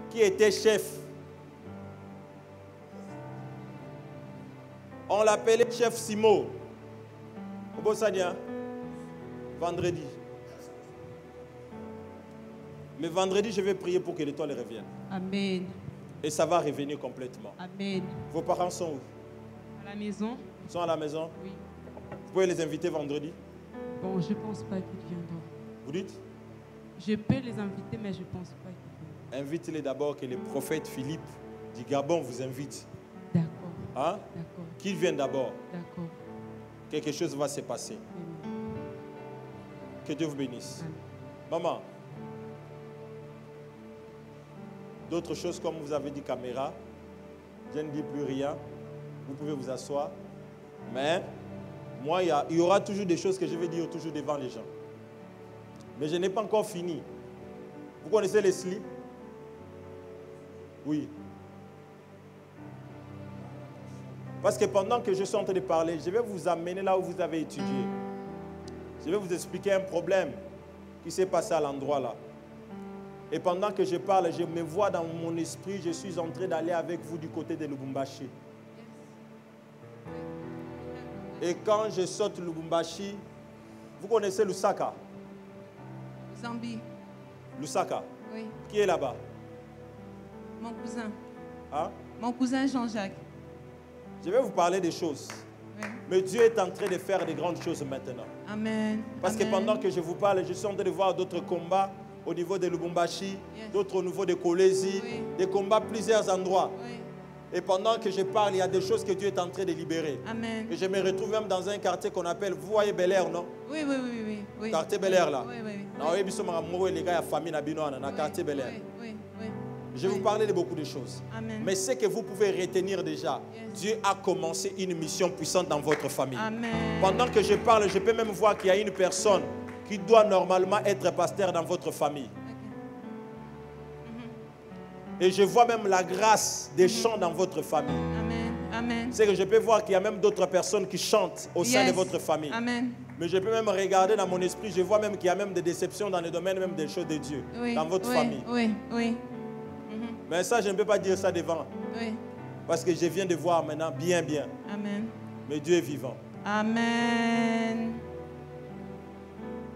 B: qui était chef. On l'appelait chef Simo. Au Bossania, vendredi. Mais vendredi, je vais prier pour que l'étoile revienne.
E: Amen.
B: Et ça va revenir complètement.
E: Amen.
B: Vos parents sont où?
E: À la maison?
B: Ils sont à la maison?
E: Oui.
B: Vous pouvez les inviter vendredi?
E: Bon, je ne pense pas qu'ils viendront.
B: Vous dites?
E: Je peux les inviter, mais je ne pense pas qu'ils viendront.
B: Invitez-les d'abord, que le prophète Philippe du Gabon vous invite.
E: D'accord.
B: Hein?
E: D'accord.
B: Qu'ils viennent d'abord.
E: D'accord.
B: Quelque chose va se passer.
E: Amen.
B: Que Dieu vous bénisse.
E: Amen.
B: Maman, d'autres choses comme vous avez dit caméra, je ne dis plus rien. Vous pouvez vous asseoir. Mais moi, il y aura toujours des choses que je vais dire toujours devant les gens. Mais je n'ai pas encore fini. Vous connaissez les slips? Oui. Parce que pendant que je suis en train de parler, je vais vous amener là où vous avez étudié. Je vais vous expliquer un problème qui s'est passé à l'endroit là. Et pendant que je parle, je me vois dans mon esprit, je suis en train d'aller avec vous du côté de Lubumbashi. Et quand je saute Lubumbashi, vous connaissez Lusaka?
G: Zambie.
B: Lusaka?
G: Oui.
B: Qui est là-bas?
G: Mon cousin.
B: Hein?
G: Mon cousin Jean-Jacques.
B: Je vais vous parler des choses.
G: Oui.
B: Mais Dieu est en train de faire de grandes choses maintenant.
G: Amen.
B: Parce
G: Amen.
B: que pendant que je vous parle, je suis en train de voir d'autres combats au niveau de Lubumbashi,
G: Yes.
B: d'autres au niveau de Kolezi,
G: Oui.
B: des combats à plusieurs endroits.
G: Oui.
B: Et pendant que je parle, il y a des choses que Dieu est en train de libérer.
G: Amen.
B: Et je me retrouve même dans un quartier qu'on appelle, vous voyez Bel Air, non?
G: Oui, oui, oui, oui, oui.
B: Quartier Bel Air là.
G: Oui, oui, oui.
B: Na oyebi so makamoko les gars ya famille na bino wana na quartier Bel Air.
G: Oui, oui, oui.
B: Je vais vous parler de beaucoup de choses.
G: Amen.
B: Mais ce que vous pouvez retenir déjà,
G: Yes.
B: Dieu a commencé une mission puissante dans votre famille.
G: Amen.
B: Pendant que je parle, je peux même voir qu'il y a une personne qui doit normalement être pasteur dans votre famille. Et je vois même la grâce des chants dans votre famille.
G: Amen. Amen.
B: C'est que je peux voir qu'il y a même d'autres personnes qui chantent au sein
G: Yes.
B: de votre famille.
G: Amen.
B: Mais je peux même regarder dans mon esprit, je vois même qu'il y a même des déceptions dans le domaine même des choses de Dieu,
G: Oui.
B: dans votre
G: oui,
B: famille.
G: Oui, oui,
B: Mais ça, je ne peux pas dire ça devant,
G: oui.
B: parce que je viens de voir maintenant bien.
G: Amen.
B: Mais Dieu est vivant.
G: Amen.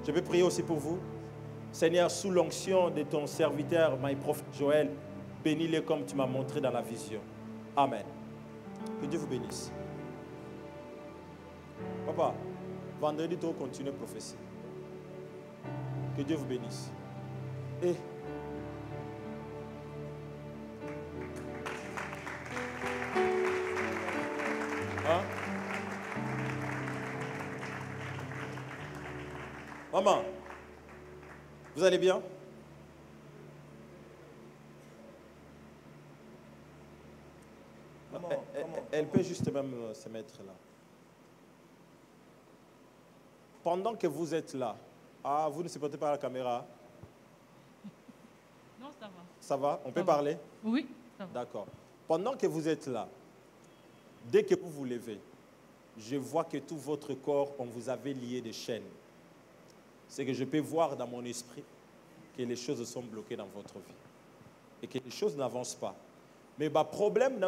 B: Je vais prier aussi pour vous. Seigneur, sous l'onction de ton serviteur, my prophète Joël, bénis-les comme tu m'as montré dans la vision. Amen. Que Dieu vous bénisse. Papa, vendredi, tu vas continuer à prophétie. Que Dieu vous bénisse. Et hein? Maman, vous allez bien? Elle peut juste même se mettre là. Pendant que vous êtes là, vous ne supportez pas la caméra?
E: Non, ça va.
B: Ça va? On peut
E: Ça va.
B: parler?
E: Oui, ça va.
B: D'accord. Pendant que vous êtes là, dès que vous vous levez, je vois que tout votre corps, on vous avait lié des chaînes. C'est que je peux voir dans mon esprit que les choses sont bloquées dans votre vie et que les choses n'avancent pas. Mais le problème,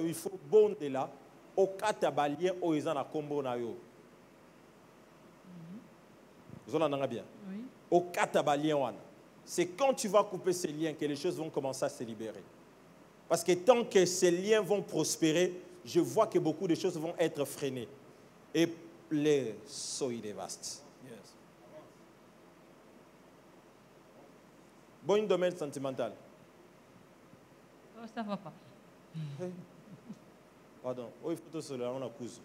B: il faut bon de là, au katabalien, au izana kombo na yo. Vous en avez bien?
E: Oui.
B: Au katabalien wana. C'est quand tu vas couper ces liens que les choses vont commencer à se libérer. Parce que tant que ces liens vont prospérer, je vois que beaucoup de choses vont être freinées. Et les soy vastes. Yes. Bon domaine sentimental.
E: Oh, ça va pas.
B: Pardon. Oh, il faut tout cela, on a cousu.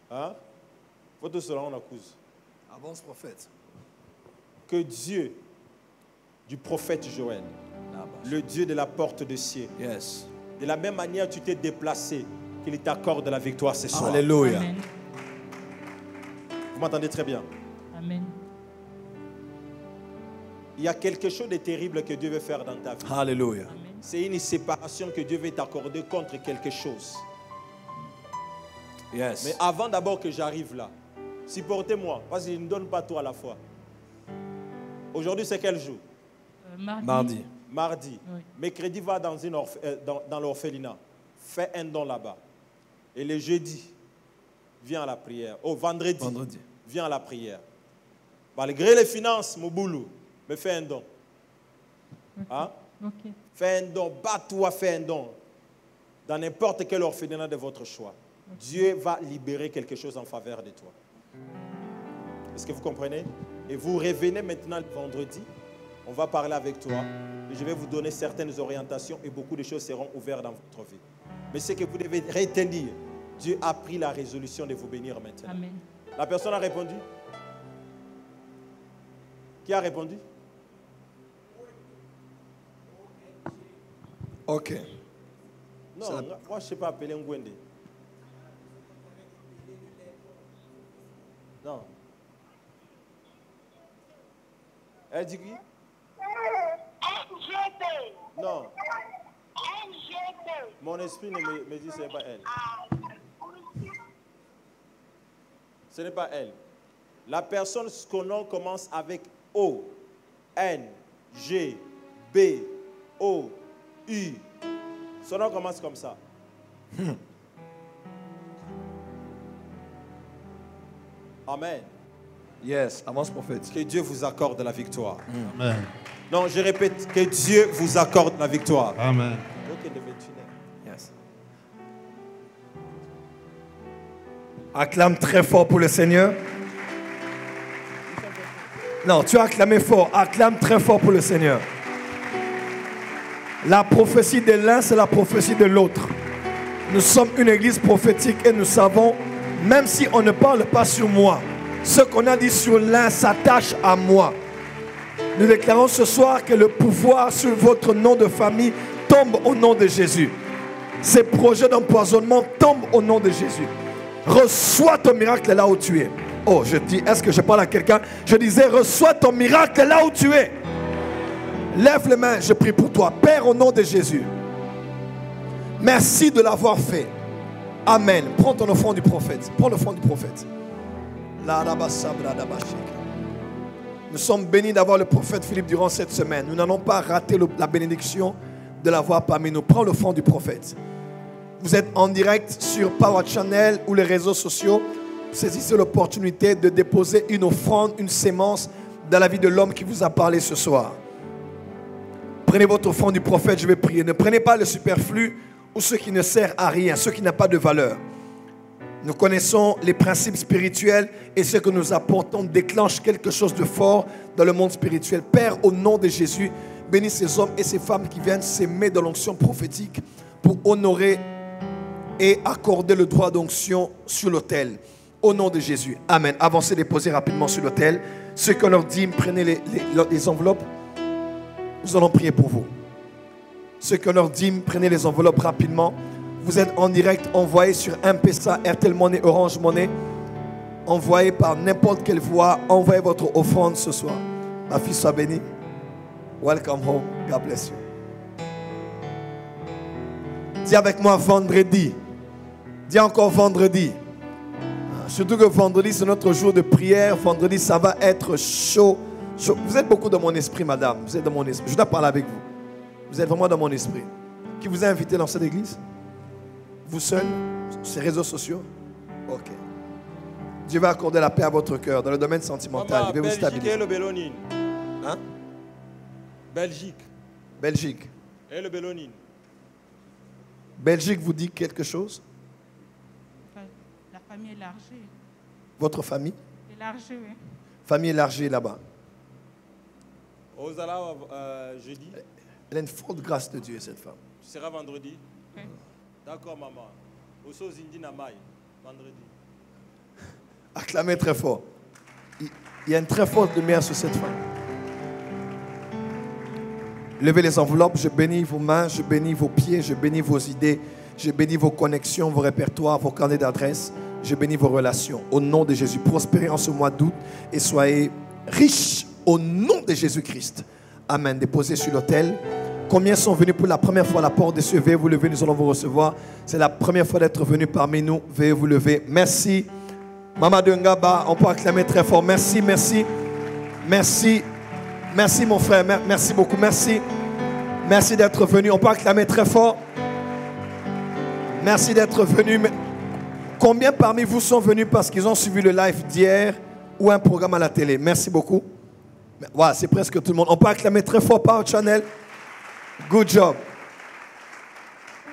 B: Hein? Il faut tout cela, on a cousu.
A: Avance, prophète.
B: Que Dieu, du prophète Joël, le Dieu de la porte de ciel,
A: Yes.
B: de la même manière tu t'es déplacé, qu'il t'accorde la victoire ce soir.
A: Alléluia.
E: Amen.
B: Vous m'entendez très bien?
E: Amen.
B: Il y a quelque chose de terrible que Dieu veut faire dans ta vie.
A: Alléluia.
E: Amen.
B: C'est une séparation que Dieu veut t'accorder contre quelque chose.
A: Yes.
B: Mais avant d'abord que j'arrive là, supportez-moi, parce qu'il ne donne pas tout à la fois. Aujourd'hui, c'est quel jour?
E: Mardi.
B: Mardi.
E: Oui.
B: Mercredi, va dans l'orphelinat. Fais un don là-bas. Et le jeudi, viens à la prière. Oh, vendredi. Viens à la prière. Malgré les finances, mon boulot, mais fais un don. Hein?
E: Ok.
B: Fais un don, bats-toi, fais un don. Dans n'importe quel orphelinat de votre choix. Dieu va libérer quelque chose en faveur de toi. Est-ce que vous comprenez? Et vous revenez maintenant le vendredi. On va parler avec toi. Et je vais vous donner certaines orientations et beaucoup de choses seront ouvertes dans votre vie. Mais ce que vous devez retenir, Dieu a pris la résolution de vous bénir maintenant.
E: Amen.
B: La personne a répondu? Qui a répondu?
A: Ok.
B: Non, moi je ne sais pas appeler Ngwende. Non. Elle dit qui? Non. Mon esprit me dit que ce n'est pas elle. Ce n'est pas elle. La personne, son nom commence avec O, N, G, B, O, U. Son nom commence comme ça. Amen.
A: Yes. Avance, prophète.
B: Que Dieu vous accorde la victoire.
C: Amen.
B: Non, je répète, que Dieu vous accorde la victoire.
C: Amen.
B: Ok, devait tuner.
A: Yes. Acclame très fort pour le Seigneur. Non, tu as acclamé fort. Acclame très fort pour le Seigneur. La prophétie de l'un, c'est la prophétie de l'autre. Nous sommes une église prophétique et nous savons, même si on ne parle pas sur moi, ce qu'on a dit sur l'un s'attache à moi. Nous déclarons ce soir que le pouvoir sur votre nom de famille tombe au nom de Jésus. Ces projets d'empoisonnement tombent au nom de Jésus. Reçois ton miracle là où tu es. Oh, je dis, est-ce que je parle à quelqu'un? Je disais, reçois ton miracle là où tu es. Lève les mains, je prie pour toi. Père, au nom de Jésus, merci de l'avoir fait. Amen. Prends ton offrande du prophète. Prends l'offrande du prophète. Nous sommes bénis d'avoir le prophète Philippe durant cette semaine. Nous n'allons pas rater la bénédiction de l'avoir parmi nous. Prends l'offrande du prophète. Vous êtes en direct sur Power Channel ou les réseaux sociaux. Saisissez l'opportunité de déposer une offrande, une sémence dans la vie de l'homme qui vous a parlé ce soir. Prenez votre offrande du prophète, je vais prier. Ne prenez pas le superflu ou ce qui ne sert à rien, ce qui n'a pas de valeur. Nous connaissons les principes spirituels et ce que nous apportons déclenche quelque chose de fort dans le monde spirituel. Père, au nom de Jésus, bénis ces hommes et ces femmes qui viennent s'aimer dans l'onction prophétique pour honorer et accorder le droit d'onction sur l'autel. Au nom de Jésus. Amen. Avancez, déposez rapidement sur l'autel. Ceux qu'on leur dit, prenez les enveloppes. Nous allons prier pour vous. Ceux qu'on leur dit, prenez les enveloppes rapidement. Vous êtes en direct, envoyé sur M-Pesa, Airtel Money, Orange Money. Envoyez par n'importe quelle voie. Envoyez votre offrande ce soir. Ma fille soit bénie. Welcome home. God bless you. Dis avec moi vendredi. Dis encore vendredi. Surtout que vendredi, c'est notre jour de prière. Vendredi, ça va être chaud. Vous êtes beaucoup dans mon esprit, madame. Vous êtes dans mon esprit. Je dois parler avec vous. Vous êtes vraiment dans mon esprit. Qui vous a invité dans cette église? Vous seul? Sur ces réseaux sociaux? Ok. Dieu va accorder la paix à votre cœur dans le domaine sentimental. Il va vous stabiliser. Hein?
B: Belgique.
A: Belgique.
B: Et le Bellonine.
A: Belgique vous dit quelque chose?
E: La famille élargie.
A: Votre famille?
E: Élargie, oui.
A: Famille élargie là-bas.
B: Ozala jeudi.
A: Elle a une forte grâce de Dieu, cette femme.
B: Tu seras vendredi?
E: Oui.
B: D'accord, maman. Oso Zindi Namai, vendredi.
A: Acclamez très fort. Il y a une très forte lumière sur cette femme. Levez les enveloppes, je bénis vos mains, je bénis vos pieds, je bénis vos idées, je bénis vos connexions, vos répertoires, vos carnets d'adresses, je bénis vos relations. Au nom de Jésus, prospérez en ce mois d'août et soyez riches au nom de Jésus-Christ. Amen. Déposez sur l'autel. Combien sont venus pour la première fois à la porte des cieux? Veuillez vous lever, nous allons vous recevoir. C'est la première fois d'être venu parmi nous. Veuillez vous lever. Merci. Mama de Ngaba, on peut acclamer très fort. Merci, merci. Merci. Merci mon frère. Merci beaucoup. Merci. Merci d'être venu. On peut acclamer très fort. Merci d'être venu. Combien parmi vous sont venus parce qu'ils ont suivi le live d'hier ou un programme à la télé? Merci beaucoup. Voilà, c'est presque tout le monde. On peut acclamer très fort Power Channel. Good job.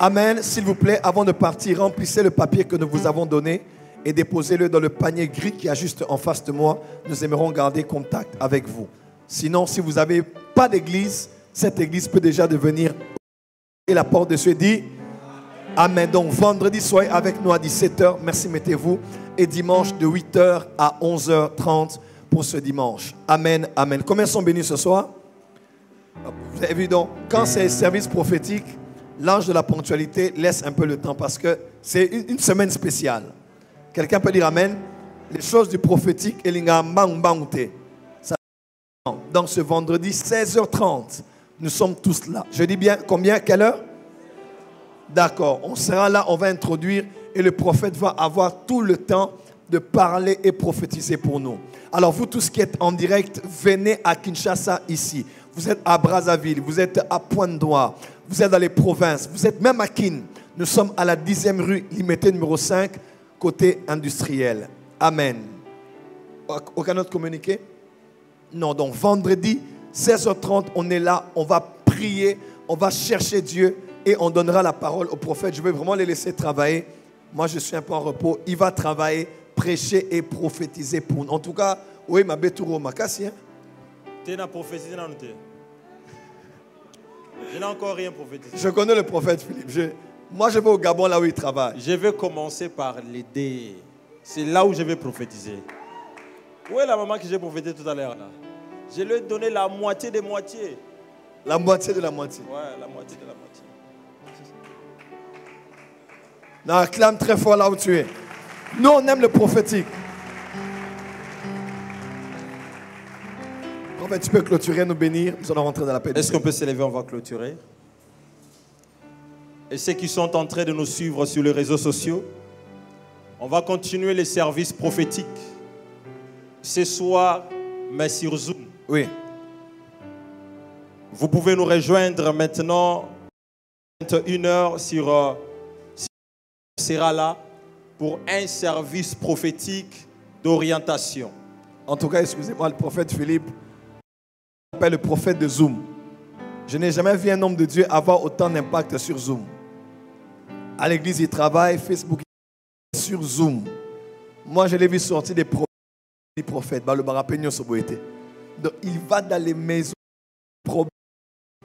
A: Amen. S'il vous plaît, avant de partir, remplissez le papier que nous vous avons donné et déposez-le dans le panier gris qui est juste en face de moi. Nous aimerons garder contact avec vous. Sinon, si vous n'avez pas d'église, cette église peut déjà devenir... Et la porte de Dieu dit... Amen. Donc, vendredi, soyez avec nous à 17h. Merci, mettez-vous. Et dimanche, de 8h à 11h30 pour ce dimanche. Amen, amen. Combien sont bénis ce soir? Vous avez vu donc, quand c'est service prophétique, l'ange de la ponctualité laisse un peu le temps parce que c'est une semaine spéciale. Quelqu'un peut dire amen? Les choses du prophétique, donc ce vendredi 16h30, nous sommes tous là. Je dis bien combien? Quelle heure? D'accord, on sera là, on va introduire et le prophète va avoir tout le temps de parler et prophétiser pour nous. Alors vous tous qui êtes en direct, venez à Kinshasa ici. Vous êtes à Brazzaville, vous êtes à Pointe-Noire, vous êtes dans les provinces, vous êtes même à Kin. Nous sommes à la 10e rue Limité numéro 5, côté industriel. Amen. Aucun autre communiqué? Non, donc vendredi, 16h30, on est là, on va prier, on va chercher Dieu et on donnera la parole au prophète. Je vais vraiment les laisser travailler Moi, je suis un peu en repos. Il va travailler, prêcher et prophétiser pour nous. En tout cas, oui, ma bétouro makasi.
B: Tu as prophétisé dans nous. Je n'ai encore rien prophétisé.
A: Je connais le prophète Philippe. Moi, je vais au Gabon, là où il travaille.
B: Je vais commencer par l'aider. C'est là où je vais prophétiser. Où est la maman que j'ai prophétisé tout à l'heure là? Je lui ai donné la moitié des moitiés.
A: La moitié de la moitié.
B: Ouais, la moitié de la moitié.
A: Non, acclame très fort là où tu es. Nous, on aime le prophétique. Prophète, tu peux clôturer, nous bénir. Nous allons rentrer dans la paix.
B: Est-ce qu'on peut s'élever? On va clôturer. Et ceux qui sont en train de nous suivre sur les réseaux sociaux, on va continuer les services prophétiques ce soir, mais sur Zoom.
A: Oui.
B: Vous pouvez nous rejoindre maintenant à 21h sur on sera là pour un service prophétique d'orientation.
A: En tout cas, excusez-moi, le prophète Philippe appelle le prophète de Zoom. Je n'ai jamais vu un homme de Dieu avoir autant d'impact sur Zoom. À l'église, il travaille, Facebook, sur Zoom. Moi, je l'ai vu sortir des prophètes. Donc, il va dans les maisons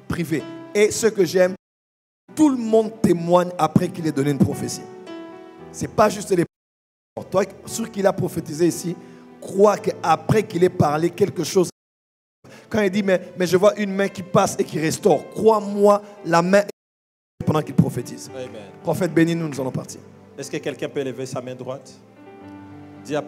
A: privées. Et ce que j'aime, tout le monde témoigne après qu'il ait donné une prophétie. Ce n'est pas juste les prophètes. Toi, sur qui il a prophétisé ici, crois qu'après qu'il ait parlé quelque chose, quand il dit, mais je vois une main qui passe et qui restaure, crois-moi, la main est pendant qu'il prophétise.
B: Amen.
A: Prophète béni, nous allons partir.
B: Est-ce que quelqu'un peut lever sa main droite? Dis à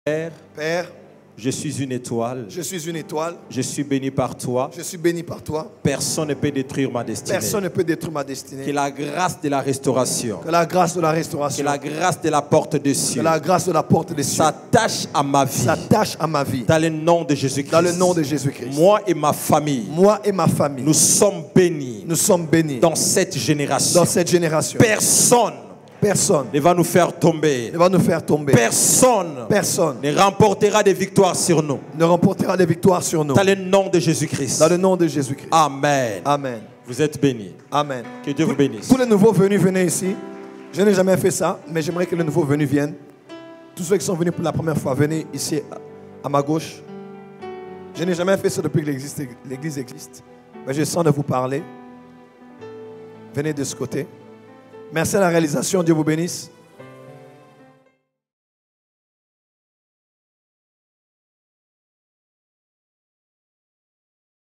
B: Père,
A: Père,
B: je suis une étoile.
A: je suis une étoile.
B: Je suis béni par toi.
A: Je suis béni par toi.
B: Personne ne peut détruire ma destinée.
A: Personne ne peut détruire ma
B: Que
A: destinée.
B: la grâce de la restauration,
A: Que la grâce de la
B: que
A: restauration,
B: la grâce de la porte des
A: que
B: cieux
A: la grâce de la porte des cieux
B: s'attache à ma vie.
A: s'attache à ma vie.
B: Dans le nom de Jésus-Christ.
A: Dans le nom de Jésus-Christ.
B: Moi et ma famille,
A: Moi et ma famille,
B: nous sommes bénis
A: nous sommes bénis
B: dans cette génération.
A: dans cette génération.
B: Personne
A: Personne
B: ne va nous faire tomber.
A: ne va nous faire tomber. Personne
B: ne remportera des victoires sur nous.
A: ne remportera des victoires sur nous.
B: Dans le nom de Jésus-Christ.
A: Dans le nom de Jésus-Christ.
B: Amen.
A: Amen.
B: Vous êtes bénis.
A: Amen.
B: Que Dieu vous bénisse.
A: Tous les nouveaux venus, venez ici. Je n'ai jamais fait ça, mais j'aimerais que les nouveaux venus viennent. Tous ceux qui sont venus pour la première fois, venez ici à ma gauche. Je n'ai jamais fait ça depuis que l'église existe. Mais je sens de vous parler. Venez de ce côté. Merci à la réalisation. Dieu vous bénisse.